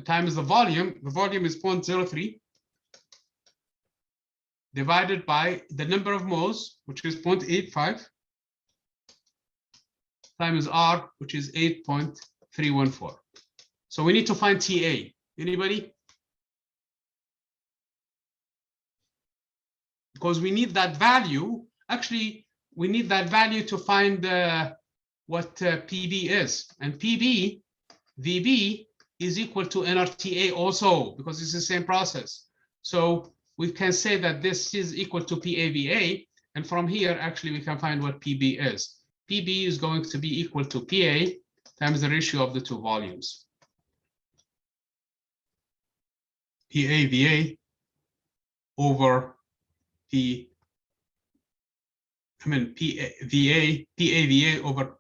Times the volume. The volume is 0.03 divided by the number of moles, which is 0.85, times R, which is 8.314. So we need to find TA. Anybody? Because we need that value. Actually, we need that value to find what PB is. And PB, VB, is equal to NRTA also, because it's the same process. So we can say that this is equal to PAVA. And from here, actually, we can find what PB is. PB is going to be equal to PA times the ratio of the two volumes. PAVA over PAVA over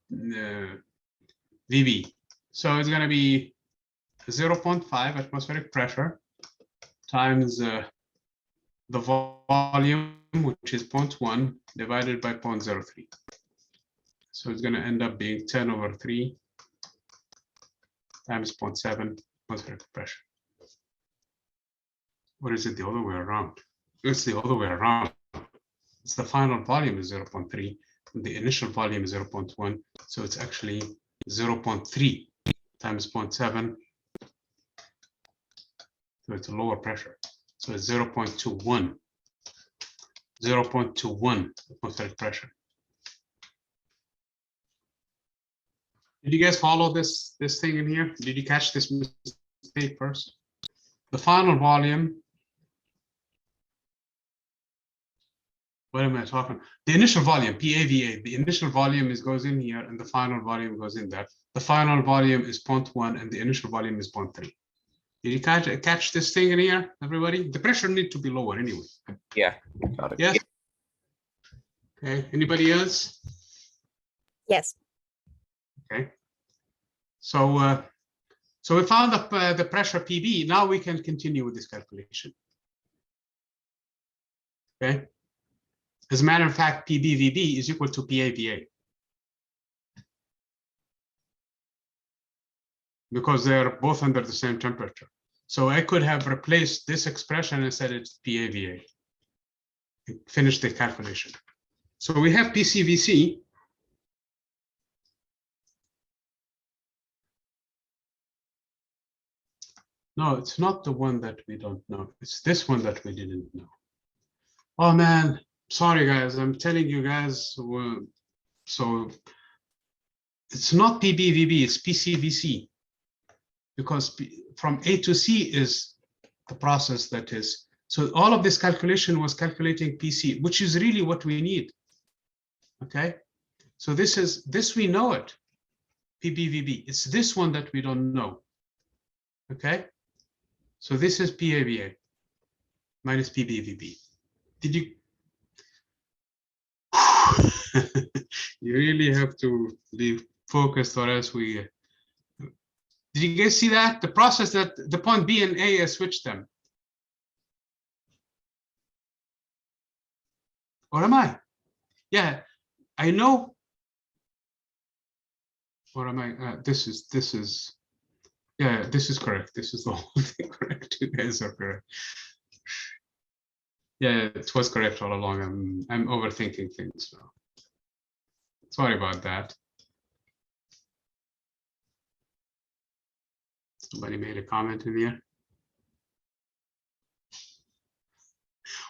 VB. So it's going to be 0.5 atmospheric pressure times the volume, which is 0.1, divided by 0.03. So it's going to end up being 10 over 3 times 0.7 atmospheric pressure. Or is it the other way around? It's the other way around. It's the final volume is 0.3, the initial volume is 0.1, so it's actually 0.3 times 0.7, so it's a lower pressure. So it's 0.21 atmospheric pressure. Did you guys follow this thing in here? Did you catch this mistake first? The final volume. What am I talking? The initial volume, PAVA, the initial volume goes in here and the final volume goes in there. The final volume is 0.1 and the initial volume is 0.3. Did you catch this thing in here, everybody? The pressure needs to be lower anyway. Yeah, got it. Yes. Okay, anybody else? Yes. Okay. So so we found the pressure PB. Now we can continue with this calculation. Okay. As a matter of fact, PBVB is equal to PAVA. Because they're both under the same temperature. So I could have replaced this expression and said it's PAVA. Finish the calculation. So we have PCVC. No, it's not the one that we don't know. It's this one that we didn't know. Oh man, sorry guys, I'm telling you guys. So it's not PBVB, it's PCVC. Because from A to C is the process that is. So all of this calculation was calculating PC, which is really what we need. Okay, so this we know it. PBVB. It's this one that we don't know. Okay, so this is PAVA minus PBVB. Did you? You really have to be focused, or else we. Did you guys see that? The process that the point B and A has switched them. Or am I? Yeah, I know. Or am I? This is. Yeah, this is correct. This is the whole thing correct. You guys are correct. Yeah, it was correct all along. I'm overthinking things now. Sorry about that. Somebody made a comment in here.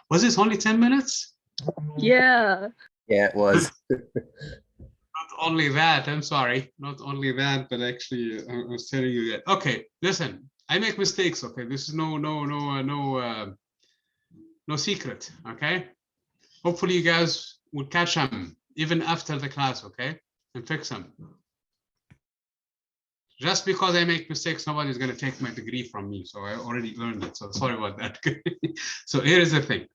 Was this only 10 minutes? Yeah. Yeah, it was. Not only that, I'm sorry. Not only that, but actually, I was telling you that. Okay, listen, I make mistakes. Okay, this is no secret. Okay, hopefully you guys will catch them even after the class. Okay, and fix them. Just because I make mistakes, nobody's going to take my degree from me. So I already learned it. So sorry about that. So here is the thing.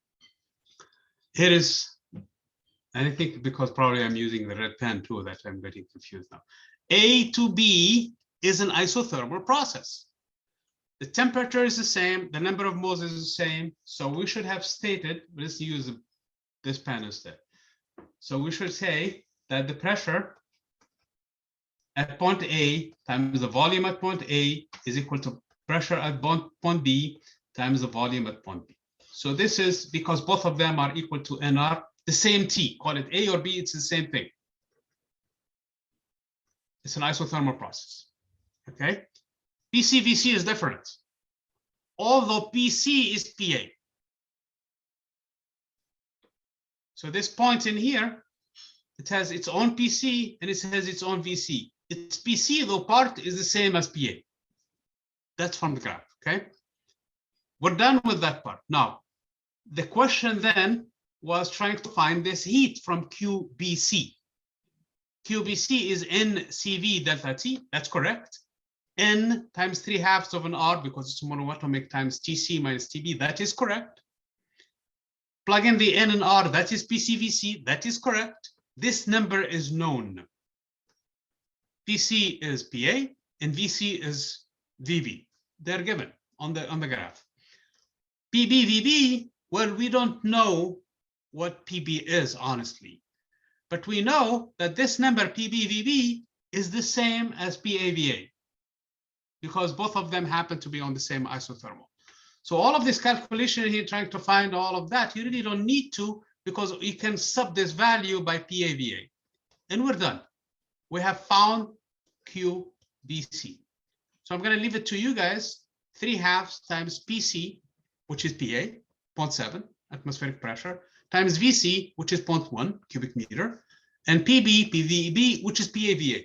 Here is. And I think because probably I'm using the red pen too, that I'm getting confused now. A to B is an isothermal process. The temperature is the same, the number of moles is the same. So we should have stated, let's use this pen instead. So we should say that the pressure at point A times the volume at point A is equal to pressure at point B times the volume at point B. So this is because both of them are equal to NR. The same T, call it A or B, it's the same thing. It's an isothermal process, okay? PCVC is different, although PC is PA. So this point in here, it has its own PC and it has its own VC. Its PC, though, part is the same as PA. That's from the graph, okay? We're done with that part. Now, the question then was trying to find this heat from QBC. QBC is NCV delta T, that's correct. N times 3/2 of an R because it's monoatomic times TC minus TB, that is correct. Plug in the N and R, that is PCVC, that is correct. This number is known. PC is PA and VC is VB. They're given on the graph. PBVB, well, we don't know what PB is, honestly. But we know that this number, PBVB, is the same as PAVA because both of them happen to be on the same isothermal. So all of this calculation here, trying to find all of that, you really don't need to because you can sub this value by PAVA. And we're done. We have found QBC. So I'm going to leave it to you guys. 3/2 times PC, which is PA, 0.7 atmospheric pressure, times VC, which is 0.1 cubic meter, and PVB, which is PAVA.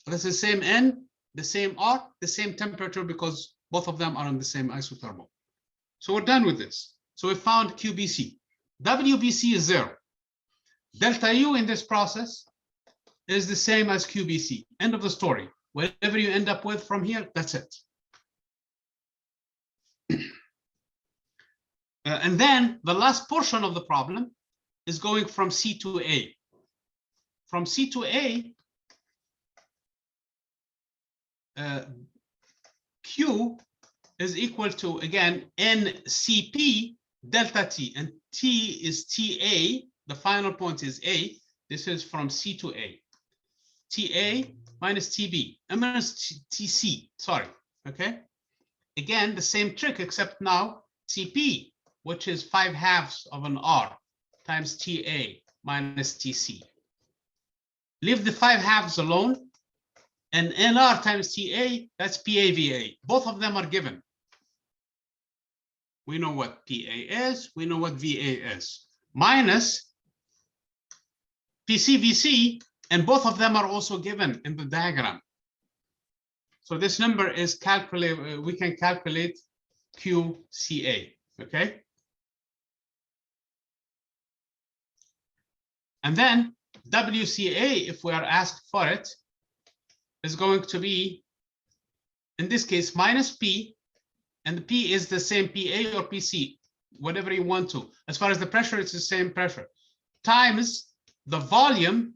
That's the same N, the same R, the same temperature because both of them are on the same isothermal. So we're done with this. So we found QBC. WBC is 0. Delta U in this process is the same as QBC. End of the story. Whatever you end up with from here, that's it. And then the last portion of the problem is going from C to A. From C to A, Q is equal to, again, NCP delta T, and T is TA, the final point is A. This is from C to A. TA minus TB, minus TC, sorry, okay? Again, the same trick, except now CP, which is 5/2 of an R times TA minus TC. Leave the 5/2 alone, and NR times TA, that's PAVA. Both of them are given. We know what PA is, we know what VA is. Minus PCVC, and both of them are also given in the diagram. So this number is calculate, we can calculate QCA, okay? And then WCA, if we are asked for it, is going to be, in this case, minus P, and the P is the same PA or PC, whatever you want to. As far as the pressure, it's the same pressure, times the volume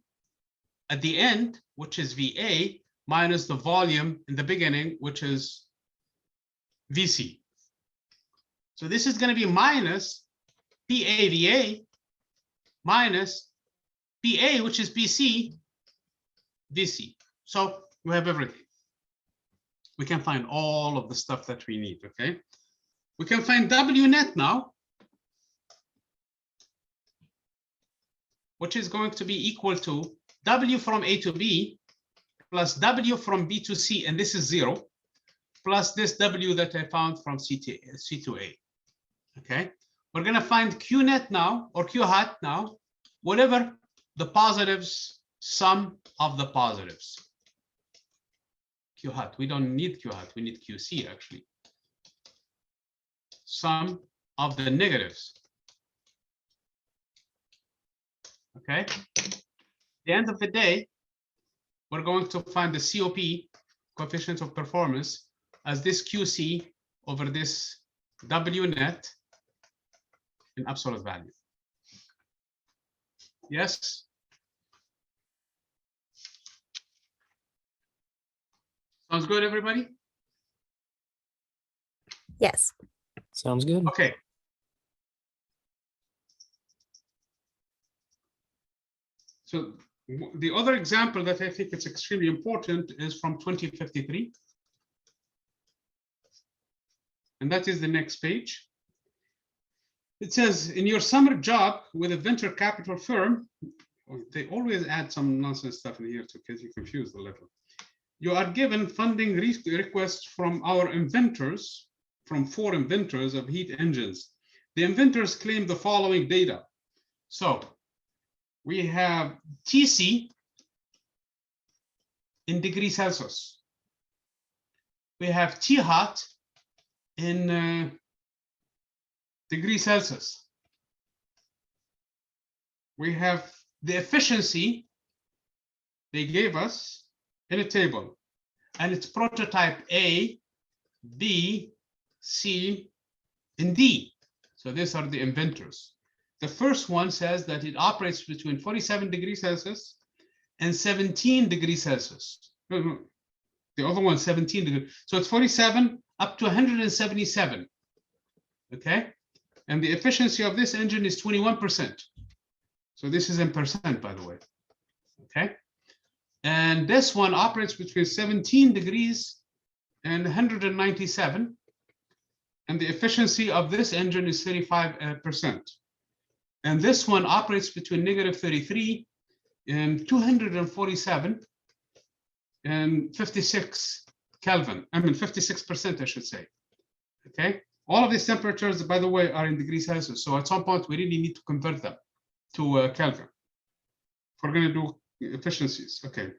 at the end, which is VA, minus the volume in the beginning, which is VC. So this is going to be minus PAVA minus PA, which is PC, VC. So we have everything. We can find all of the stuff that we need, okay? We can find W net now, which is going to be equal to W from A to B plus W from B to C, and this is 0, plus this W that I found from C to A, okay? We're gonna find Q net now, or Q hat now, whatever the positives, sum of the positives. Q hat, we don't need Q hat, we need QC actually. Sum of the negatives. Okay, at the end of the day, we're going to find the COP, coefficient of performance, as this QC over this W net in absolute value. Yes? Sounds good, everybody? Yes. Sounds good. Okay. So the other example that I think is extremely important is from 2053. And that is the next page. It says, in your summer job with a venture capital firm, they always add some nonsense stuff in here to get you confused a little. You are given funding requests from our inventors, from 4 inventors of heat engines. The inventors claim the following data. So we have TC in degrees Celsius. We have T hot in degrees Celsius. We have the efficiency they gave us in a table, and it's prototype A, B, C, and D. So these are the inventors. The first one says that it operates between 47 degrees Celsius and 17 degrees Celsius. The other one, 17 degrees. So it's 47 up to 177. Okay. And the efficiency of this engine is 21%. So this is in percent, by the way. Okay. And this one operates between 17 degrees and 197. And the efficiency of this engine is 35%. And this one operates between -33 and 247 and 56 Kelvin. I mean, 56%, I should say. Okay. All of these temperatures, by the way, are in degrees Celsius. So at some point, we really need to convert them to Kelvin. If we're going to do efficiencies. Okay.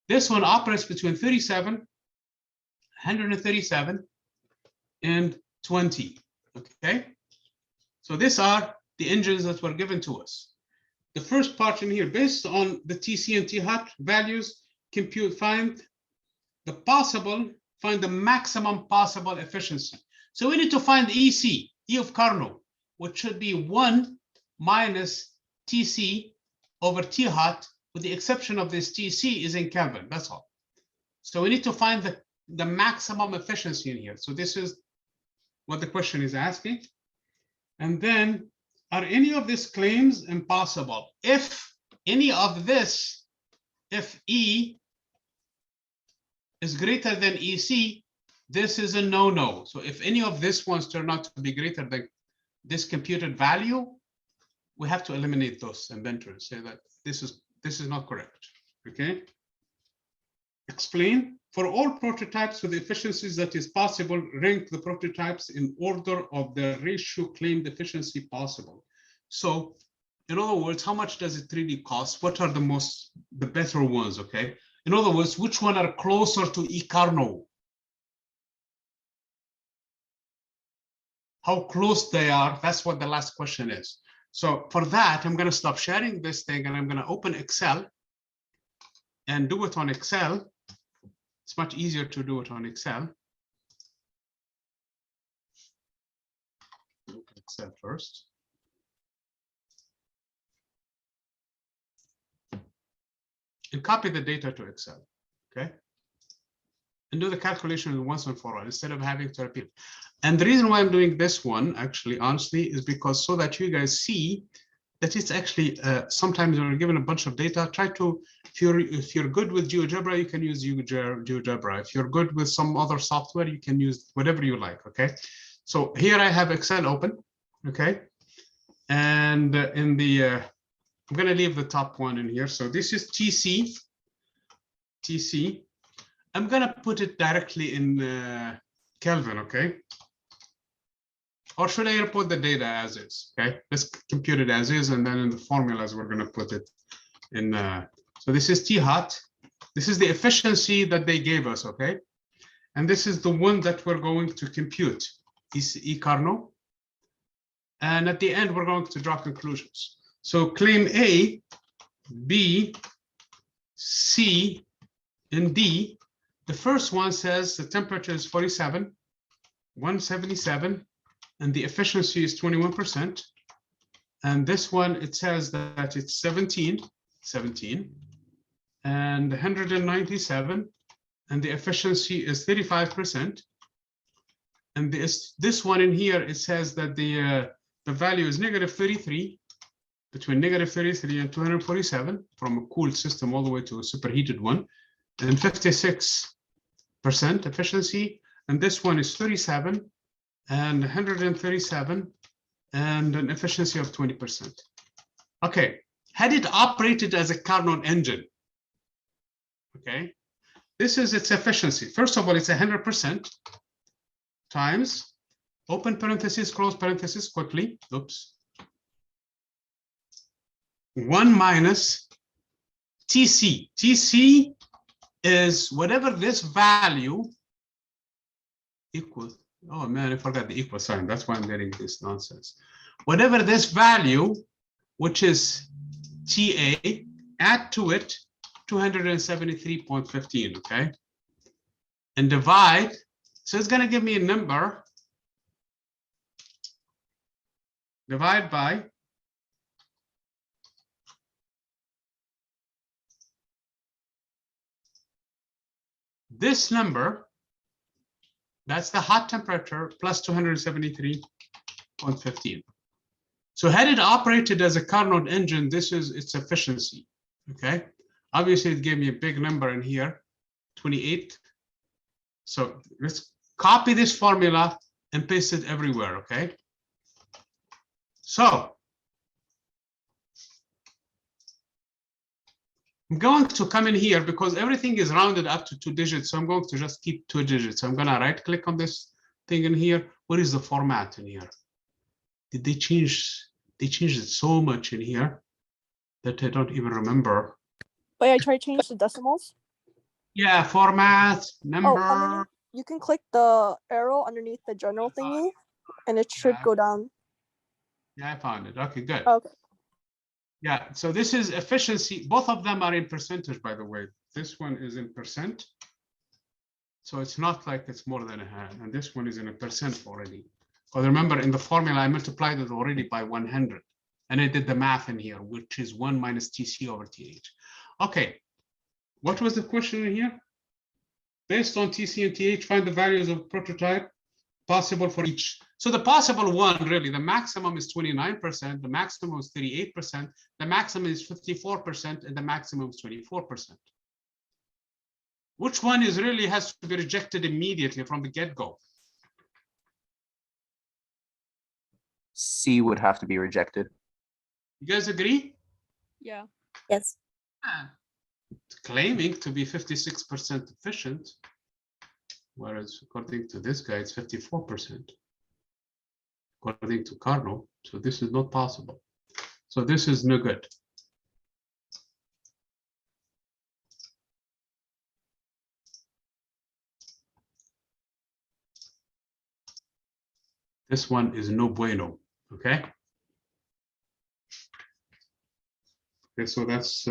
This one operates between 37, 137, and 20. Okay. So these are the engines that were given to us. The first part in here, based on the TC and T hot values, find the maximum possible efficiency. So we need to find EC, E of Carnot, which should be 1 minus TC over T hot, with the exception of this TC is in Kelvin, that's all. So we need to find the maximum efficiency in here. So this is what the question is asking. And then, are any of these claims impossible? If any of this, if E is greater than EC, this is a no-no. So if any of these ones turn out to be greater than this computed value, we have to eliminate those inventors, say that this is not correct. Okay. Explain. For all prototypes with efficiencies that is possible, rank the prototypes in order of the ratio claimed efficiency possible. So in other words, how much does it really cost? What are the better ones? Okay. In other words, which one are closer to E Carnot? How close they are, that's what the last question is. So for that, I'm going to stop sharing this thing and I'm going to open Excel and do it on Excel. It's much easier to do it on Excel. Look at Excel first. And copy the data to Excel, okay? And do the calculation once and for all instead of having to repeat. And the reason why I'm doing this one, actually, honestly, is because so that you guys see that it's actually sometimes when you're given a bunch of data, try to, if you're good with GeoGebra, you can use GeoGebra. If you're good with some other software, you can use whatever you like, okay? So here I have Excel open, okay? And in the, I'm gonna leave the top one in here. So this is TC. I'm gonna put it directly in Kelvin, okay? Or should I put the data as is? Okay, let's compute it as is, and then in the formulas we're gonna put it in. So this is T hot. This is the efficiency that they gave us, okay? And this is the one that we're going to compute, E Carnot. And at the end, we're going to draw conclusions. So claim A, B, C, and D. The first one says the temperature is 47, 177, and the efficiency is 21%. And this one, it says that it's 17, and 197, and the efficiency is 35%. And this one in here, it says that the value is -33, between -33 and 247, from a cooled system all the way to a superheated one, and 56% efficiency. And this one is 37 and 137 and an efficiency of 20%. Okay, had it operated as a Carnot engine, okay, this is its efficiency. First of all, it's 100% times, open parenthesis, close parenthesis, quickly, oops, 1 minus TC. TC is whatever this value equals. Oh man, I forgot the equal sign. That's why I'm getting this nonsense. Whatever this value, which is TA, add to it 273.15, okay? And divide. So it's going to give me a number. Divide by this number. That's the hot temperature plus 273.15. So had it operated as a Carnot engine, this is its efficiency, okay? Obviously, it gave me a big number in here, 28. So let's copy this formula and paste it everywhere, okay? So I'm going to come in here because everything is rounded up to 2 digits. So I'm going to just keep 2 digits. I'm going to right click on this thing in here. What is the format in here? Did they change? They changed it so much in here that I don't even remember. Wait, I tried to change the decimals. Yeah, format, number. Oh, you can click the arrow underneath the general thingy, and it should Yeah. go down. Yeah, I found it. Okay, good. Okay. Yeah, so this is efficiency. Both of them are in percentage, by the way. This one is in percent. So it's not like it's more than a half. And this one is in a percent already. Because remember, in the formula, I multiplied it already by 100. And I did the math in here, which is 1 minus TC over TH. Okay, what was the question in here? Based on TC and TH, find the values of prototype possible for each. So the possible one, really, the maximum is 29%, the maximum is 38%, the maximum is 54%, and the maximum is 24%. Which one is really has to be rejected immediately from the get-go? C would have to be rejected. You guys agree? Yeah. Yes. It's claiming to be 56% efficient, whereas according to this guy, it's 54%. According to Carnot, so this is not possible. So this is no good. This one is no bueno, okay? Okay, so that's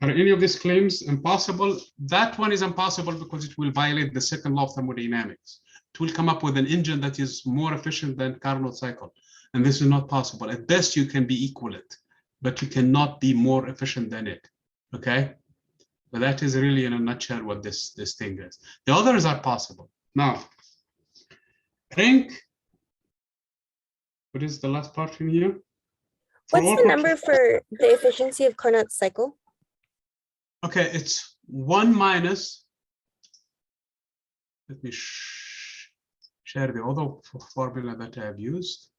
Are any of these claims impossible? That one is impossible because it will violate the second law of thermodynamics. It will come up with an engine that is more efficient than Carnot cycle. And this is not possible. At best, you can be equivalent, but you cannot be more efficient than it. Okay? But that is really in a nutshell what this thing is. The others are possible. Now, rank. What is the last part in here? For What's all the number for the efficiency of Carnot's cycle? Okay, it's 1 minus. Let me share the other formula that I have used.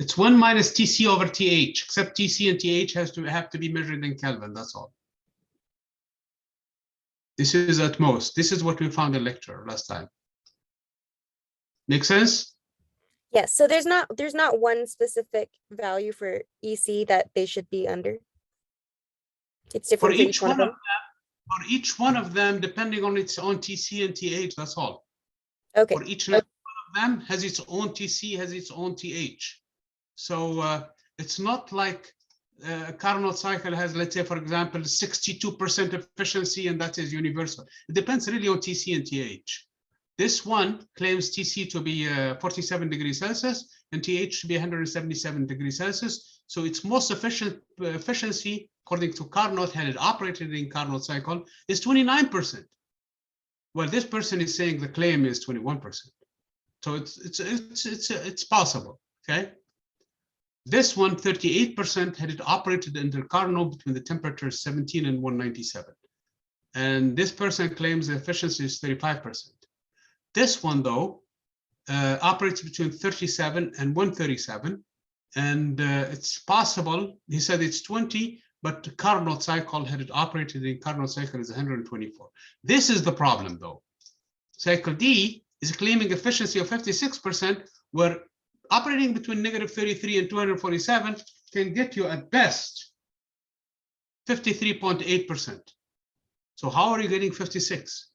It's 1 minus TC over TH, except TC and TH have to be measured in Kelvin, that's all. This is at most. This is what we found in lecture last time. Make sense? Yes, so there's not one specific value for EC that they should be under. It's different for each one of them. For each one of them, depending on its own TC and TH, that's all. Okay. For each one of them has its own TC, has its own TH. So it's not like a Carnot cycle has, let's say, for example, 62% efficiency, and that is universal. It depends really on TC and TH. This one claims TC to be 47 degrees Celsius and TH to be 177 degrees Celsius. So its most efficiency, according to Carnot, had it operated in Carnot cycle, is 29%. Well, this person is saying the claim is 21%. So it's possible. Okay. This one, 38%, had it operated under Carnot between the temperatures 17 and 197. And this person claims the efficiency is 35%. This one, though, operates between 37 and 137. And it's possible, he said it's 20, but the Carnot cycle, had it operated in Carnot cycle, is 124. This is the problem, though. Cycle D is claiming efficiency of 56%, where operating between -33 and 247 can get you at best 53.8%. So how are you getting 56?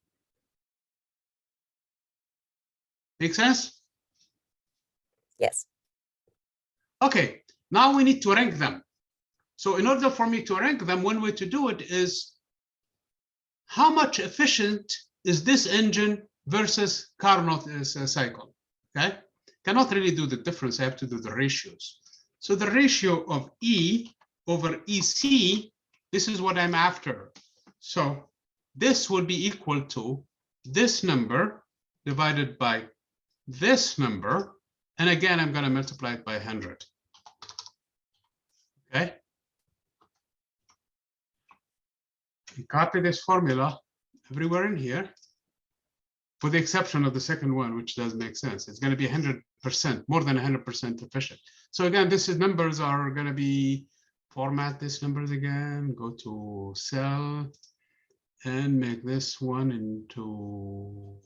Make sense? Yes. Okay, now we need to rank them. So in order for me to rank them, one way to do it is how much efficient is this engine versus Carnot cycle, okay? Cannot really do the difference, I have to do the ratios. So the ratio of E over EC, this is what I'm after. So this would be equal to this number divided by this number, and again, I'm going to multiply it by 100. Okay. And copy this formula everywhere in here, with the exception of the second one, which does make sense. It's going to be 100%, more than 100% efficient. So again, this is numbers are going to be, format these numbers again, go to cell, and make this one into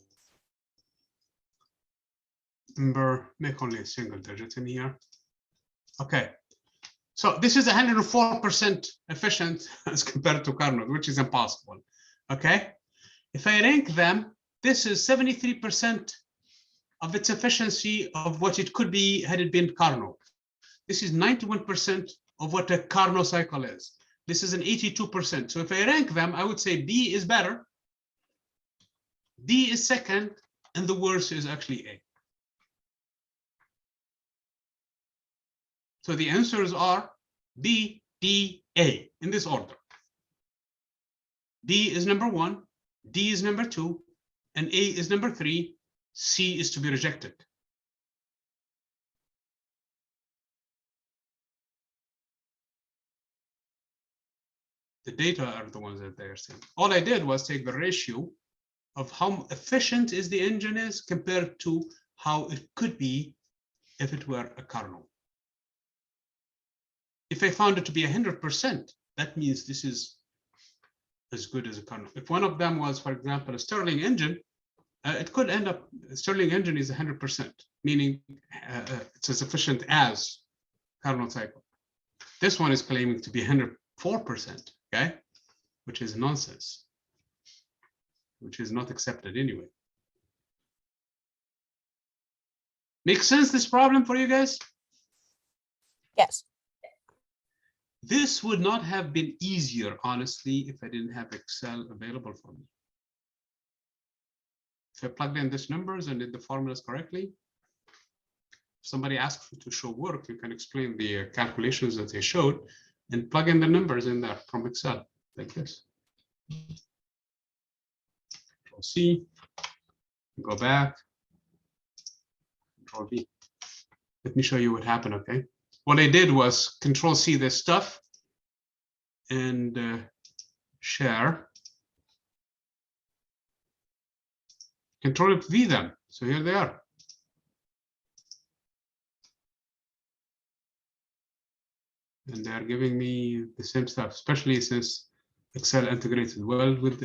number, make only a single digit in here. Okay, so this is 104% efficient as compared to Carnot, which is impossible. Okay, if I rank them, this is 73% of its efficiency of what it could be had it been Carnot. This is 91% of what a Carnot cycle is. This is an 82%. So if I rank them, I would say B is better, D is second, and the worst is actually A. So the answers are B, D, A in this order. B is number 1, D is number 2, and A is number 3. C is to be rejected. The data are the ones that they are saying. All I did was take the ratio of how efficient is the engine is compared to how it could be if it were a Carnot. If I found it to be 100%, that means this is as good as a Carnot. If one of them was, for example, a Stirling engine, it could end up, a Stirling engine is 100%, meaning it's as efficient as Carnot cycle. This one is claiming to be 104%, okay, which is nonsense, which is not accepted anyway. Make sense, this problem for you guys? Yes. This would not have been easier, honestly, if I didn't have Excel available for me. If I plugged in these numbers and did the formulas correctly, if somebody asks you to show work, you can explain the calculations that they showed and plug in the numbers in there from Excel, like this. Control C, go back, Control V. Let me show you what happened, okay? What I did was Control C this stuff and share. Control V them. So here they are. And they're giving me the same stuff, especially since Excel integrates well with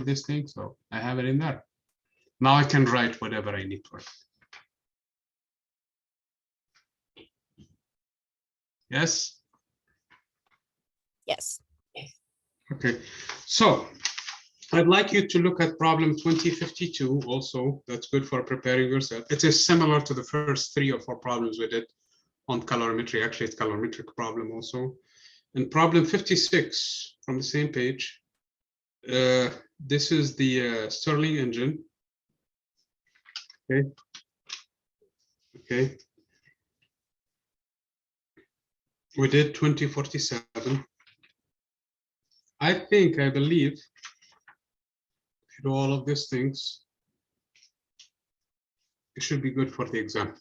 this thing. So I have it in there. Now I can write whatever I need to write. Yes. Yes. Okay. So I'd like you to look at problem 2052 also. That's good for preparing yourself. It is similar to the first 3 or 4 problems we did on calorimetry. Actually, it's calorimetric problem also. And problem 56 from the same page. This is the Stirling engine. Okay. Okay. We did 2047. I believe, if you do all of these things, it should be good for the exam.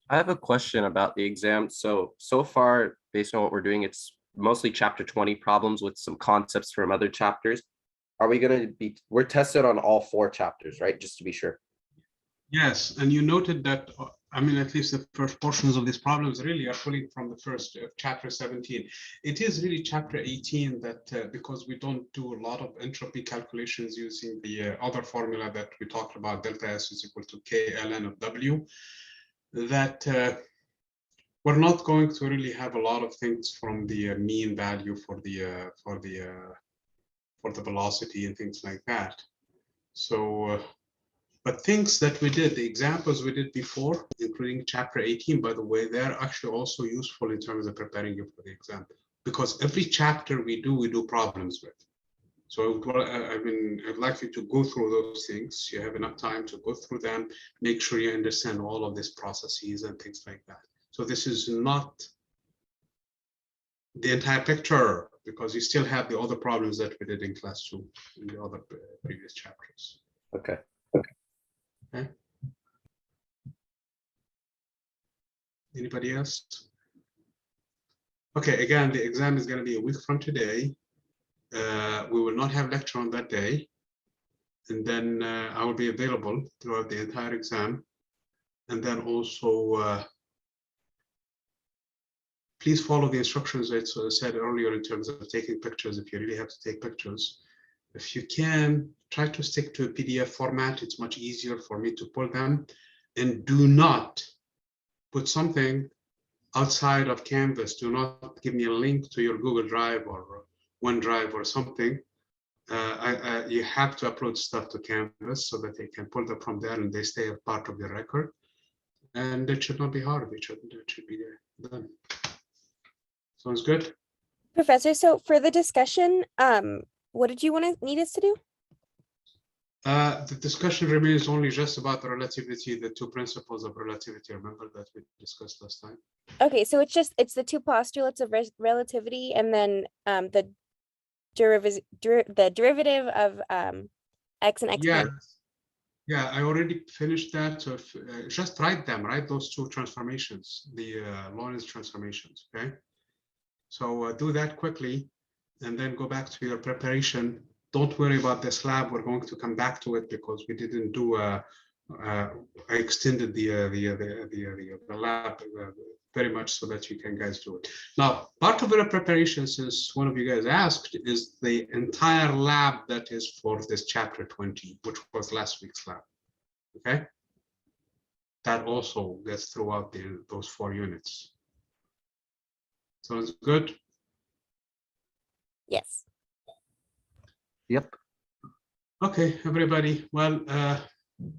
I have a question about the exam. So far, based on what we're doing, it's mostly chapter 20 problems with some concepts from other chapters. Are we going to be, we're tested on all 4 chapters, right? Just to be sure. Yes, and you noted that, I mean, at least the first portions of these problems really are pulling from the first chapter 17. It is really chapter 18 that, because we don't do a lot of entropy calculations using the other formula that we talked about, delta S is equal to K ln of W, that we're not going to really have a lot of things from the mean value for the velocity and things like that. So, but things that we did, the examples we did before, including chapter 18, by the way, they're actually also useful in terms of preparing you for the exam, because every chapter we do problems with. So I mean, I'd like you to go through those things. You have enough time to go through them, make sure you understand all of these processes and things like that. So this is not the entire picture, because you still have the other problems that we did in class 2 in the other previous chapters. Okay. Okay. Anybody else? Okay, again, the exam is going to be a week from today. We will not have lecture on that day. And then I will be available throughout the entire exam. And then also, please follow the instructions I said earlier in terms of taking pictures if you really have to take pictures. If you can, try to stick to a PDF format. It's much easier for me to pull them. And do not put something outside of Canvas. Do not give me a link to your Google Drive or OneDrive or something. You have to upload stuff to Canvas so that they can pull them from there and they stay a part of your record. And it should not be hard. It should be done. Sounds good? Professor, so for the discussion, what did you need us to do? The discussion remains only just about the relativity, the 2 principles of relativity. Remember that we discussed last time? Okay, so it's the 2 postulates of relativity and then the derivative of x and x prime. Yeah, I already finished that. So just write them, right? Those 2 transformations, the Lorentz transformations, okay? So do that quickly and then go back to your preparation. Don't worry about this lab. We're going to come back to it because we didn't do, I extended the lab very much so that you can guys do it. Now, part of the preparation, since one of you guys asked, is the entire lab that is for this chapter 20, which was last week's lab, okay? That also gets throughout those 4 units. Sounds good? Yes. Yep. Okay, everybody. Well,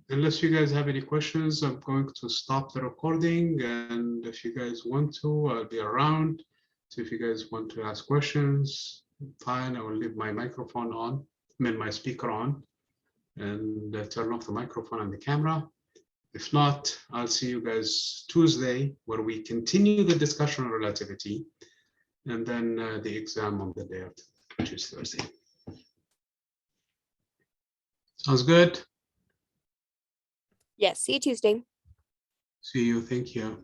Unless you guys have any questions, I'm going to stop the recording, and if you guys want to, I'll be around. So if you guys want to ask questions, fine, I will leave my microphone on, my speaker on, and turn off the microphone and the camera. If not, I'll see you guys Tuesday, where we continue the discussion on relativity, and then the exam on the day after, which is Thursday. Sounds good? Yes, see you Tuesday. See you, thank you.